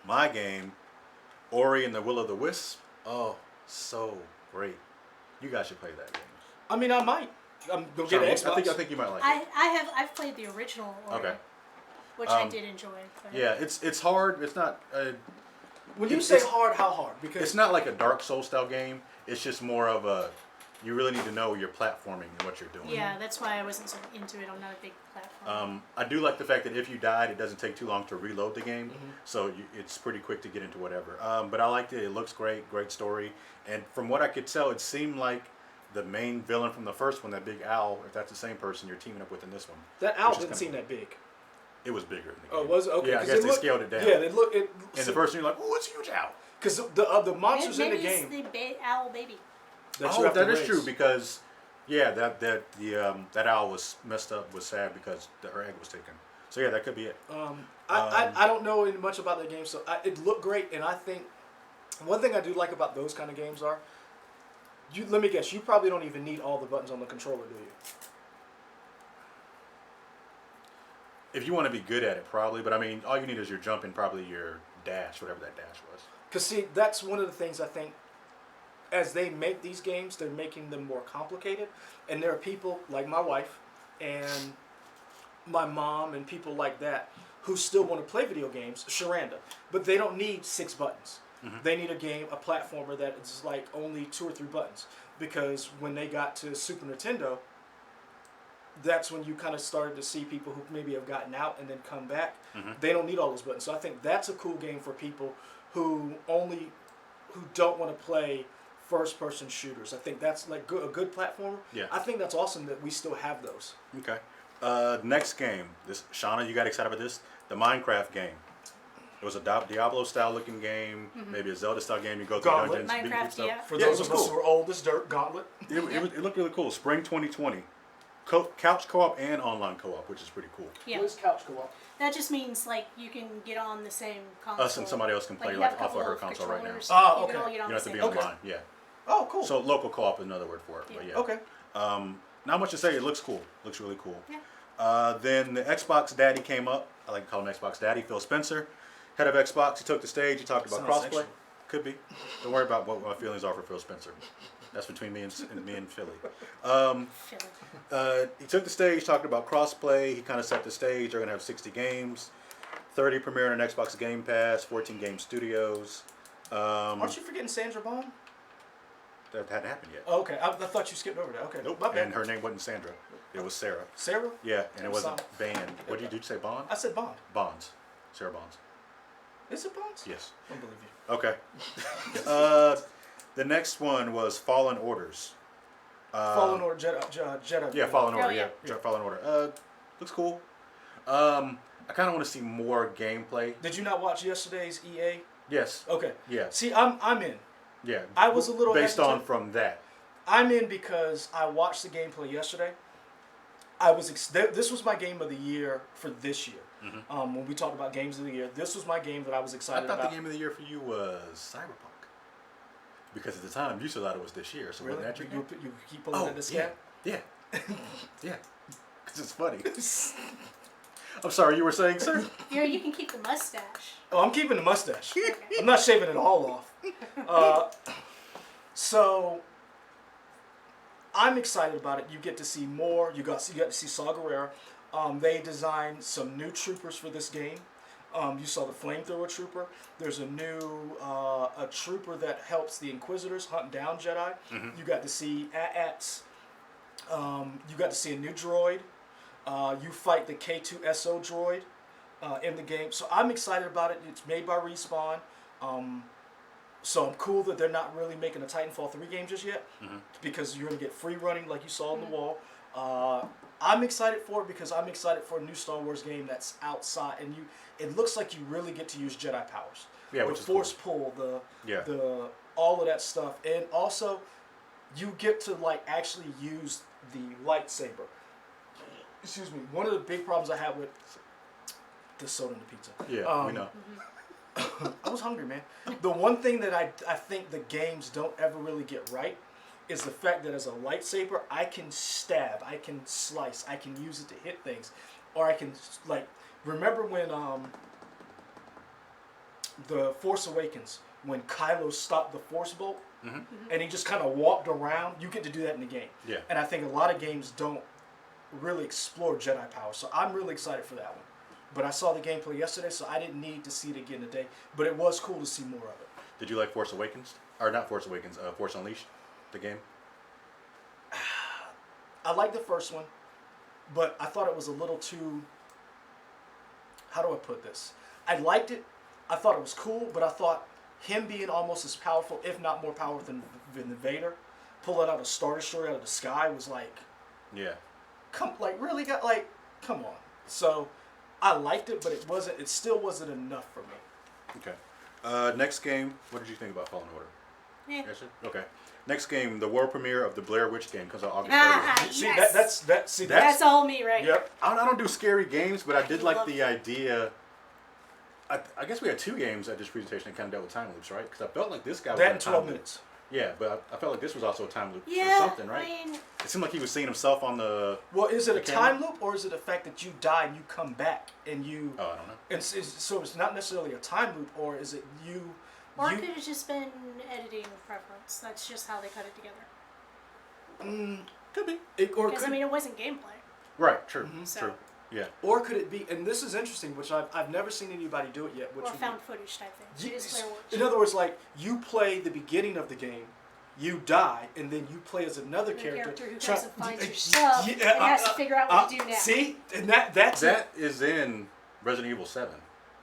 my game, Ori and the Will of the Wisp. Oh, so great! You guys should play that game. I mean, I might. I'm gonna get an Xbox. I think you might like it. I've played the original Ori, Okay. which I did enjoy. But Yeah, it's hard. It's not. When you it's- say it's- hard, how hard? Because It's not like a Dark Souls style game. It's just more of a. You really need to know your platforming and what you're doing. yeah, that's why I wasn't so into it. I'm not a big platform. I do like the fact that if you died, it doesn't take too long to reload the game, so it's pretty quick to get into whatever. But I liked it. It looks great, great story, and from what I could tell, it seemed like the main villain from the first one, that big owl. If that's the same person, you're teaming up with in this one. that owl which is didn't kinda seem cool. that big. It was bigger in the game. Oh, was it? Okay. Yeah, I 'cause guess it they looked- scaled it down. Yeah, it looked. In the first one, you're like, oh, it's a huge owl. Because the monsters in the Maybe game. it's the owl baby. that you Oh, have to that is raise. true because, yeah, that owl was messed up, was sad because her egg was taken. So yeah, that could be it. I don't know much about that game, so it looked great, and I think one thing I do like about those kind of games are, let me guess, you probably don't even need all the buttons on the controller, do you? If you want to be good at it, probably. But I mean, all you need is your jump and probably your dash, whatever that dash was. Because see, that's one of the things I think. As they make these games, they're making them more complicated, and there are people like my wife and my mom and people like that who still want to play video games, Sharanda, but they don't need 6 buttons. They need a platformer that is like only 2 or 3 buttons. Because when they got to Super Nintendo, that's when you kind of started to see people who maybe have gotten out and then come back. They don't need all those buttons. So I think that's a cool game for people who don't want to play first-person shooters. I think that's like a good platformer. Yeah. I think that's awesome that we still have those. Okay. Next game. Shauna, you got excited about this? The Minecraft game. It was a Diablo-style looking game, maybe a Zelda-style game. You go through Gauntlet. dungeons, beat Minecraft, stuff. yeah. For Yeah, those it was of us cool. who are old as dirt, Gauntlet. It looked really cool. Spring 2020. Couch co-op and online co-op, which is pretty cool. Yeah. What is couch co-op? That just means like you can get on the same console. Us and somebody else can play you like have a off of couple her of console right now. controllers, Oh, you can okay. all get on You don't the have to same be console. online. Yeah. Oh, cool. So local co-op is another word for it. But yeah. Okay. Not much to say. It looks cool. Looks really cool. Yeah. Then the Xbox Daddy came up. I like to call him Xbox Daddy. Phil Spencer, head of Xbox. He took the stage. He talked about Sounds crossplay. sexual. Could be. Don't worry about what my feelings are for Phil Spencer. That's between me and Philly. He took the stage, talked about crossplay. He kind of set the stage. They're going to have 60 games, 30 premiering on Xbox Game Pass, 14 game studios. Aren't you forgetting Sandra Bond? That hadn't happened yet. Oh, okay, I thought you skipped over that. Okay, Nope. my bad. And her name wasn't Sandra. It was Sarah. Sarah? Yeah, and it I'm wasn't sorry. Band. What did you say, Bond? I said Bond. Bonds. Sarah Bonds. Is it Bonds? Yes. I don't believe you. Okay. The next one was Fallen Orders. Fallen Order Jedi. Yeah, Fallen Order. Yeah, Fallen Order. Looks cool. I kind of want to see more gameplay. Did you not watch yesterday's EA? Yes. Okay. Yeah. See, I'm in. Yeah. I was a little based hesitant. on from that. I'm in because I watched the gameplay yesterday. I was this was my game of the year for this year. Mm-hmm. When we talked about games of the year, this was my game that I was excited I thought about. the game of the year for you was Cyberpunk. Because at the time you still thought it was this year. So Really? wasn't that your game? You keep pulling at the scab? Yeah. Yeah. Because it's funny. I'm sorry, you were saying, sir? You can keep the mustache. Oh, I'm keeping the mustache. I'm not shaving it all off. So I'm excited about it. You get to see more. You got to see Saw Gerrera. They designed some new troopers for this game. You saw the flamethrower trooper. There's a new a trooper that helps the Inquisitors hunt down Jedi. Mm-hmm. You got to see AT-ATs. You got to see a new droid. You fight the K2SO droid in the game. So I'm excited about it. It's made by Respawn. So I'm cool that they're not really making a Titanfall 3 game just yet, because you're going to get free running like you saw on the wall. I'm excited for it because I'm excited for a new Star Wars game that's outside, and it looks like you really get to use Jedi powers. Yeah, the which is force pull, Yeah. the all of that stuff, and also you get to like actually use the lightsaber. Excuse me. One of the big problems I had with the soda and the pizza. Yeah, we know. I was hungry, man. The one thing that I think the games don't ever really get right is the fact that as a lightsaber, I can stab, I can slice, I can use it to hit things, or I can like remember when the Force Awakens, when Kylo stopped the Force bolt and he just kind of walked around. You get to do that in the game. Yeah. And I think a lot of games don't really explore Jedi power, so I'm really excited for that one. But I saw the gameplay yesterday, so I didn't need to see it again today. But it was cool to see more of it. Did you like Force Awakens? Or not Force Awakens, Force Unleashed, the game? I liked the first one, but I thought it was a little too... How do I put this? I liked it. I thought it was cool, but I thought him being almost as powerful, if not more powerful than Vader, pulling out a Star Destroyer out of the sky was like... Yeah. Come on. So... I liked it, but it still wasn't enough for me. Okay. Next game, what did you think about Fallen Order? Yeah. Yes, sir? Okay. Next game, the world premiere of the Blair Witch game comes out August 30th. Yes. See, that's all me, right? Yep. I don't do scary games, but I did like the idea. I guess we had two games at this presentation that kind of dealt with time loops, right? Because I felt like this guy was that in in a time 12 loop. minutes. Yeah, but I felt like this was also a time loop Yeah, or something, right? I mean, it seemed like he was seeing himself on the. Well, is it the a camera. time loop, or is it the fact that you die and you come back and you? Oh, I don't know. And so it's not necessarily a time loop, or is it you? or it could have just been editing preference. That's just how they cut it together. Could be. Because I mean, it wasn't gameplay. Right. True. So- True. Yeah. Or could it be? And this is interesting, which I've never seen anybody do it yet. Which Or would found be, footage type thing. It is Blair Witch. in other words, like you play the beginning of the game, you die, and then you play as another The character who goes and finds your stuff and has to figure out what to do now. See, and that's That is in Resident Evil 7.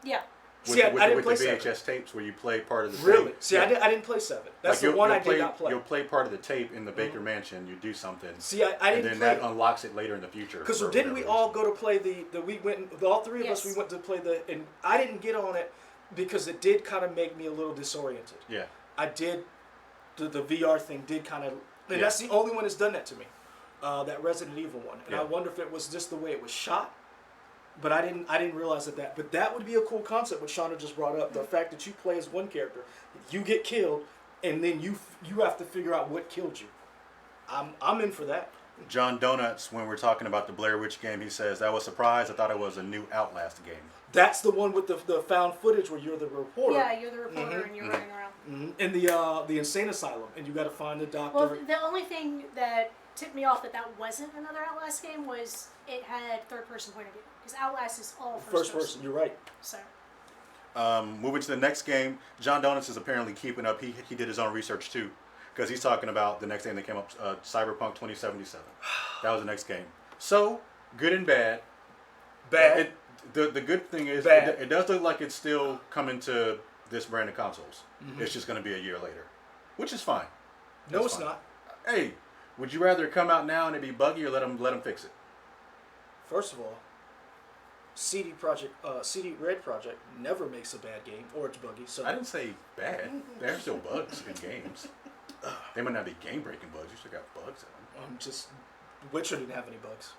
Yeah. With, See, I didn't with play the VHS 7. tapes where you play part of the Really? tape. See, Yeah. I didn't play 7. That's Like the one I play, did not play. You'll play part of the tape in the Baker Mansion. You do something. See, I didn't and then play that unlocks it later in the future. Because for didn't we whatever all go to play we went, all three of us, Yes. we went to play and I didn't get on it because it did kind of make me a little disoriented. Yeah. I did, the VR thing did kind of, and Yeah. that's the only one that's done that to me, that Resident Evil one. And Yeah. I wonder if it was just the way it was shot, but I didn't realize that. But that would be a cool concept, what Shauna just brought up, the fact that you play as one character, you get killed, and then you have to figure out what killed you. I'm in for that. John Donuts, when we're talking about the Blair Witch game, he says, "I was surprised. I thought it was a new Outlast game." That's the one with the found footage where you're the reporter. Yeah, you're the reporter and you're running around. In the insane asylum, and you got to find the doctor. Well, the only thing that tipped me off that wasn't another Outlast game was it had third-person point of view. Because Outlast is all first person. You're right. So. Moving to the next game, John Donuts is apparently keeping up. He did his own research too, because he's talking about the next game that came up, Cyberpunk 2077. That was the next game. So, good and bad. Bad. The good thing is, Bad. it does look like it's still coming to this brand of consoles. Mhm. It's just going to be a year later, which is fine. No, That's it's fine. not. Hey, would you rather it come out now and it be buggy, or let them fix it? First of all, CD Red Project never makes a bad game, or it's buggy. So I didn't say bad. There's still bugs in games. They might not be game-breaking bugs. You still got bugs in them. Just Witcher didn't have any bugs.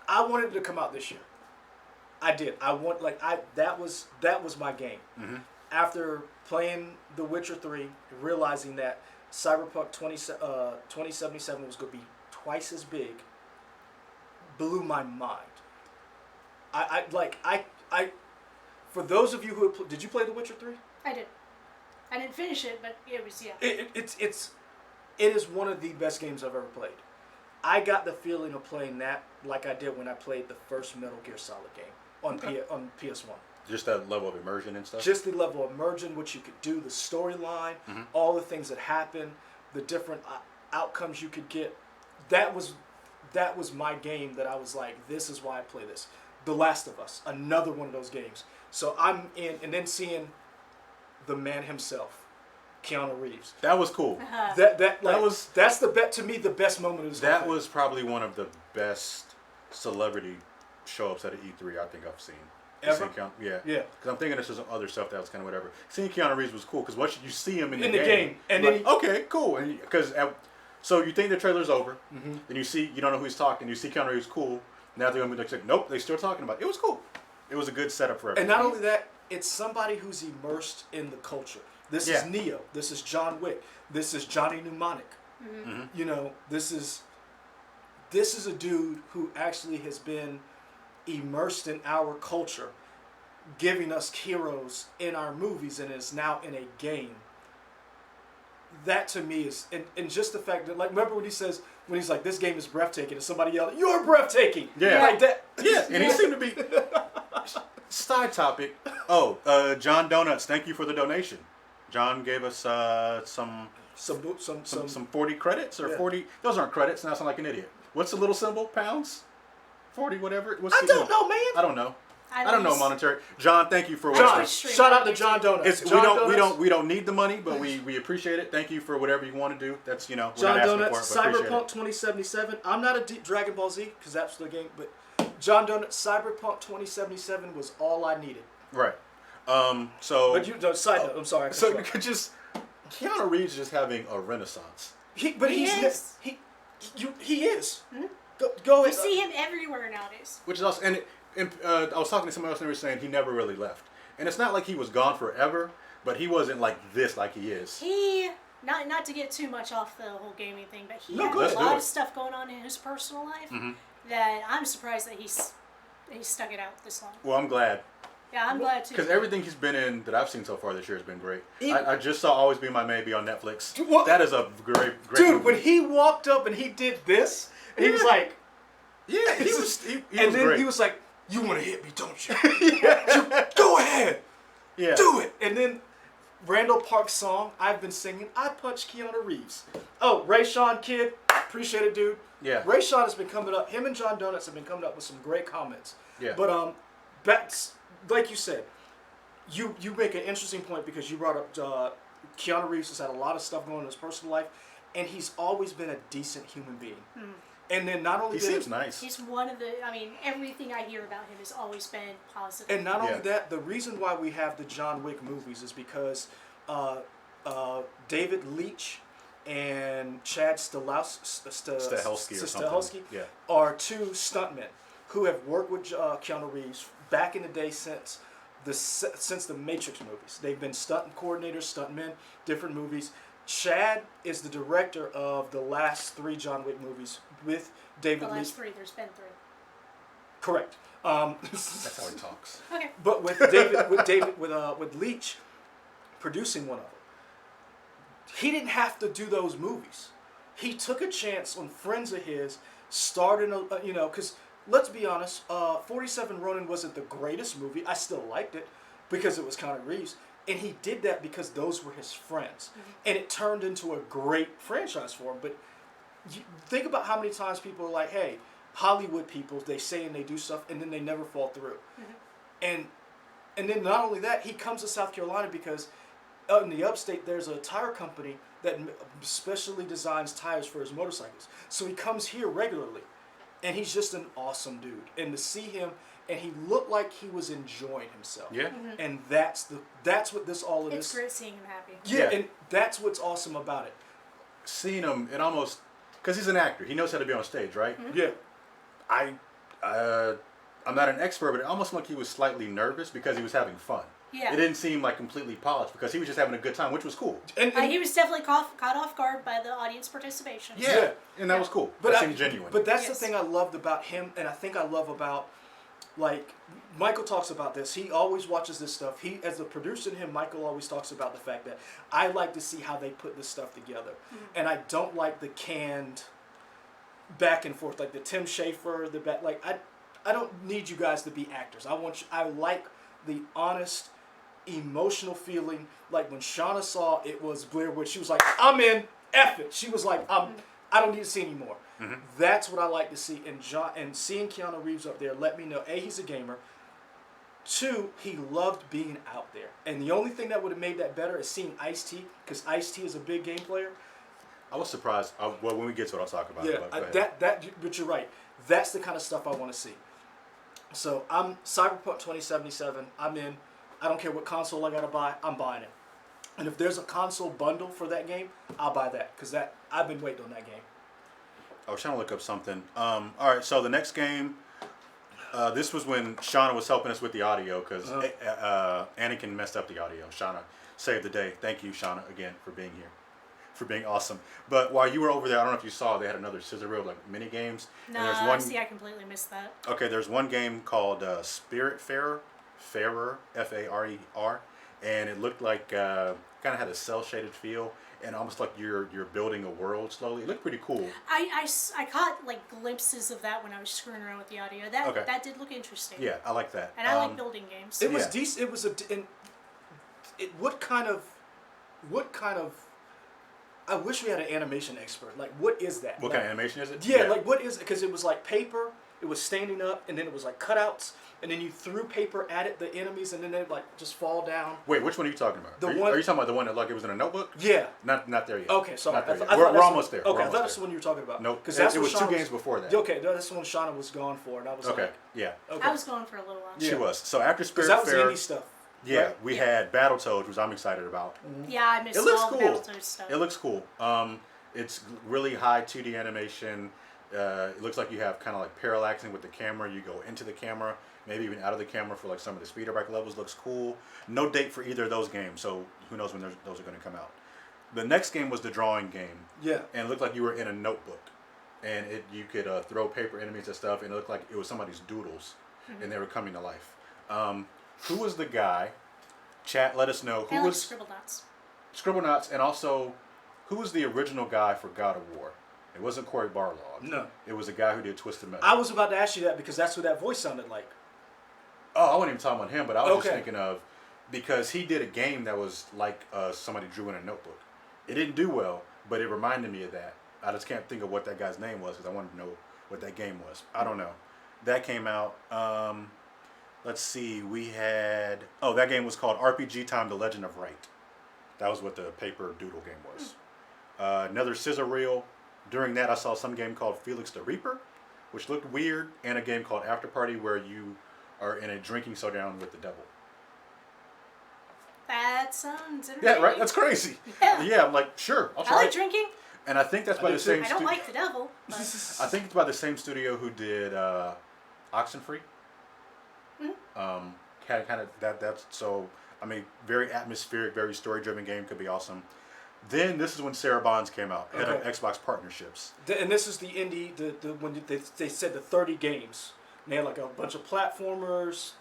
I wanted it to come out this year. I did. That was my game. Mm-hmm. After playing The Witcher 3, realizing that Cyberpunk 2077 was going to be twice as big, blew my mind. For those of you who did you play The Witcher 3? I did. I didn't finish it, but it was, yeah. It is one of the best games I've ever played. I got the feeling of playing that like I did when I played the first Metal Gear Solid game on PS1. Just that level of immersion and stuff? Just the level of immersion, what you could do, the storyline, all the things that happen, the different outcomes you could get. That was my game that I was like, this is why I play this. The Last of Us, another one of those games. So I'm in, and then seeing the man himself, Keanu Reeves. That was cool. That's to me the best moment of this. That was probably one of the best celebrity show-ups at an E3 I think I've seen. Ever? Yeah. Yeah. Because I'm thinking there's some other stuff that was kind of whatever. Seeing Keanu Reeves was cool because once you see him in the game, and like, then okay, cool. And so you think the trailer's over, then you don't know who he's talking. You see Keanu Reeves, cool. Now they're gonna be like, nope, they're still talking about it. It was cool. It was a good setup for everything. And not only that, it's somebody who's immersed in the culture. This is Neo. This is John Wick. This is Johnny Mnemonic. You know, this is a dude who actually has been immersed in our culture, giving us heroes in our movies, and is now in a game. That to me is, and just the fact that, like, remember when he's like, this game is breathtaking, and somebody yelled, "You're breathtaking!" Yeah. Like that. Yeah, and he seemed to be. Side topic. John Donuts, thank you for the donation. John gave us some 40 credits or 40. Those aren't credits, and I sound like an idiot. What's the little symbol? Pounds? 40 whatever. I don't know, man. I don't know. I don't know monetary. John, thank you for John, shout out to John Donuts. We don't need the money, but we appreciate it. Thank you for whatever you want to do. That's we're John not asking Donuts, for it, but Cyberpunk 2077. I'm not a Dragon Ball Z because that's the game, but John Donuts, Cyberpunk 2077 was all I needed. Right. But side note, I'm sorry. So Keanu Reeves is just having a renaissance. He is. Mm-hmm. Go You ahead. see him everywhere nowadays. Which is also, and I was talking to someone else and they were saying he never really left. And it's not like he was gone forever, but he wasn't like this like he is. He, not to get too much off the whole gaming thing, but he had Let's a do lot it. of stuff going on in his personal life that I'm surprised that he stuck it out this long. Well, I'm glad. Yeah, I'm glad too. Because everything he's been in that I've seen so far this year has been great. I just saw Always Be My Maybe on Netflix. That is a great Dude, movie. when he walked up and he did this, and he was like, yeah, he was then he was like, "You want to hit me, don't you? Go ahead, do it." And then Randall Park's song I've been singing, I Punch Keanu Reeves. Oh, Ray Sean Kid, appreciate it, dude. Yeah. Ray Sean has been coming up. Him and John Donuts have been coming up with some great comments. Yeah. But like you said, you make an interesting point because you brought up Keanu Reeves has had a lot of stuff going on in his personal life, and he's always been a decent human being. And then not only he seems nice. He's one of the. I mean, everything I hear about him has always been positive. And not only that, the reason why we have the John Wick movies is because David Leitch and Chad Stahelski are two stuntmen who have worked with Keanu Reeves back in the day since the Matrix movies. They've been stunt coordinators, stuntmen, different movies. Chad is the director of the last 3 John Wick movies with David The Leach. last 3, there's been 3. Correct. That's how he talks. Okay. But with with Leach producing one of them, he didn't have to do those movies. He took a chance on friends of his, starting because let's be honest, 47 Ronin wasn't the greatest movie. I still liked it because it was Keanu Reeves, and he did that because those were his friends, and it turned into a great franchise for him. But think about how many times people are like, "Hey, Hollywood people, they say and they do stuff, and then they never fall through." And then not only that, he comes to South Carolina because in the upstate there's a tire company that specially designs tires for his motorcycles. So he comes here regularly, and he's just an awesome dude. And to see him, and he looked like he was enjoying himself. Yeah. And that's what this all of this. It's great seeing him happy. Yeah, and that's what's awesome about it. Seeing him, it almost, because he's an actor, he knows how to be on stage, right? Yeah. I'm not an expert, but it almost looked like he was slightly nervous because he was having fun. Yeah. It didn't seem like completely polished because he was just having a good time, which was cool. And he was definitely caught off guard by the audience participation. Yeah, and that was cool. That seemed genuine. But that's the thing I loved about him, and I think I love about, like, Michael talks about this. He always watches this stuff. He, as the producer in him, Michael always talks about the fact that I like to see how they put this stuff together. And I don't like the canned back and forth, like the Tim Schafer, I don't need you guys to be actors. I like the honest, emotional feeling. Like when Shauna saw it was Blair Witch, she was like, "I'm in, F it." She was like, I don't need to see anymore. That's what I like to see. And seeing Keanu Reeves up there let me know, A, he's a gamer. 2, he loved being out there. And the only thing that would have made that better is seeing Ice-T, because Ice-T is a big game player. I was surprised. Well, when we get to it, I'll talk about it. But you're right. That's the kind of stuff I want to see. So I'm Cyberpunk 2077. I'm in. I don't care what console I gotta buy. I'm buying it. And if there's a console bundle for that game, I'll buy that because I've been waiting on that game. I was trying to look up something. All right, so the next game. This was when Shauna was helping us with the audio because Anakin messed up the audio. Shauna saved the day. Thank you, Shauna, again for being here. For being awesome. But while you were over there, I don't know if you saw, they had another scissor reel, like mini games. No, I completely missed that. Okay, there's one game called Spiritfarer, F-A-R-E-R, and it looked like kind of had a cel shaded feel, and almost like you're building a world slowly. It looked pretty cool. I caught like glimpses of that when I was screwing around with the audio. That did look interesting. Yeah, I like that. And I like building games. It was decent. It was what kind of I wish we had an animation expert. Like, what is that? What kind of animation is it? Yeah, like, what is it? Because it was like paper, it was standing up, and then it was like cutouts, and then you threw paper at it, the enemies, and then they'd like just fall down. Wait, which one are you talking about? Are you talking about the one that like it was in a notebook? Yeah. Not there yet. Okay, sorry. We're almost there. Okay, I thought that's the one you were talking about. Nope. Because it was 2 games before that. Okay, that's the one Shauna was going for, and I was like... Yeah. Okay. I was going for a little while. She was. So after Spiritfarer... that was indie stuff. Yeah, we had Battletoads, which I'm excited about. Yeah, I missed all the Battletoads stuff. It looks cool. It's really high 2D animation. It looks like you have kind of like parallaxing with the camera. You go into the camera, maybe even out of the camera for like some of the speeder bike levels. Looks cool. No date for either of those games, so who knows when those are going to come out. The next game was the drawing game. Yeah. And it looked like you were in a notebook. And you could throw paper enemies and stuff, and it looked like it was somebody's doodles, and they were coming to life. Who was the guy? Chat, let us know. Who was Scribblenauts. Scribblenauts, and also... Who was the original guy for God of War? It wasn't Cory Barlog. No. It was the guy who did Twisted Metal. I was about to ask you that because that's what that voice sounded like. Oh, I wasn't even talking about him, but I was just thinking of... Because he did a game that was like somebody drew in a notebook. It didn't do well, but it reminded me of that. I just can't think of what that guy's name was because I wanted to know what that game was. I don't know. That came out... let's see. We had... Oh, that game was called RPG Time: The Legend of Right. That was what the paper doodle game was. Another scissor reel. During that, I saw some game called Felix the Reaper, which looked weird, and a game called After Party where you are in a drinking showdown with the devil. That sounds interesting. Yeah, right? That's crazy. Yeah, I'm like, sure, I'll try I like it. drinking. And I think that's by the same I don't like the devil. But... I think it's by the same studio who did Oxenfree. Kind of that's so... I mean, very atmospheric, very story-driven game. Could be awesome. Then this is when Sarah Bonds came out, head of Xbox partnerships. And this is the indie, when they said the 30 games. And they had like a bunch of platformers.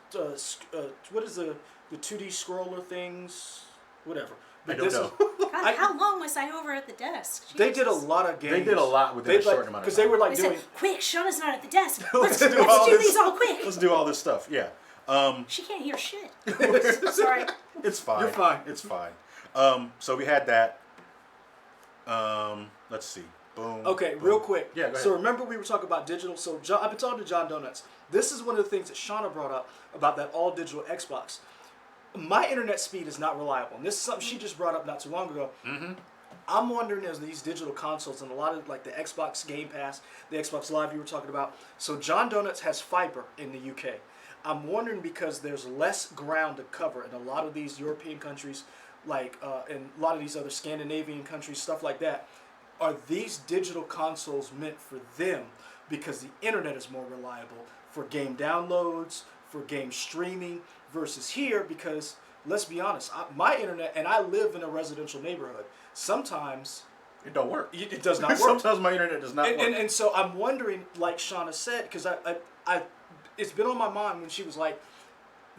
What is the 2D scroller things? Whatever. But I don't know. God, how long was I over at the desk? Jesus. They did a lot of games. They did a lot within a short amount of time. Because they were like doing. Said, quick, Shauna's not at the desk. Let's do these all quick. Let's do all this stuff. Yeah. She can't hear shit. Sorry. It's fine. You're fine. It's fine. So we had that. Let's see. Boom. Okay, boom. real quick. Yeah, go ahead. So remember we were talking about digital. So I've been talking to John Donuts. This is one of the things that Shauna brought up about that all digital Xbox. My internet speed is not reliable, and this is something she just brought up not too long ago. Mm-hmm. I'm wondering, as these digital consoles and a lot of like the Xbox Game Pass, the Xbox Live you were talking about. So John Donuts has fiber in the UK. I'm wondering because there's less ground to cover in a lot of these European countries, like and a lot of these other Scandinavian countries, stuff like that. Are these digital consoles meant for them because the internet is more reliable for game downloads, for game streaming, versus here because, let's be honest, my internet, and I live in a residential neighborhood, sometimes it don't work. It does not work. Sometimes my internet does not work. And so I'm wondering, like Shauna said, because I it's been on my mind when she was like,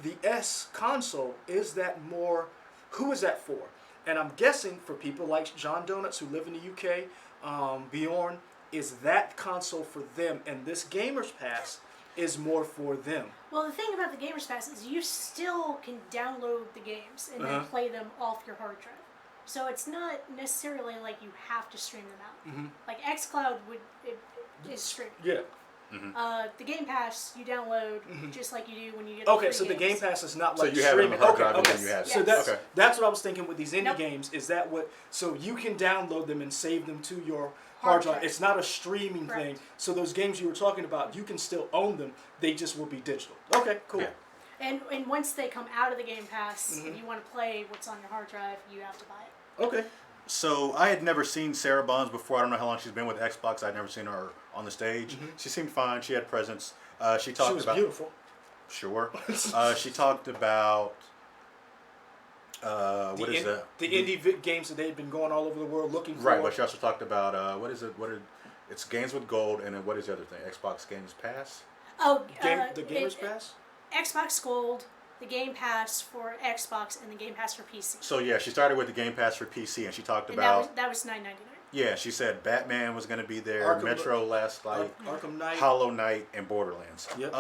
the S console, is that more, who is that for? And I'm guessing for people like John Donuts who live in the UK, Bjorn, is that console for them, and this Gamers Pass is more for them. Well, the thing about the Gamers Pass is you still can download the games and then play them off your hard drive. So it's not necessarily like you have to stream them out. Mm-hmm. Like xCloud is streaming. Yeah. Mm-hmm. The Game Pass you download just like you do when you get. Okay, the so the Game Pass is not so like you have it on streaming. the hard drive and then you have it. So that's what I was thinking with these indie games. Is that what? So you can download them and save them to your hard drive. It's not a streaming thing. So those games you were talking about, you can still own them. They just will be digital. Okay, cool. Yeah. And once they come out of the Game Pass, and you want to play what's on your hard drive, you have to buy it. Okay. So I had never seen Sarah Bonds before. I don't know how long she's been with Xbox. I'd never seen her on the stage. She seemed fine. She had presence. She talked she was about beautiful. Sure. She talked about what is that? The indie games that they've been going all over the world looking for. Right. But she also talked about what is it? It's Games with Gold, and then what is the other thing? Xbox Games Pass. Oh, the Gamers Pass. Xbox Gold, the Game Pass for Xbox, and the Game Pass for PC. So yeah, she started with the Game Pass for PC, and she talked about that was $9.99. Yeah, she said Batman was going to be there, Metro Last Light, Arkham Knight, Hollow Knight, and Borderlands. Yep.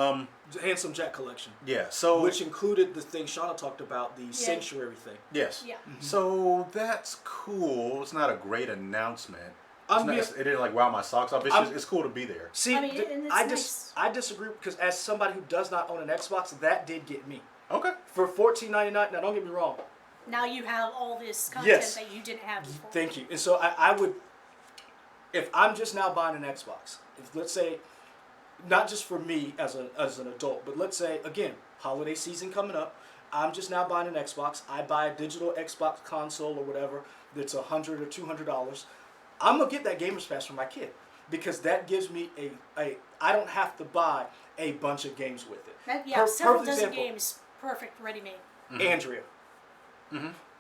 Handsome Jack Collection. Yeah. So which included the thing Shauna talked about, the Sanctuary thing. Yes. Yeah. So that's cool. It's not a great announcement. It didn't like wow my socks off. It's just, it's cool to be there. See, I disagree because as somebody who does not own an Xbox, that did get me. Okay. For $14.99. Now don't get me wrong. Now you have all this content that you didn't have before. Thank you. And so I would, if I'm just now buying an Xbox, if let's say, not just for me as an adult, but let's say again, holiday season coming up, I'm just now buying an Xbox. I buy a digital Xbox console or whatever that's $100 or $200. I'm gonna get that Gamers Pass for my kid because that gives me I don't have to buy a bunch of games with it. Several dozen games, perfect, ready-made. Andrea.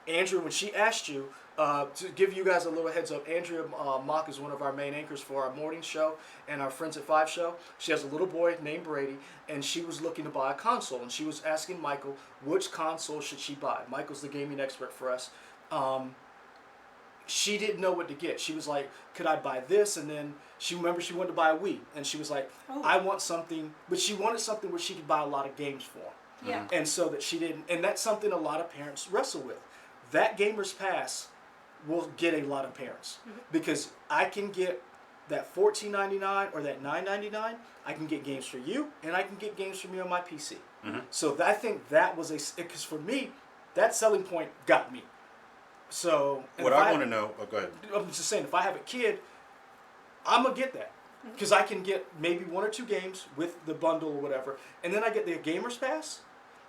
Andrea, when she asked you, to give you guys a little heads up, Andrea Mock is one of our main anchors for our morning show and our Friends at 5 show. She has a little boy named Brady, and she was looking to buy a console, and she was asking Michael which console should she buy. Michael's the gaming expert for us. She didn't know what to get. She was like, could I buy this? And then she wanted to buy a Wii, and she was like, I want something, but she wanted something where she could buy a lot of games for. Yeah. And so that she didn't, and that's something a lot of parents wrestle with. That Gamers Pass will get a lot of parents because I can get that $14.99 or that $9.99. I can get games for you, and I can get games for me on my PC. So I think that was because for me, that selling point got me. So what I want to know, go ahead. I'm just saying, if I have a kid, I'm gonna get that because I can get maybe 1 or 2 games with the bundle or whatever, and then I get the Gamers Pass.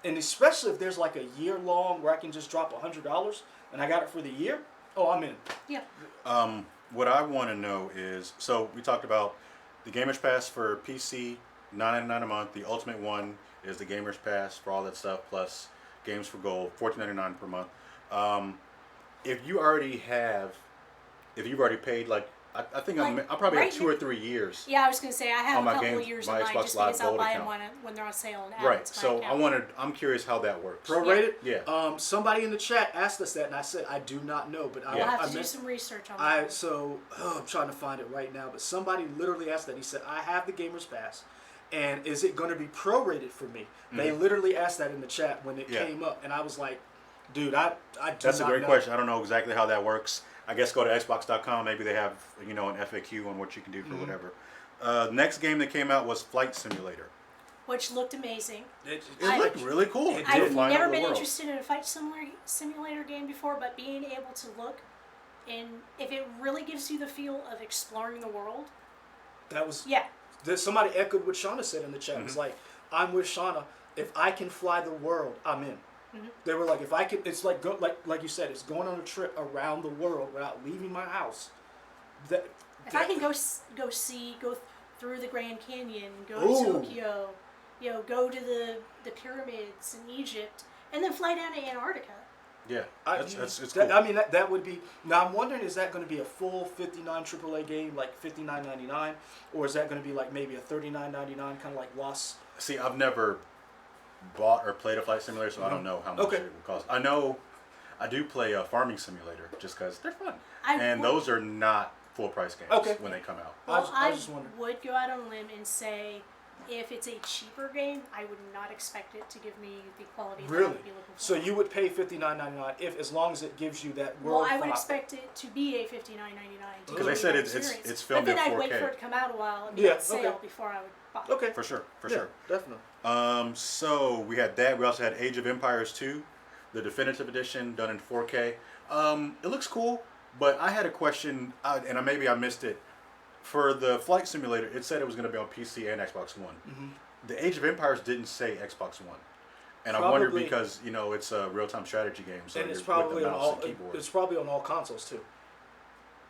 And especially if there's like a year long where I can just drop $100 and I got it for the year, I'm in. Yeah. What I want to know is, so we talked about the Gamers Pass for PC, $9.99 a month. The ultimate one is the Gamers Pass for all that stuff, plus games for gold, $14.99 per month. If you already have if you've already paid like I think Like, I probably right have 2 or 3 years. Yeah, I was gonna say I have on a my couple game- of years my in mind Xbox just Live because I'll Gold buy them account. when they're on sale and add Right. it to my So account. I'm curious how that works. Prorated? Yeah. Somebody in the chat asked us that, and I said I do not know, but I'll have to do some research on that. I'm trying to find it right now, but somebody literally asked that. He said, I have the Gamers Pass, and is it going to be prorated for me? They literally asked that in the chat when it came up, and I was like, dude, I do That's a not great know. question. I don't know exactly how that works. I guess go to Xbox.com. Maybe they have an FAQ on what you can do for whatever. Next game that came out was Flight Simulator. Which looked amazing. It looked really cool. I've never been interested in a fight simulator game before, but being able to look and if it really gives you the feel of exploring the world. That was yeah. Somebody echoed what Shauna said in the chat. It's like, I'm with Shauna. If I can fly the world, I'm in. They were like, if I can, it's like like you said, it's going on a trip around the world without leaving my house. If I can go through the Grand Canyon, go to Tokyo, go to the pyramids in Egypt, and then fly down to Antarctica. Yeah, it's cool. I mean, that would be. Now I'm wondering, is that going to be a full $59 AAA game, like $59.99, or is that going to be like maybe a $39.99, kind of like Lost? See, I've never bought or played a flight simulator, so I don't know how much it would cost. I know I do play a farming simulator just because they're fun, and those are not full price games when they come out. Well, I would go out on a limb and say, if it's a cheaper game, I would not expect it to give me the quality that I would be looking for. So you would pay $59.99 as long as it gives you that world. Well, I would expect it to be a $59.99. Because they said it's filmed in 4K. But then I'd wait for it to come out a while and be on sale before I would buy it. Okay. For sure. Definitely. So we had that. We also had Age of Empires 2, the definitive edition, done in 4K. It looks cool, but I had a question, and maybe I missed it. For the flight simulator, it said it was going to be on PC and Xbox One. The Age of Empires didn't say Xbox One, and I wonder because it's a real-time strategy game, so and it's with probably the on mouse all. and keyboard. It's probably on all consoles too.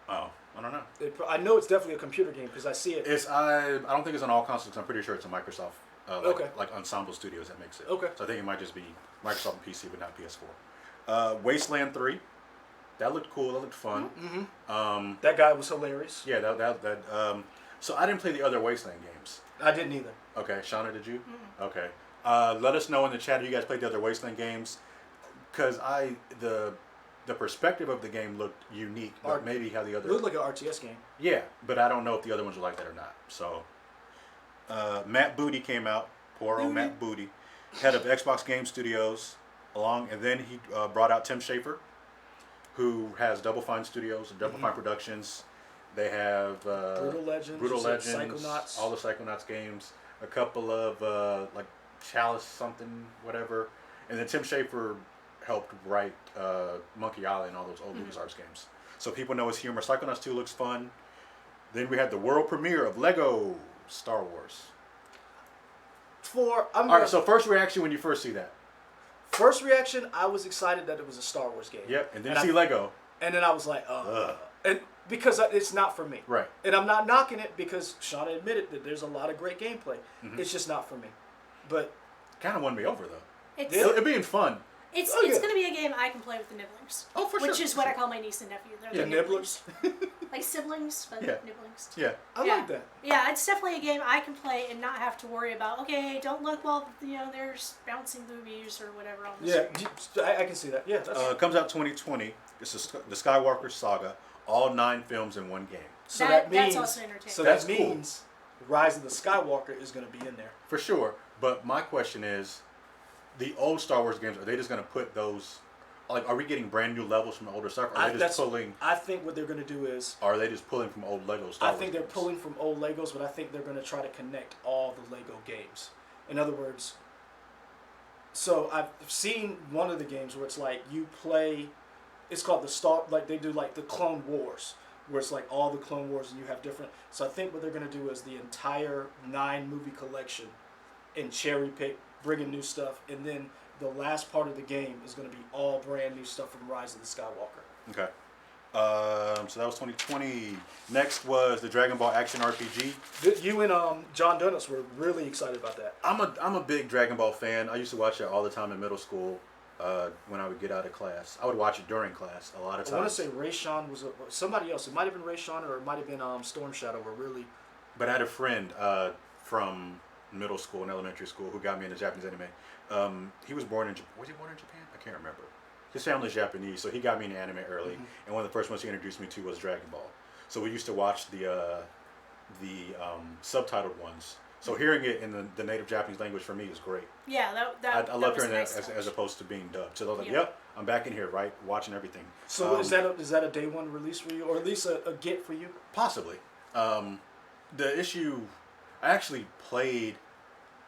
Oh, I don't know. I know it's definitely a computer game because I see it. I don't think it's on all consoles. 'Cause I'm pretty sure it's a Microsoft. Like Ensemble Studios that makes it. Okay. So I think it might just be Microsoft and PC, but not PS4. Wasteland 3. That looked cool. That looked fun. That guy was hilarious. Yeah. So I didn't play the other Wasteland games. I didn't either. Okay, Shauna, did you? Okay. Let us know in the chat if you guys played the other Wasteland games, because the perspective of the game looked unique, but maybe how the other. It looked like an RTS game. Yeah, but I don't know if the other ones are like that or not. So, Matt Booty came out. Poor old Matt Booty, head of Xbox Game Studios, and then he brought out Tim Schafer, who has Double Fine Studios and Double Fine Productions. They have Brutal Legends, Psychonauts, all the Psychonauts games, a couple of like Chalice something, whatever, and then Tim Schafer helped write Monkey Island and all those old LucasArts games. So people know his humor. Psychonauts 2 looks fun. Then we had the world premiere of Lego Star Wars. All right, so first reaction when you first see that? First reaction, I was excited that it was a Star Wars game. Yep, and then you see Lego. And then I was like, and because it's not for me. Right. And I'm not knocking it because Shauna admitted that there's a lot of great gameplay. It's just not for me. But kind of won me over though. It's being fun. It's going to be a game I can play with the nibblings. Oh, for sure. Which is what I call my niece and nephew. They're the nibblings. Like siblings, but nibblings. Yeah. I like that. Yeah, it's definitely a game I can play and not have to worry about, okay, don't look while, there's bouncing boobies or whatever on the screen. I can see that. Yeah. It comes out 2020. This is the Skywalker Saga. All 9 films in one game. So that means, that's also entertaining. So that means Rise of the Skywalker is going to be in there. For sure. But my question is, the old Star Wars games, are they just going to put those, like, are we getting brand new levels from the older stuff? Or are they just pulling? I think what they're going to do is. Are they just pulling from old Lego Star Wars? I think they're pulling from old Legos, but I think they're going to try to connect all the Lego games. In other words, so I've seen one of the games where it's like you play, it's called they do like the Clone Wars, where it's like all the Clone Wars and you have different. So I think what they're going to do is the entire 9 movie collection and cherry pick, bringing new stuff, and then the last part of the game is going to be all brand new stuff from Rise of the Skywalker. Okay. So that was 2020. Next was the Dragon Ball Action RPG. You and John Donuts were really excited about that. I'm a big Dragon Ball fan. I used to watch it all the time in middle school. when I would get out of class. I would watch it during class a lot of times. I want to say Ray Sean was somebody else. It might have been Ray Sean or it might have been Storm Shadow. Were really. But I had a friend from middle school and elementary school who got me into Japanese anime. He was born in was he born in Japan? I can't remember. His family's Japanese, so he got me into anime early. And one of the first ones he introduced me to was Dragon Ball. So we used to watch the subtitled ones. So hearing it in the native Japanese language for me is great. Yeah, I love hearing nice that as opposed to being dubbed. So I was like, yep, I'm back in here, right, watching everything. So is that a day one release for you, or at least a get for you? Possibly. The issue, I actually played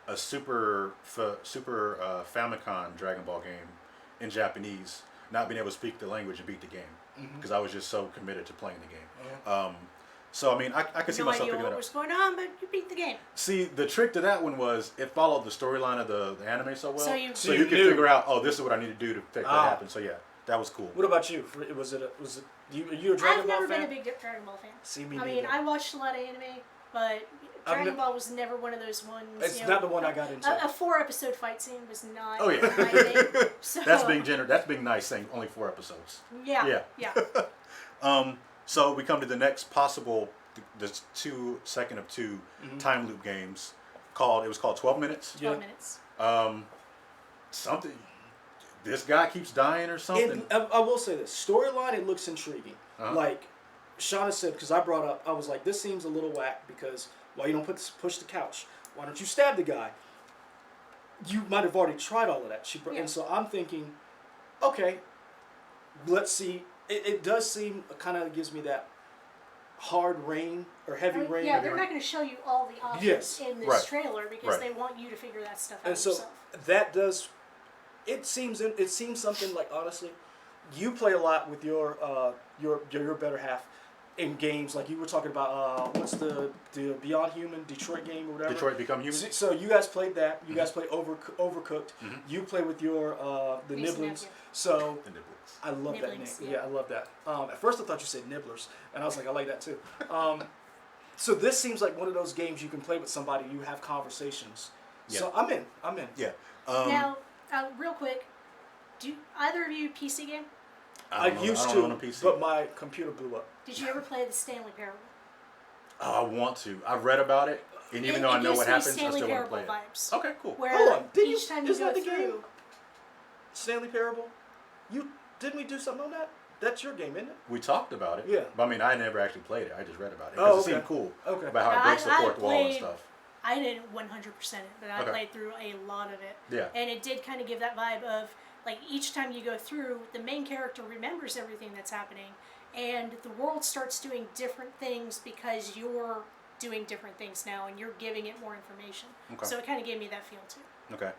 a Super Famicom Dragon Ball game in Japanese, not being able to speak the language and beat the game because I was just so committed to playing the game. So I mean, I could see myself picking it up. No idea what was going on, but you beat the game. See, the trick to that one was it followed the storyline of the anime so well, so you could figure out, oh, this is what I need to do to make that happen. So yeah, that was cool. What about you? Was it you a Dragon Ball fan? I've never been a big Dragon Ball fan. See, me I neither. mean, I watched a lot of anime, but Dragon Ball was never one of those ones. It's not the one I got into. A 4-episode fight scene was not. Oh yeah, my thing. So, that's being generous. That's being nice. Saying only 4 episodes. Yeah. So we come to the next possible, the second of two time loop games. It was called 12 Minutes. 12 Minutes. Something. This guy keeps dying or something. I will say this storyline. It looks intriguing. Like Shauna said, because I brought up, I was like, this seems a little whack because why you don't push the couch? Why don't you stab the guy? You might have already tried all of that. And so I'm thinking, okay, let's see. It does seem, kind of gives me that hard rain or heavy rain. Yeah, they're not going to show you all the options in this trailer because they want you to figure that stuff out yourself. And so that does, it seems something like, honestly, you play a lot with your better half in games, like you were talking about, what's the Beyond Human Detroit game or whatever? Detroit Become Human? So you guys played that. You guys played Overcooked. You play with your the Nibblings. So the Nibblings. I love that name. Yeah, I love that. At first I thought you said Nibblers, and I was like, I like that too. So this seems like one of those games you can play with somebody. You have conversations. Yeah. So I'm in. Yeah. Now, real quick, do either of you PC game? I used to, but my computer blew up. Did you ever play the Stanley Parable? I want to. I've read about it, and even though I know what happens, I still want to play it. Vibes. Okay, cool. Where hold on, each time you go through, Stanley Parable, didn't we do something on that? That's your game, isn't it? We talked about it. Yeah. But I mean, I never actually played it. I just read about it because it seemed cool. Okay. About how it breaks the fourth wall and stuff. I didn't 100% it, but I played through a lot of it. Yeah. And it did kind of give that vibe of, like, each time you go through, the main character remembers everything that's happening, and the world starts doing different things because you're doing different things now, and you're giving it more information. Okay. So it kind of gave me that feel, too. Okay.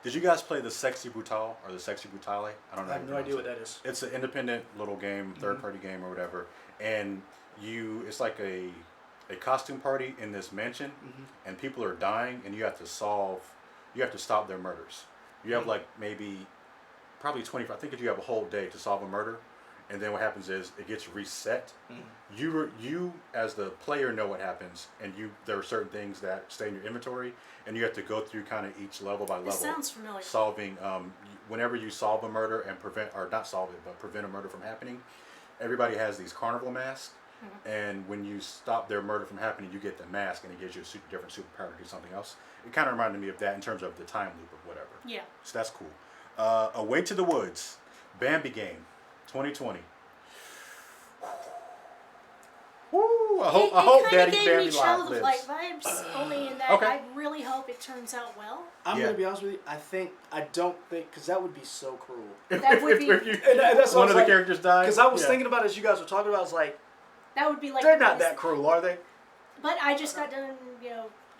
Did you guys play the Sexy Brutale or the Sexy Brutale? I don't know. I have no idea what that is. It's an independent little game, third-party game or whatever, and it's like a costume party in this mansion, and people are dying, and you have to stop their murders. You have like probably 25. I think you have a whole day to solve a murder, and then what happens is it gets reset. You as the player know what happens, and there are certain things that stay in your inventory, and you have to go through kind of each level by level. This sounds familiar. Solving whenever you solve a murder and prevent a murder from happening, everybody has these carnival masks. And when you stop their murder from happening, you get the mask, and it gives you a different superpower to do something else. It kind of reminded me of that in terms of the time loop or whatever. Yeah. So that's cool. Away to the Woods, Bambi game, 2020. Woo! I hope Daddy Bambi lives. It kind of gave me Child of Light vibes, only in that I really hope it turns out well. I'm gonna be honest with you. I don't think, because that would be so cruel. That would be. And that's one of the characters died. Because I was thinking about it as you guys were talking about. I was like, that would be like. They're not that cruel, are they? But I just got done,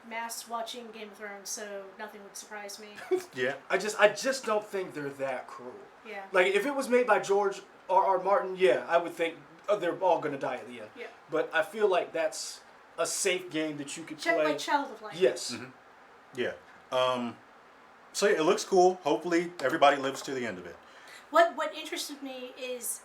mass watching Game of Thrones, so nothing would surprise me. Yeah. I just don't think they're that cruel. Yeah. Like if it was made by George R.R. Martin, I would think they're all gonna die at the end. Yeah. But I feel like that's a safe game that you could play. Like Child of Light. Yes. Yeah. So it looks cool. Hopefully everybody lives to the end of it. What interested me is,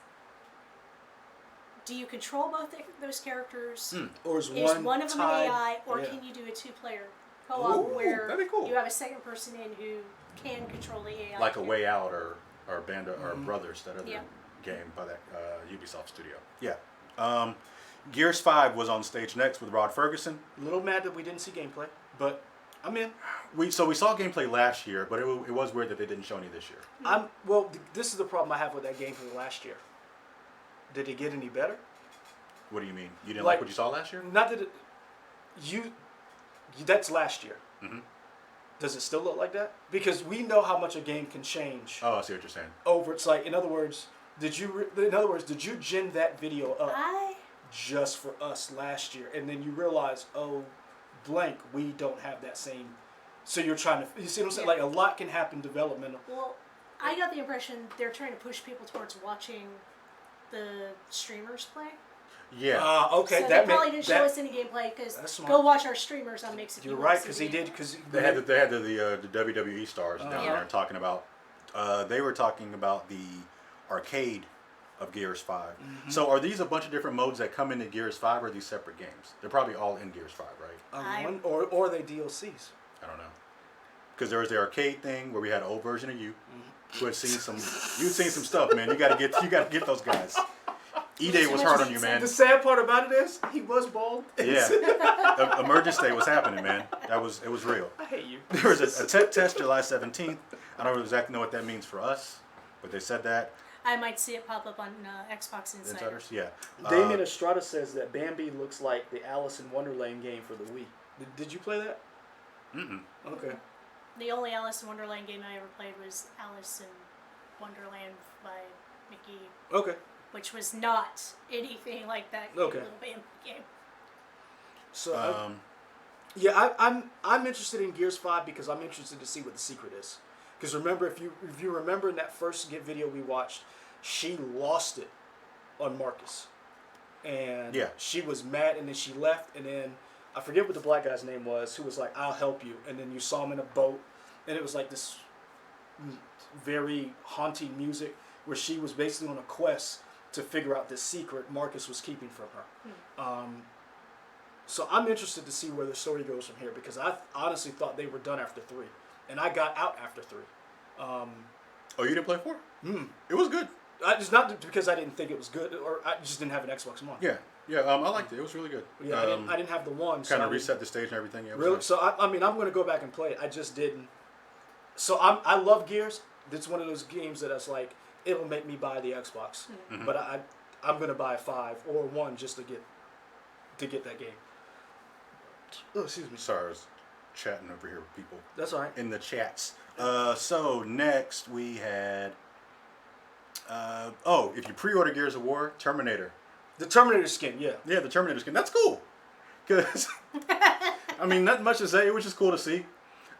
do you control both those characters? Or is one of them an tied? AI, or can you do a 2-player? co-op Ooh, where that'd be cool. you have a second person in who can control the AI. Like A Way Out or Band of, or Brothers, that other Yeah. game by that Ubisoft studio. Yeah. Gears 5 was on stage next with Rod Ferguson. A little mad that we didn't see gameplay, but I'm in. We saw gameplay last year, but it was weird that they didn't show any this year. This is the problem I have with that game from last year. Did it get any better? What do you mean? You didn't like what you saw last year? Not that that's last year. Mm-hmm. Does it still look like that? Because we know how much a game can change. Oh, I see what you're saying. It's like, in other words, did you gen that video up just for us last year, and then you realize, oh, blank, we don't have that same. So you're trying to, you see what I'm saying? Yeah. Like, a lot can happen developmental. Well, I got the impression they're trying to push people towards watching the streamers play. Yeah. Okay. So they probably didn't show us any gameplay because go watch our streamers on Mix. You're right, because he did. Because they had the WWE stars down there talking about. They were talking about the arcade of Gears 5. Mm-hmm. So are these a bunch of different modes that come into Gears 5, or are these separate games? They're probably all in Gears 5, right? Or are they DLCs? I don't know. Because there was the arcade thing where we had an old version of you, who had seen some. You'd seen some stuff, man. You got to get those guys. E-Day was hard on you, man. The sad part about it is he was bald. Yeah. Emergence Day was happening, man. It was real. I hate you. There was a tech test July 17th. I don't exactly know what that means for us, but they said that. I might see it pop up on Xbox Insiders. Yeah. Damien Estrada says that Bambi looks like the Alice in Wonderland game for the Wii. Did you play that? Mm-mm. Okay. The only Alice in Wonderland game I ever played was Alice in Wonderland by Mickey. Okay. Which was not anything like that little Bambi game. So, I'm interested in Gears 5 because I'm interested to see what the secret is. Because remember, if you remember in that first video we watched, she lost it on Marcus, and she was mad, and then she left, and then I forget what the black guy's name was, who was like, "I'll help you," and then you saw him in a boat, and it was like this very haunting music where she was basically on a quest to figure out this secret Marcus was keeping from her. So I'm interested to see where the story goes from here because I honestly thought they were done after 3. And I got out after 3. Oh, you didn't play 4? It was good. Just not because I didn't think it was good, or I just didn't have an Xbox One. Yeah. I liked it. It was really good. Yeah, I didn't have the one. Kind of reset the stage and everything. Yeah, really? Nice. So I mean, I'm going to go back and play it. I just didn't. So I love Gears. It's one of those games that it's like it'll make me buy the Xbox, but I'm going to buy a 5 or 1 just to get that game. Oh, excuse me. Sorry, I was chatting over here with people. That's all right. In the chats. So next we had. If you pre-order Gears of War, Terminator. The Terminator skin, yeah. Yeah, the Terminator skin. That's cool. Cause I mean, not much to say. It was just cool to see.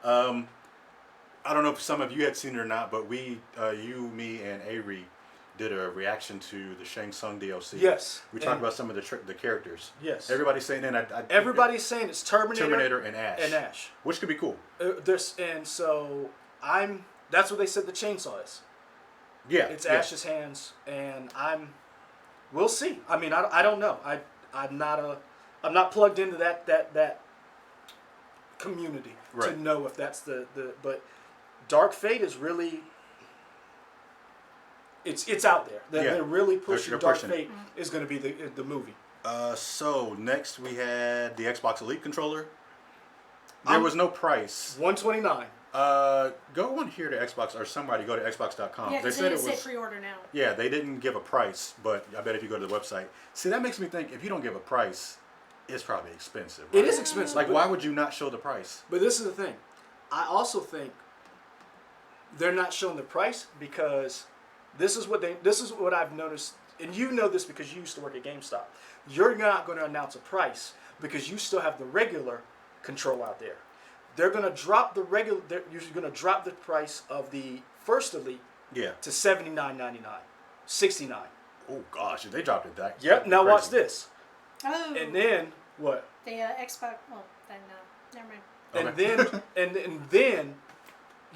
I don't know if some of you had seen it or not, but we, you, me, and Ari did a reaction to the Shang Tsung DLC. Yes. We talked about some of the characters. Yes. Everybody's saying everybody's saying it's Terminator and Ash. And Ash. Which could be cool. So that's what they said the chainsaw is. Yeah. It's Ash's hands, and we'll see. I mean, I don't know. I'm not plugged into that community to know if that's but Dark Fate is really it's out there. They're really pushing Dark Fate is going to be the movie. So next we had the Xbox Elite controller. There was no price. $129. Go on here to Xbox or somebody go to Xbox.com. Yeah, they said it was pre-order now. Yeah, they didn't give a price, but I bet if you go to the website, see that makes me think if you don't give a price, it's probably expensive. Right? It is expensive. Like, why would you not show the price? But this is the thing. I also think they're not showing the price because this is what I've noticed, and you know this because you used to work at GameStop. You're not going to announce a price because you still have the regular control out there. They're going to drop the regular. You're going to drop the price of the first Elite to $79.99, $69. Oh gosh, they dropped it that. Yep. Now watch this. Oh. And then what? The Xbox. Well, then never mind. Okay. And then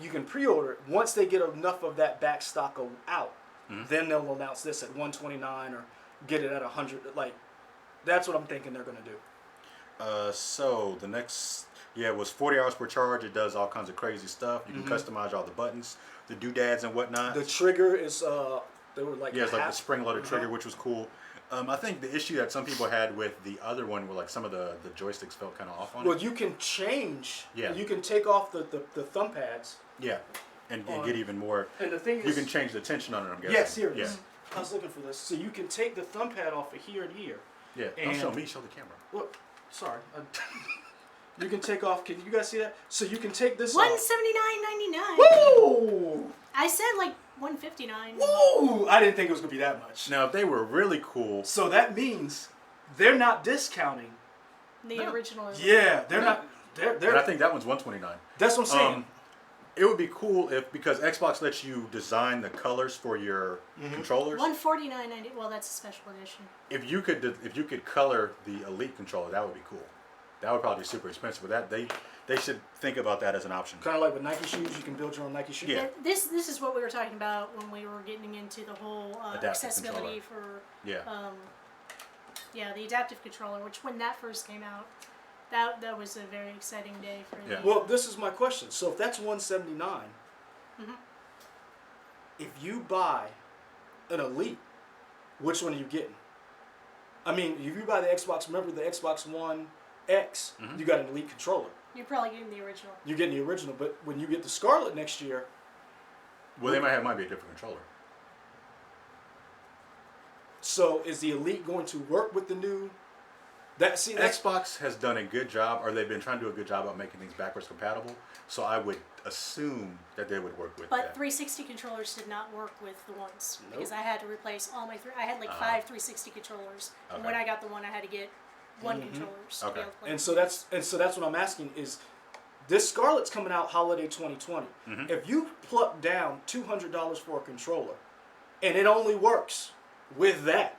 you can pre-order it. Once they get enough of that back stock out, then they'll announce this at $129 or get it at $100. Like, that's what I'm thinking they're going to do. So the next, Yeah, it was 40 hours per charge. It does all kinds of crazy stuff. You can customize all the buttons, the doodads and whatnot. The trigger is they were like it's like the spring-loaded trigger, which was cool. I think the issue that some people had with the other one were like some of the joysticks felt kind of off on it. Well, you can change. Yeah. You can take off the thumb pads. Yeah, and get even more. And the thing is, you can change the tension on it, I'm guessing. Yes, here it is. I was looking for this. So you can take the thumb pad off of here and here. Yeah, don't show me, show the camera. Look, sorry. You can take off. Can you guys see that? So you can take this $179.99. Woo! I said like $159. Woo! I didn't think it was gonna be that much. Now, if they were really cool, so that means they're not discounting the original. Yeah, they're not. They're. And I think that one's $129. That's what I'm saying. It would be cool because Xbox lets you design the colors for your controllers. $149.90. Well, that's a special edition. If you could color the Elite controller, that would be cool. That would probably be super expensive, but they should think about that as an option. Kind of like with Nike shoes, you can build your own Nike shoes. Yeah. This is what we were talking about when we were getting into the whole accessibility for the adaptive controller. Which when that first came out, that was a very exciting day for me. Well, this is my question. So if that's $179, if you buy an Elite, which one are you getting? I mean, if you buy the Xbox, remember the Xbox One X, you got an Elite controller. You're probably getting the original. You're getting the original, but when you get the Scarlet next year, well, they might be a different controller. So is the Elite going to work with the new? Xbox has done a good job, or they've been trying to do a good job of making things backwards compatible. So I would assume that they would work with that. But 360 controllers did not work with the ones because I had to replace all my I had like 5 360 controllers, and when I got the one, I had to get one controller. To be able to play and so that's what I'm asking is, this Scarlet's coming out holiday 2020. If you pluck down $200 for a controller, and it only works with that,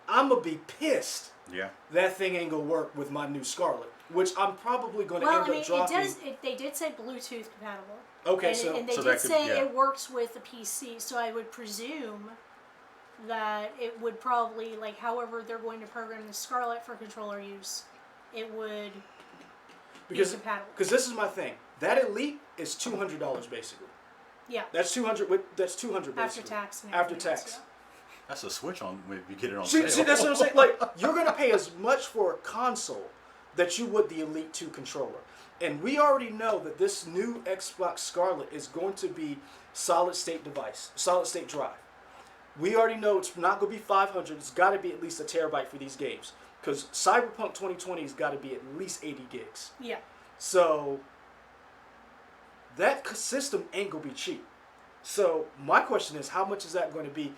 I'm gonna be pissed. Yeah. That thing ain't gonna work with my new Scarlet, which I'm probably gonna end up dropping. They did say Bluetooth compatible. Okay, and they did say it works with the PC, so I would presume that it would probably, like, however they're going to program the Scarlet for controller use, it would be compatible. Because this is my thing. That Elite is $200 basically. Yeah. That's $200. That's $200 basically. After tax. And After tax. Else, That's a switch on when you get it on see, sale. See, that's what I'm saying. Like, you're gonna pay as much for a console that you would the Elite 2 controller. And we already know that this new Xbox Scarlet is going to be solid state drive. We already know it's not going to be 500. It's got to be at least a terabyte for these games. Because Cyberpunk 2020 has got to be at least 80 gigs. Yeah. So, that system ain't going to be cheap. So, my question is, how much is that going to be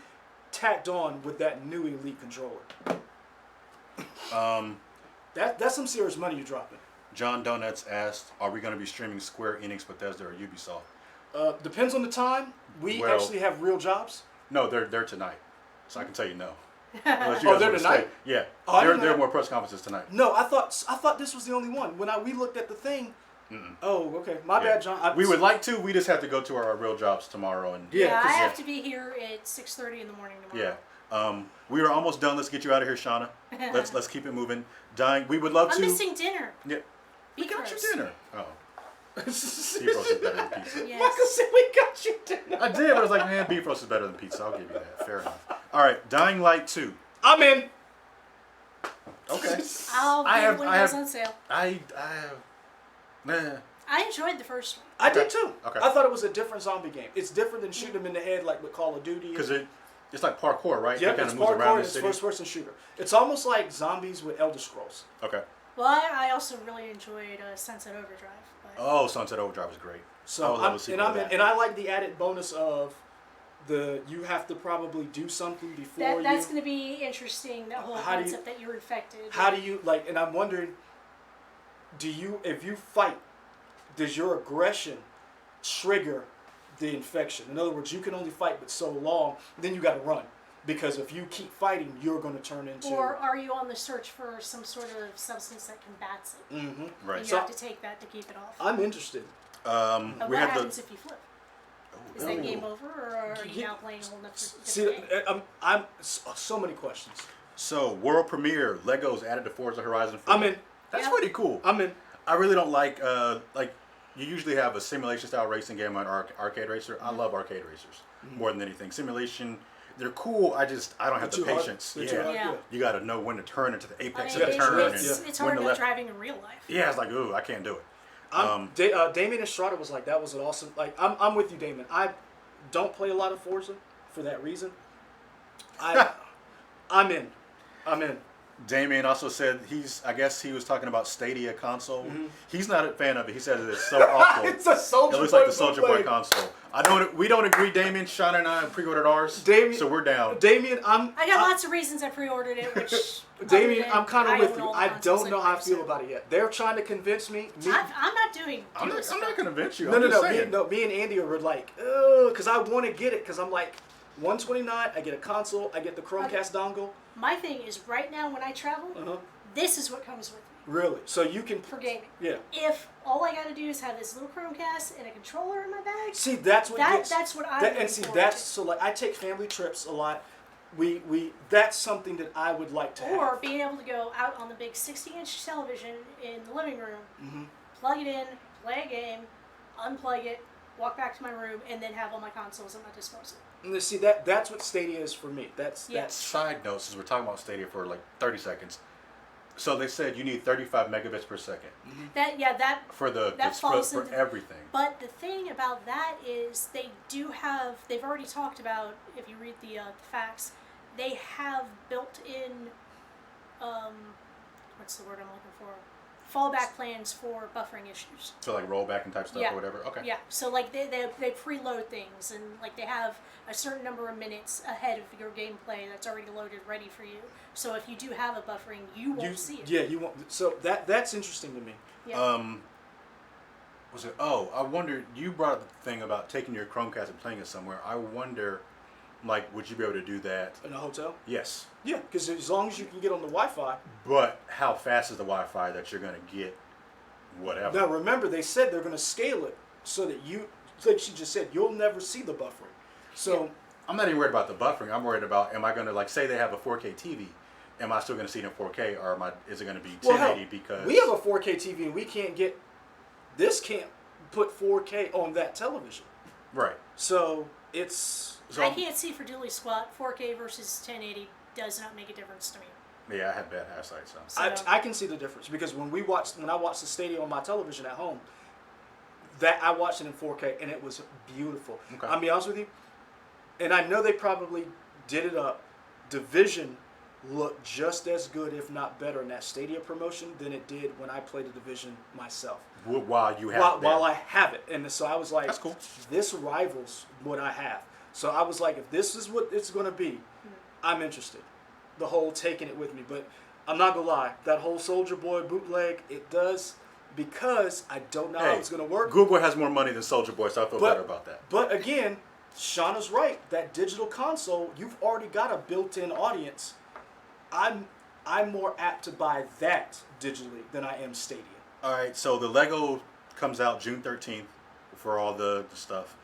tacked on with that new Elite controller? That's some serious money you're dropping. John Donuts asked, are we going to be streaming Square Enix, Bethesda, or Ubisoft? Depends on the time. We actually have real jobs. No, they're tonight. So I can tell you no. Oh, they're tonight? Yeah. Oh, there are more press conferences tonight. No, I thought this was the only one. When we looked at the thing. Oh, okay. My bad, John. We would like to. We just have to go to our real jobs tomorrow. And I have to be here at 6:30 in the morning tomorrow. Yeah. We are almost done. Let's get you out of here, Shauna. Let's keep it moving. Dying. We would love to. I'm missing dinner. Yeah. We got your dinner. Oh. Beef roast is better than pizza. Yes. Michael said we got you dinner. I did, but I was like, man, beef roast is better than pizza. I'll give you that. Fair enough. All right, Dying Light 2. I'm in. Okay. I'll get when it goes on sale. I have. Nah. I enjoyed the first one. I did too. Okay. I thought it was a different zombie game. It's different than shooting them in the head like with Call of Duty. Because it's like parkour, right? Yeah, it's it's moves around parkour. the It's city. first-person shooter. It's almost like zombies with Elder Scrolls. Okay. Well, I also really enjoyed Sunset Overdrive. Oh, Sunset Overdrive is great. So I like the added bonus of you have to probably do something before that's going to be interesting. That whole concept that you're infected. How do you like? And I'm wondering, if you fight, does your aggression trigger the infection? In other words, you can only fight but so long, then you got to run. Because if you keep fighting, you're going to turn into... Or are you on the search for some sort of substance that combats it? Mm-hmm. Right. And you have to take that to keep it off. I'm interested. And what happens if you flip? Is that game over, or are you now playing a whole different game? I'm so many questions. So, world premiere, Legos added to Forza Horizon 4. I'm in. That's pretty cool. I'm in. I really don't like you usually have a simulation style racing game on arcade racer. I love arcade racers more than anything. Simulation, they're cool. I don't have the patience. Yeah. You got to know when to turn into the apex I mean, of the turn. It's hard enough driving in real life. Yeah, it's like, ooh, I can't do it. Damien Estrada was like, that was an awesome. Like, I'm with you, Damien. I don't play a lot of Forza for that reason. I'm in. Damien also said I guess he was talking about Stadia console. He's not a fan of it. He says it's so awful. It's a Soldier Boy. It looks like the Soldier Boy console. We don't agree, Damien. Sean and I pre-ordered ours, so we're down. Damien, I got lots of reasons I pre-ordered it, which Damien, I'm kind of with you. I don't know how I feel about it yet. They're trying to convince me. I'm not doing. I'm not going to convince you. No. Me and Andy were like, because I want to get it because I'm like, $129. I get a console. I get the Chromecast dongle. My thing is right now when I travel, this is what comes with me. Really? So you can for gaming. Yeah. If all I got to do is have this little Chromecast and a controller in my bag. See, that's what that's what I. And see, that's so like I take family trips a lot. We that's something that I would like to have. Or being able to go out on the big 60-inch television in the living room, plug it in, play a game, unplug it, walk back to my room, and then have all my consoles at my disposal. And see that's what Stadia is for me. That's side note, since we're talking about Stadia for like 30 seconds. So they said you need 35 megabits per second. That for for everything. But the thing about that is they've already talked about, if you read the facts, they have built in what's the word I'm looking for? Fallback plans for buffering issues. So like rollback and type stuff or whatever? Okay. Yeah, so like they preload things and like they have a certain number of minutes ahead of your gameplay that's already loaded ready for you. So if you do have a buffering, you won't see it. Yeah, you won't. So that's interesting to me. Yeah. Was it? Oh, I wonder. You brought up the thing about taking your Chromecast and playing it somewhere. I wonder, like, would you be able to do that in a hotel? Yes. Yeah, because as long as you can get on the Wi-Fi. But how fast is the Wi-Fi that you're going to get? Whatever. Now remember, they said they're going to scale it so that like she just said, you'll never see the buffering. So I'm not even worried about the buffering. I'm worried about, am I going to, like, say they have a 4K TV, am I still going to see it in 4K, or is it going to be 1080 because we have a 4K TV and we can't put 4K on that television. Right. So it's. I can't see for diddly squat. 4K versus 1080 does not make a difference to me. Yeah, I have bad eyesight, so. I can see the difference because when I watched the Stadia on my television at home, that I watched it in 4K and it was beautiful. Okay. I'll be honest with you, and I know they probably did it up. Division looked just as good, if not better, in that Stadia promotion than it did when I played the Division myself. While you have while I have it, and so I was like, that's cool. This rivals what I have. So I was like, if this is what it's going to be, I'm interested. The whole taking it with me, but I'm not gonna lie, that whole Soldier Boy bootleg, it does, because I don't know how it's gonna work. Google has more money than Soldier Boy, so I feel better about that. But again, Shauna's right. That digital console, you've already got a built-in audience. I'm more apt to buy that digitally than I am Stadia. All right, so the Lego comes out June 13th for all the stuff.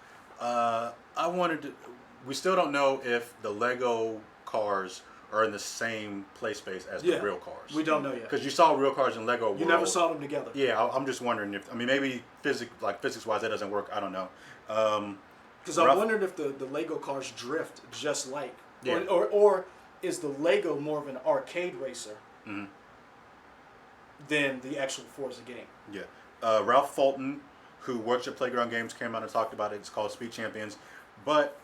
We still don't know if the Lego cars are in the same play space as the real cars. We don't know yet. Because you saw real cars in Lego World. You never saw them together. Yeah, I'm just wondering if, maybe physics-wise that doesn't work. I don't know. Because I'm wondering if the Lego cars drift just like, or is the Lego more of an arcade racer than the actual Forza game? Yeah. Ralph Fulton, who works at Playground Games, came out and talked about it. It's called Speed Champions. But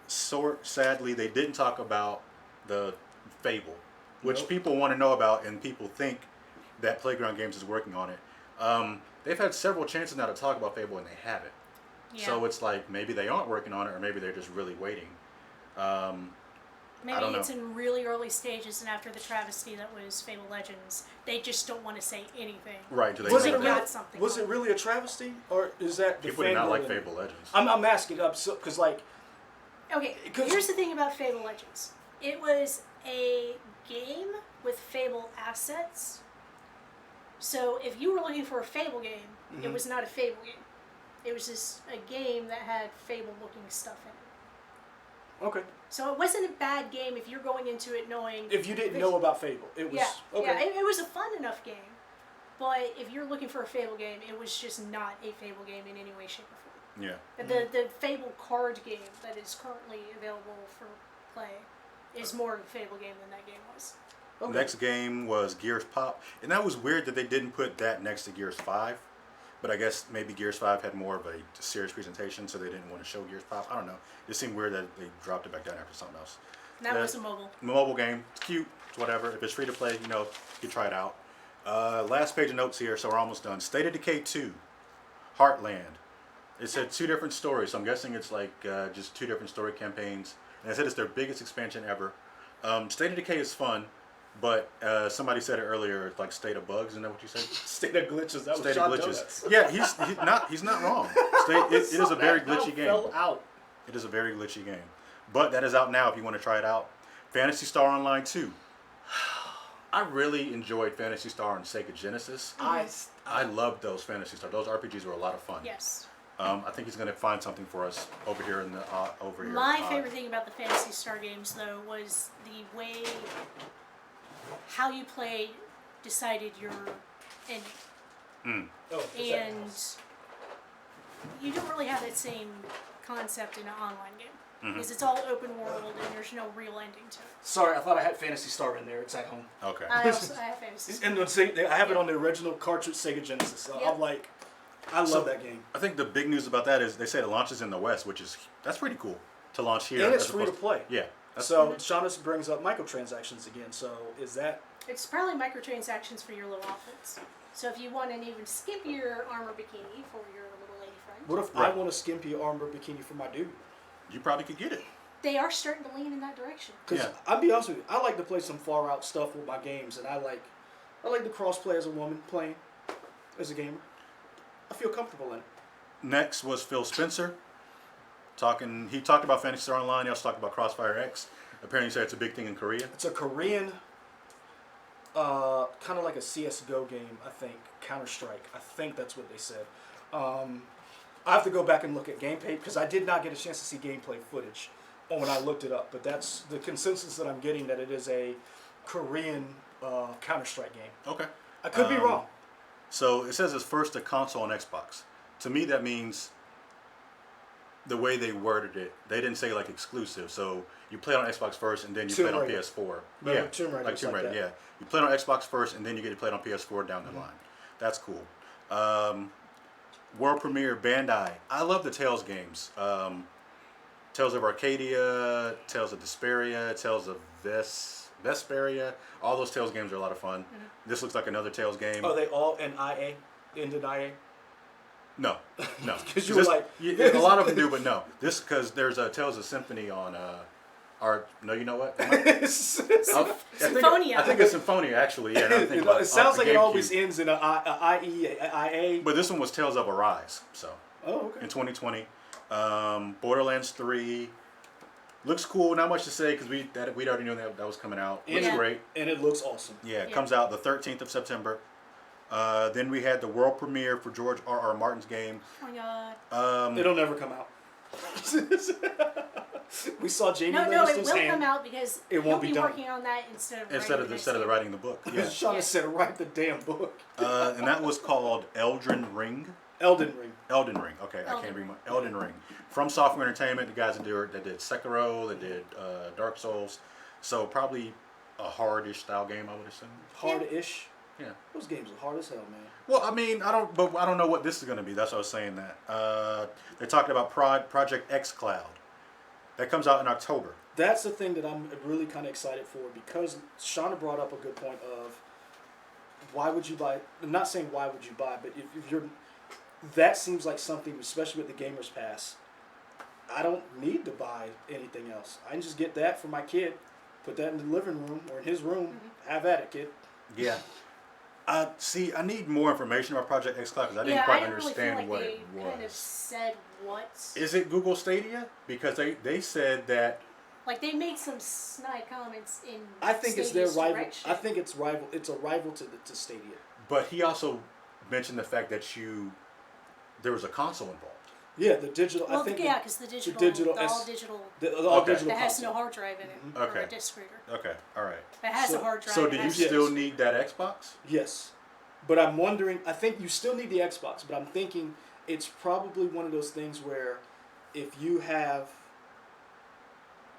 sadly, they didn't talk about the Fable, which people want to know about, and people think that Playground Games is working on it. They've had several chances now to talk about Fable, and they haven't. Yeah. So it's like maybe they aren't working on it, or maybe they're just really waiting. Maybe it's in really early stages, and after the travesty that was Fable Legends, they just don't want to say anything. Right? Do they was it really a travesty, or is that the people did not like Fable Legends? I'm asking up because okay. Here's the thing about Fable Legends. It was a game with Fable assets. So if you were looking for a Fable game, it was not a Fable game. It was just a game that had Fable-looking stuff in it. Okay. So it wasn't a bad game if you're going into it knowing... If you didn't know about Fable. It was... Yeah, okay. yeah, it was a fun enough game. But if you're looking for a Fable game, it was just not a Fable game in any way, shape, or form. Yeah. The Fable card game that is currently available for play is more of a Fable game than that game was. Okay. Next game was Gears Pop, and that was weird that they didn't put that next to Gears 5. But I guess maybe Gears 5 had more of a serious presentation, so they didn't want to show Gears Pop. I don't know. It seemed weird that they dropped it back down after something else. That was a mobile. Mobile game. It's cute. It's whatever. If it's free to play, you know, you can try it out. Last page of notes here, so we're almost done. State of Decay 2, Heartland. It said 2 different stories, so I'm guessing it's like just 2 different story campaigns. And it said it's their biggest expansion ever. State of Decay is fun. But somebody said it earlier, it's like State of Bugs, isn't that what you said? State of Glitches. That was State Sean of Glitches. Donuts. Yeah, he's not wrong. It is a very glitchy game. Fell out. It is a very glitchy game. But that is out now if you want to try it out. Phantasy Star Online 2. I really enjoyed Phantasy Star on Sega Genesis. I loved those Phantasy Star. Those RPGs were a lot of fun. Yes. I think he's going to find something for us over here in the over here. My favorite thing about the Phantasy Star games, though, was the way how you played decided your ending. And you don't really have that same concept in an online game. Because it's all open world and there's no real ending to it. Sorry, I thought I had Phantasy Star in there. It's at home. Okay. I have Phantasy Star. And I have it on the original cartridge Sega Genesis. So I'm like, I love that game. I think the big news about that is they say it launches in the West, that's pretty cool to launch here. And it's free to play. Yeah. So Shauna brings up microtransactions again. So is that? It's probably microtransactions for your little outfits. So if you want an even skimpier armor bikini for your little lady friend. What if I want a skimpy armor bikini for my dude? You probably could get it. They are starting to lean in that direction. Because I'll be honest with you, I like to play some far out stuff with my games, and I like the cross play as a woman playing as a gamer. I feel comfortable in it. Next was Phil Spencer. He talked about Phantasy Star Online. He also talked about Crossfire X. Apparently, he said it's a big thing in Korea. It's a Korean, kind of like a CS:GO game, I think. Counter-Strike. I think that's what they said. I have to go back and look at gameplay because I did not get a chance to see gameplay footage when I looked it up. But that's the consensus that I'm getting, that it is a Korean Counter-Strike game. Okay. I could be wrong. So it says it's first a console and Xbox. To me, that means the way they worded it, they didn't say like exclusive. So you play it on Xbox first and then you play it on PS4. Yeah, Tomb Raider, like Tomb Raider. Yeah, you play it on Xbox first and then you get to play it on PS4 down the line. That's cool. World premiere Bandai. I love the Tales games. Tales of Arcadia, Tales of Desperia, Tales of Vesperia. All those Tales games are a lot of fun. This looks like another Tales game. Are they all in IA? Ended IA? No. Because you were like... a lot of them do, but no. This, because there's a Tales of Symphony on... no, you know what? Symphonia. I think it's Symphonia, actually. Yeah. It sounds like it always ends in an IA. But this one was Tales of Arise. So. Oh, okay. In 2020. Borderlands 3. Looks cool. Not much to say because we'd already knew that was coming out. Looks great. And it looks awesome. Yeah, it comes out the 13th of September. Then we had the world premiere for George R.R. Martin's game. Oh my god. It'll never come out. We saw Jamie No, it Lannister's will hand. come out because It won't he'll be done. working on that instead of writing the book. Yeah. Shauna said, write the damn book. And that was called Elden Ring. Elden Ring. Okay, I can't read my Elden Ring. From Software Entertainment, the guys that did Sekiro, that did Dark Souls. So probably a hard-ish style game, I would assume. Hard-ish? Yeah. Those games are hard as hell, man. Well, I mean, I don't know what this is going to be. That's why I was saying that. They're talking about Project X Cloud. That comes out in October. That's the thing that I'm really kind of excited for, because Shauna brought up a good point of why would you buy? I'm not saying why would you buy, but if you're, that seems like something, especially with the Gamers Pass. I don't need to buy anything else. I can just get that for my kid, put that in the living room or in his room. Have at it, kid. Yeah. See, I need more information about Project X Cloud because I didn't quite understand what it was. Kind of said what. Is it Google Stadia? Because they said that. Like they made some snide comments in. I think it's their rival. Direction. I think it's rival. It's a rival to Stadia. But he also mentioned the fact that there was a console involved. Yeah, the digital. Well, I think because the digital, all digital. The all digital. That has no hard drive in it or a disk reader. Okay, all right. That has a hard drive. So do you still need that Xbox? Yes, But I'm wondering, I think you still need the Xbox, but I'm thinking it's probably one of those things where if you have,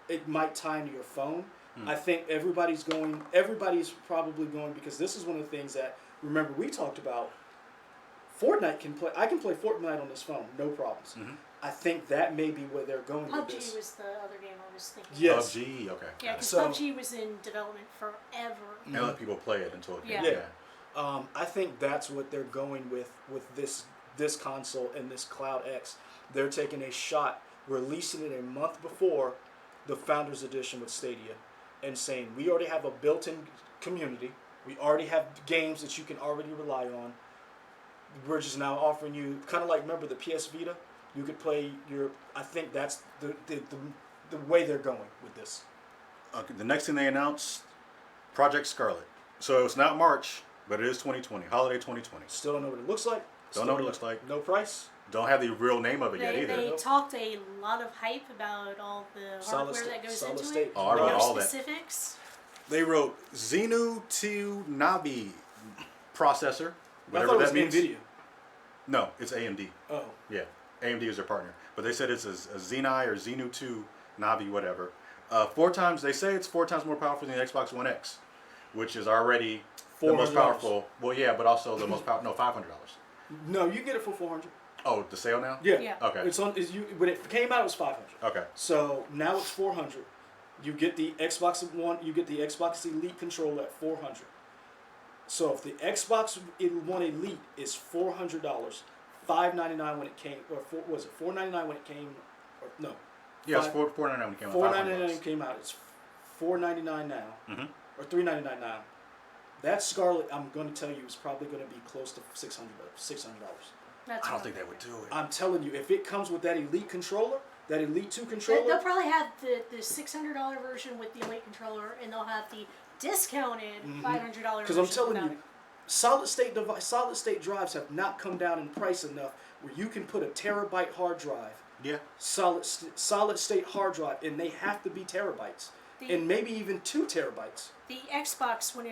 it might tie into your phone. I think everybody's probably going, because this is one of the things that, remember, we talked about. Fortnite I can play Fortnite on this phone, no problems. I think that may be where they're going with this. PUBG was the other game I was thinking. Yes. PUBG, okay. Yeah, because PUBG was in development forever. And let people play it until it came Yeah. out. I think that's what they're going with this console and this Cloud X. They're taking a shot, releasing it a month before the Founders Edition with Stadia, and saying, we already have a built-in community. We already have games that you can already rely on. We're just now offering you, kind of like, remember the PS Vita? You could play I think that's the way they're going with this. Okay, the next thing they announced, Project Scarlet. So it's not March, but it is 2020, holiday 2020. Still don't know what it looks like. Don't know what it looks like. No price. Don't have the real name of it yet either. They talked a lot of hype about all the hardware that goes into it. Oh, I wrote all specifics. They wrote Xenu 2 Navi processor. I thought it was NVIDIA. No, it's AMD. Oh. Yeah, AMD is their partner. But they said it's a Xeni or Xenu 2 Navi, whatever. They say it's 4 times more powerful than the Xbox One X, which is already the most powerful. Well, yeah, but also the most powerful. No, $500. No, you get it for $400. Oh, the sale now? Yeah. Okay. When it came out, it was $500. Okay. So now it's $400. You get the Xbox One. You get the Xbox Elite controller at $400. So if the Xbox One Elite is $400, $599 when it came, or was it $499 when it came? Or no. Yeah, it's $499 when it came out. $499 when it came out. It's $499 now, or $399 now. That Scarlet, I'm going to tell you, is probably going to be close to $600. I don't think they would do it. I'm telling you, if it comes with that Elite controller, that Elite 2 controller, They'll probably have the $600 version with the Elite controller, and they'll have the discounted $500 version. Because I'm telling you, solid state drives have not come down in price enough where you can put a terabyte hard drive. Yeah. Solid state hard drive, and they have to be terabytes, and maybe even 2 terabytes. The Xbox One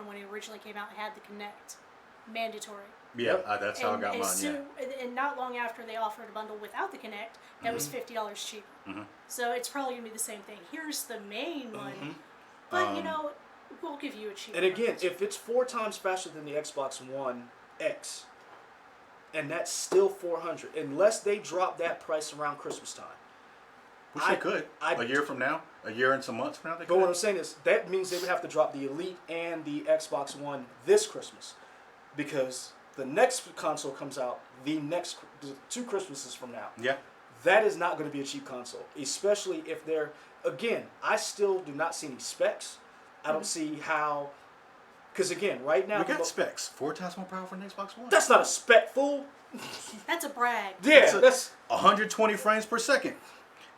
when it originally came out had the Kinect mandatory. Yeah, that's how I got mine. And not long after they offered a bundle without the Kinect, that was $50 cheaper. So it's probably gonna be the same thing. Here's the main one, but we'll give you a cheaper. And again, if it's 4 times faster than the Xbox One X, and that's still $400, unless they drop that price around Christmas time. Which they could. A year from now, a year and some months from now, they could. But what I'm saying is, that means they would have to drop the Elite and the Xbox One this Christmas, because the next console comes out the 2 Christmases from now. Yeah. That is not going to be a cheap console, especially if they're, again, I still do not see any specs. I don't see how, because again, right now... We got specs. 4 times more powerful than Xbox One. That's not a spec, fool. That's a brag. Yeah, that's 120 frames per second.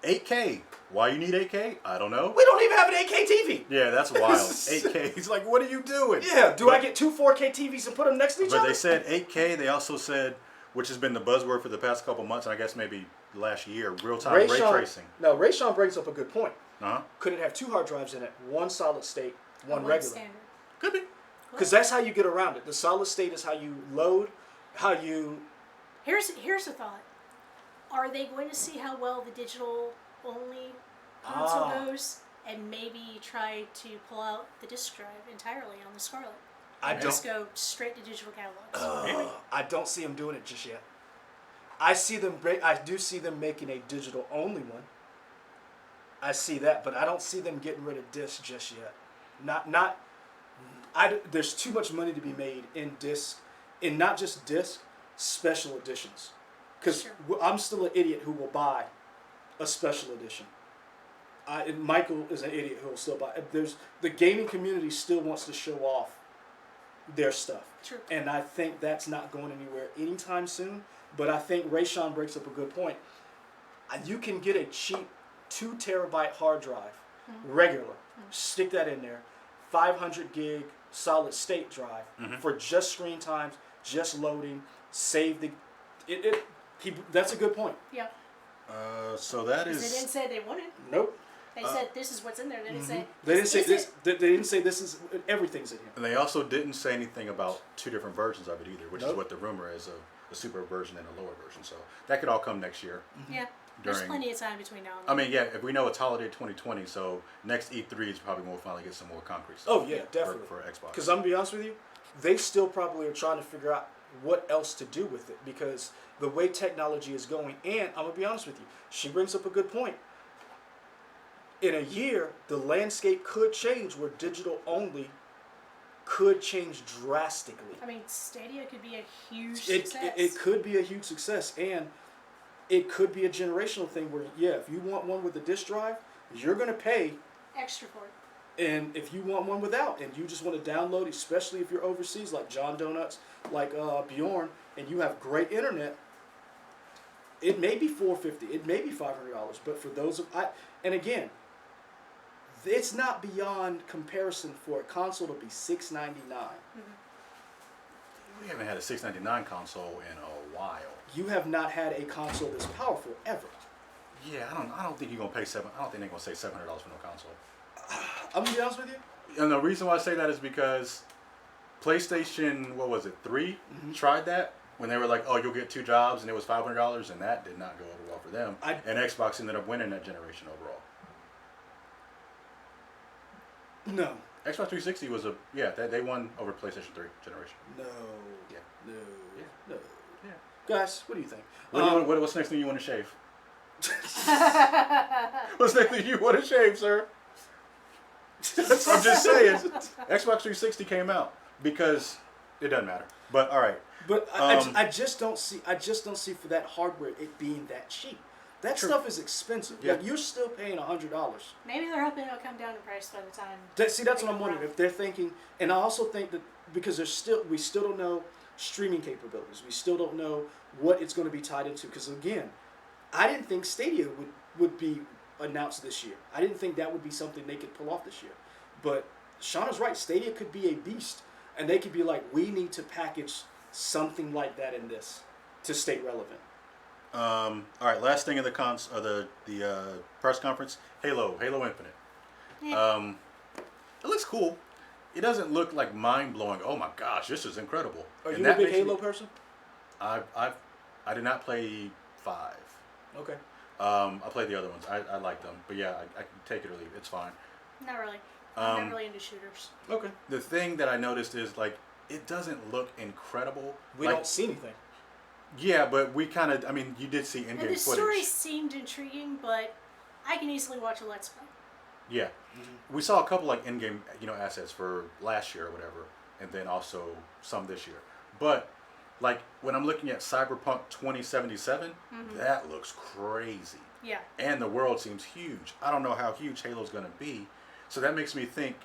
8K. Why you need 8K? I don't know. We don't even have an 8K TV. Yeah, that's wild. 8K. He's like, what are you doing? Yeah, I get 2 4K TVs and put them next to each other? But they said 8K. They also said, which has been the buzzword for the past couple months, and I guess maybe last year, real-time ray tracing. No, Rayshawn brings up a good point. Uh-huh. Could it have 2 hard drives in it? 1 solid state, 1 regular. Standard. Could be. Because that's how you get around it. The solid state is how you load, how you... Here's a thought. Are they going to see how well the digital-only console goes, and maybe try to pull out the disc drive entirely on the Scarlet? Just go straight to digital catalogs. I don't see them doing it just yet. I do see them making a digital-only one. I see that, but I don't see them getting rid of disc just yet. There's too much money to be made in disc, in not just disc, special editions. Because I'm still an idiot who will buy a special edition. And Michael is an idiot who will still buy. The gaming community still wants to show off their stuff. True. And I think that's not going anywhere anytime soon. But I think Rayshawn breaks up a good point. You can get a cheap 2 terabyte hard drive, regular. Stick that in there. 500 gig solid state drive for just screen times, just loading, save the... That's a good point. Yeah. So that is... They didn't say they wanted. Nope. They said this is what's in there. They didn't say. They didn't say this. It? They didn't say this is everything's in here. And they also didn't say anything about two different versions of it either, which is what the rumor is of the super version and the lower version. So that could all come next year. Yeah, there's plenty of time between now and I then. mean, yeah, if we know it's holiday 2020, so next E3 is probably we'll finally get some more concrete stuff. Oh yeah, definitely for Xbox. Because I'm gonna be honest with you, they still probably are trying to figure out what else to do with it because the way technology is going. And I'm gonna be honest with you, she brings up a good point. In a year, the landscape could change where digital only could change drastically. I mean, Stadia could be a huge success. It could be a huge success, and it could be a generational thing where, yeah, if you want one with a disk drive, you're going to pay extra for it. And if you want one without, and you just want to download, especially if you're overseas, like John Donuts, like Bjorn, and you have great internet, it may be $450, it may be $500, but for those and again, it's not beyond comparison for a console to be $699. We haven't had a $699 console in a while. You have not had a console this powerful ever. Yeah, I don't think you're gonna pay I don't think they're gonna say $700 for no console. I'm gonna be honest with you. And the reason why I say that is because PlayStation, what was it, 3 tried that when they were like, oh, you'll get 2 jobs, and it was $500, and that did not go over well for them. And Xbox ended up winning that generation overall. No. Xbox 360 was they won over PlayStation 3 generation. No. Yeah. No. Yeah. No. Yeah. Guys, what do you think? What's the next thing you want to shave? What's the next thing you want to shave, sir? I'm just saying. Xbox 360 came out because it doesn't matter. But all right. But I just don't see. I just don't see for that hardware it being that cheap. That stuff is expensive. Yeah. Like, you're still paying $100. Maybe they're hoping it'll come down in price by the time. That's what I'm wondering. If they're thinking, and I also think that because we still don't know streaming capabilities. We still don't know what it's going to be tied into. Because again, I didn't think Stadia would be announced this year. I didn't think that would be something they could pull off this year. But Shauna's right. Stadia could be a beast, and they could be like, we need to package something like that in this to stay relevant. All right, last thing in the press conference, Halo Infinite. Yeah. It looks cool. It doesn't look like mind blowing. Oh my gosh, this is incredible. Are you a big Halo person? I did not play 5. Okay. I played the other ones. I like them, but yeah, I can take it or leave it. It's fine. Not really. I'm not really into shooters. Okay. The thing that I noticed is like it doesn't look incredible. We don't see anything. Yeah, but we kind of, you did see in-game footage. The story seemed intriguing, but I can easily watch a Let's Play. Yeah. We saw a couple like in-game, assets for last year or whatever, and then also some this year. But like when I'm looking at Cyberpunk 2077, that looks crazy. Yeah. And the world seems huge. I don't know how huge Halo's going to be. So that makes me think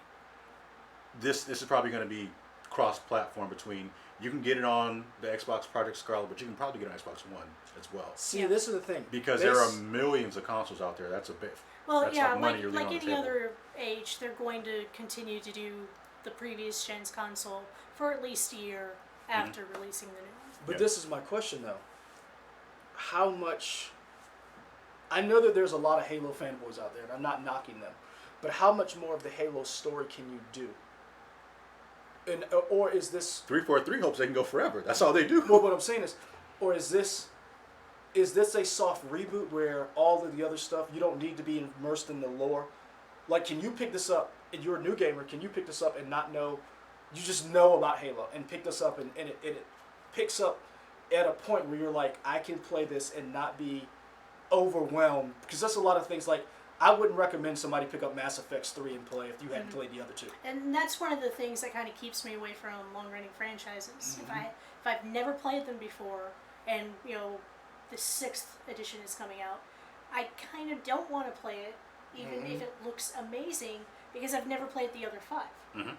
this is probably going to be cross-platform between, you can get it on the Xbox Project Scarlet, but you can probably get it on Xbox One as well. See, this is the thing. Because there are millions of consoles out there. That's a bit. Well, that's yeah, like any other age, they're going to continue to do the previous gen's console for at least a year after releasing the new one. But this is my question, though. How much... I know that there's a lot of Halo fanboys out there, and I'm not knocking them. But how much more of the Halo story can you do? And or is this 343 hopes they can go forever? That's all they do. Well, what I'm saying is, or is this a soft reboot where all of the other stuff you don't need to be immersed in the lore? Like, can you pick this up? And you're a new gamer. Can you pick this up and not know? You just know about Halo and pick this up and it picks up at a point where you're like, I can play this and not be overwhelmed, because that's a lot of things. Like, I wouldn't recommend somebody pick up Mass Effect 3 and play if you hadn't played the other two. And that's one of the things that kind of keeps me away from long-running franchises. If I've never played them before, and the 6th edition is coming out, I kind of don't want to play it, even if it looks amazing, because I've never played the other 5.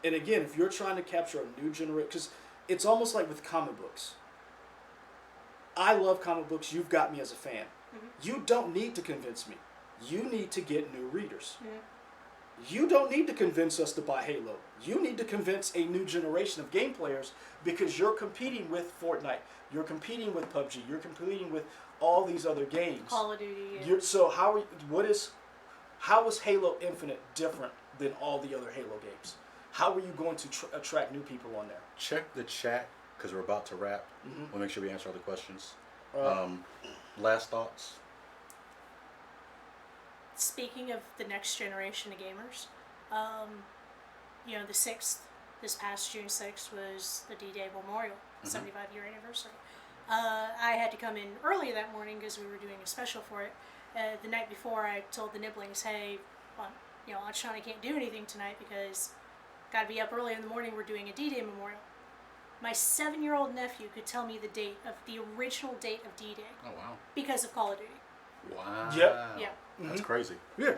And again, if you're trying to capture a new generation, because it's almost like with comic books. I love comic books. You've got me as a fan. You don't need to convince me. You need to get new readers. You don't need to convince us to buy Halo. You need to convince a new generation of game players because you're competing with Fortnite. You're competing with PUBG. You're competing with all these other games. Call of Duty. Yeah. So how is Halo Infinite different than all the other Halo games? How are you going to attract new people on there? Check the chat because we're about to wrap. Mhm. We'll make sure we answer all the questions. Last thoughts? Speaking of the next generation of gamers, you know, the 6th, this past June 6th was the D-Day Memorial, 75-year anniversary. I had to come in early that morning because we were doing a special for it. The night before, I told the Nibblings, hey, you know, Sean, I can't do anything tonight because got to be up early in the morning. We're doing a D-Day Memorial. My 7-year-old nephew could tell me the original date of D-Day. Oh, wow. Because of Call of Duty. Wow. Yep. Yeah. That's crazy. Yeah.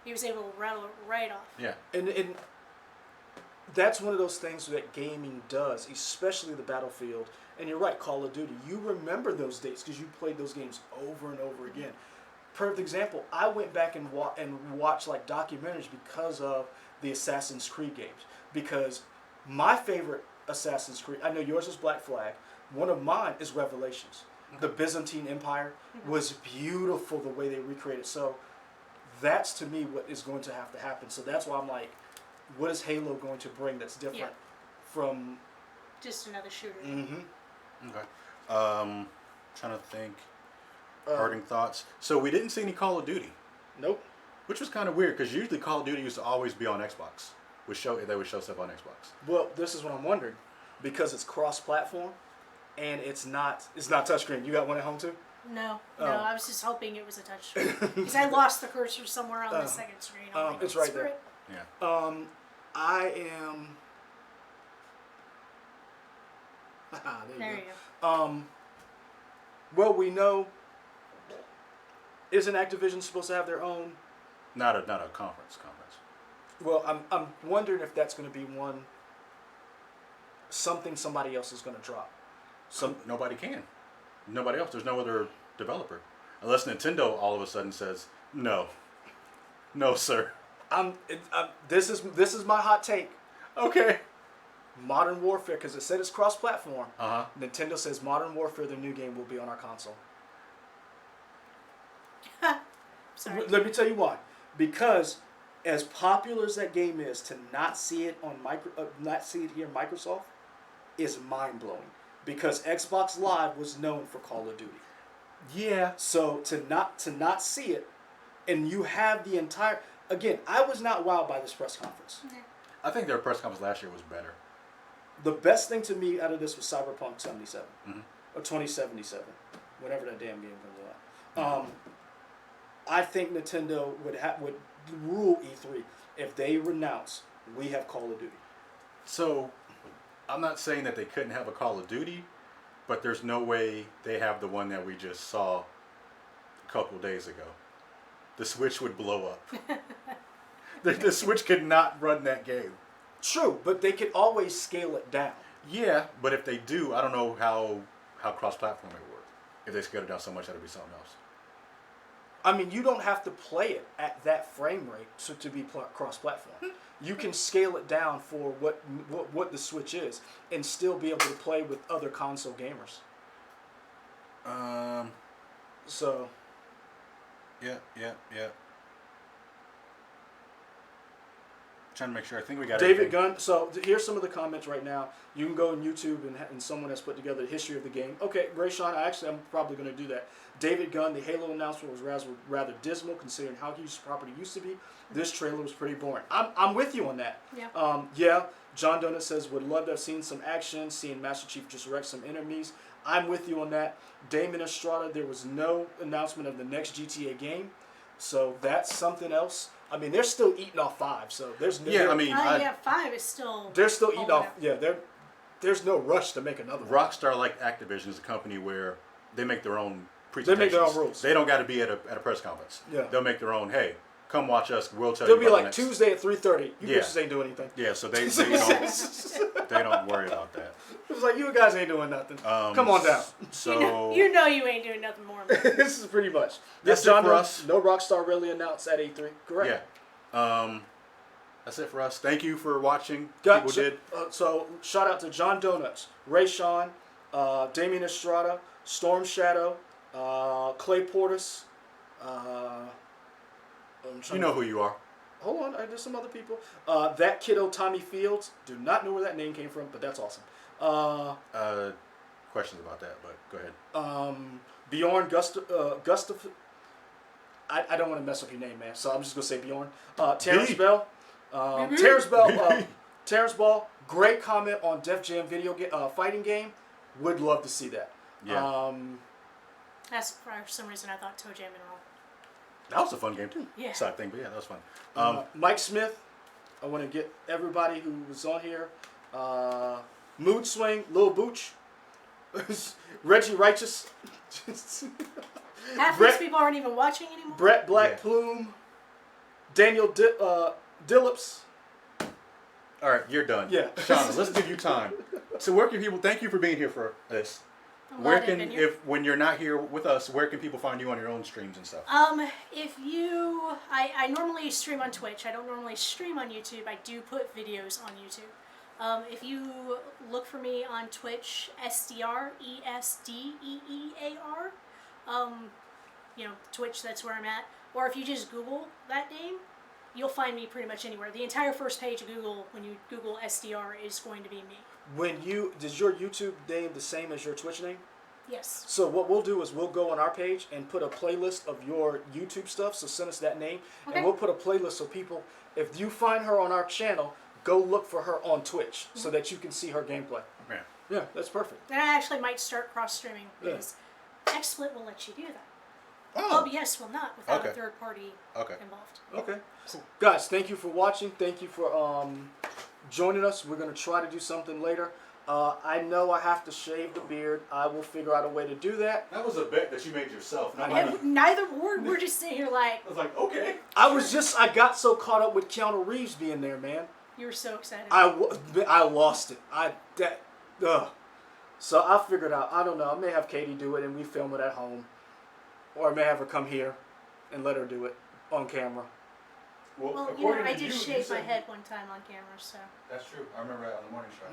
He was able to rattle it right off. Yeah. And that's one of those things that gaming does, especially the Battlefield. And you're right, Call of Duty. You remember those dates because you played those games over and over again. Perfect example. I went back and watched like documentaries because of the Assassin's Creed games. Because my favorite Assassin's Creed, I know yours is Black Flag. One of mine is Revelations. The Byzantine Empire was beautiful the way they recreated. So that's to me what is going to have to happen. So that's why I'm like, what is Halo going to bring that's different from just another shooter? Okay. Trying to think. Parting thoughts. So we didn't see any Call of Duty. Nope. Which was kind of weird because usually Call of Duty used to always be on Xbox. They would show stuff on Xbox. Well, this is what I'm wondering, because it's cross-platform, and it's not touchscreen. You got one at home too? No, I was just hoping it was a touch screen because I lost the cursor somewhere on the second screen. It's right there. Yeah. I am. There you go. Well, we know. Isn't Activision supposed to have their own? Not a conference. Well, I'm wondering if that's going to be something somebody else is going to drop. Nobody can. Nobody else. There's no other developer, unless Nintendo all of a sudden says no, sir. This is my hot take. Okay. Modern Warfare, because it said it's cross-platform. Nintendo says Modern Warfare, the new game, will be on our console. Sorry. Let me tell you why. Because as popular as that game is, to not see it on not see it here in Microsoft is mind blowing. Because Xbox Live was known for Call of Duty. Yeah. So to not see it, and you have the entire. Again, I was not wowed by this press conference. I think their press conference last year was better. The best thing to me out of this was Cyberpunk 77 or 2077, whenever that damn game comes out. I think Nintendo would rule E3 if they renounce we have Call of Duty. So, I'm not saying that they couldn't have a Call of Duty, but there's no way they have the one that we just saw a couple days ago. The Switch would blow up. The Switch could not run that game. True, but they could always scale it down. Yeah, but if they do, I don't know how cross-platform it would work. If they scale it down so much, that'd be something else. I mean, you don't have to play it at that frame rate to be cross-platform. You can scale it down for what the Switch is and still be able to play with other console gamers. So. Yeah. Trying to make sure. I think we got David Gunn. So here's some of the comments right now. You can go on YouTube and someone has put together the history of the game. Okay, Ray Sean, I'm probably going to do that. David Gunn, the Halo announcement was rather dismal considering how huge the property used to be. This trailer was pretty boring. I'm with you on that. Yeah. John Donut says, would love to have seen some action, seeing Master Chief just wreck some enemies. I'm with you on that. Damon Estrada, there was no announcement of the next GTA game. So that's something else. I mean, they're still eating off 5, so there's no... Yeah, 5 is still... They're still eating off... Yeah, there's no rush to make another one. Rockstar, like Activision, is a company where they make their own presentations. They make their own rules. They don't got to be at a press conference. Yeah. They'll make their own, hey, come watch us, we'll tell They'll you be about like, next. Tuesday at 3:30. You bitches ain't doing anything. Yeah, so they don't worry about that. It's like, you guys ain't doing nothing. Come on down. So you know you ain't doing nothing more. This is pretty much. That's it for us. No Rockstar really announced at E3. Correct. Yeah. That's it for us. Thank you for watching. So shout out to John Donuts, Ray Sean, Damian Estrada, Storm Shadow, Clay Portis. You know who you are. Hold on, there's some other people. That kiddo Tommy Fields. Do not know where that name came from, but that's awesome. Questions about that, but go ahead. Bjorn Gustaf. I don't want to mess up your name, man, so I'm just gonna say Bjorn. Terrence Bell. Terrence Ball. Great comment on Def Jam fighting game. Would love to see that. Yeah. That's for some reason I thought Toe Jam and Roll. That was a fun game too. Yeah. Side thing, but yeah, that was fun. Mike Smith. I want to get everybody who was on here. Mood Swing, Lil Booch, Reggie Righteous. Half these people aren't even watching anymore. Brett Black Plume, Daniel Dillips. All right, you're done. Yeah. Shauna, let's give you time. So where can people, thank you for being here for this. Where can, when you're not here with us, where can people find you on your own streams and stuff? I normally stream on Twitch. I don't normally stream on YouTube. I do put videos on YouTube. If you look for me on Twitch, SDR, ESDEEAR, Twitch, that's where I'm at. Or if you just Google that name, you'll find me pretty much anywhere. The entire first page of Google, when you Google SDR, is going to be me. Does your YouTube name the same as your Twitch name? Yes. So what we'll do is we'll go on our page and put a playlist of your YouTube stuff. So send us that name, and we'll put a playlist so people, if you find her on our channel, go look for her on Twitch so that you can see her gameplay. Yeah. Yeah, that's perfect. And I actually might start cross-streaming because XSplit will let you do that. Oh. OBS will not without a third party involved. Okay. Cool. Guys, thank you for watching. Thank you for joining us. We're going to try to do something later. I know I have to shave the beard. I will figure out a way to do that. That was a bet that you made yourself. Neither we're just sitting here like. I was like, okay. I got so caught up with Keanu Reeves being there, man. You were so excited. I lost it. So I figured out. I don't know. I may have Katie do it and we film it at home, or I may have her come here and let her do it on camera. Well, I did shave my head one time on camera, so. That's true. I remember that on the morning show.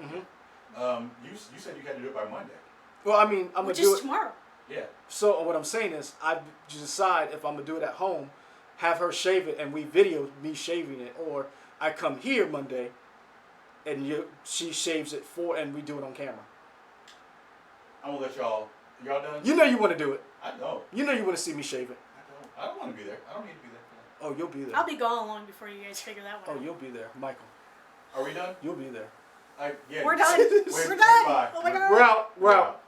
Mm-hmm. You said you had to do it by Monday. Well, I mean, I'm going to do it tomorrow. Yeah. So what I'm saying is, I decide if I'm going to do it at home, have her shave it, and we video me shaving it, or I come here Monday, and she shaves it and we do it on camera. I'm going to let y'all done? You know you want to do it. I know. You know you want to see me shave it. I don't want to be there. I don't need to be there. Oh, you'll be there. I'll be gone long before you guys figure that one out. Oh, you'll be there, Michael. Are we done? You'll be there. We're done. We're done. Bye. Oh my God. We're out. We're out.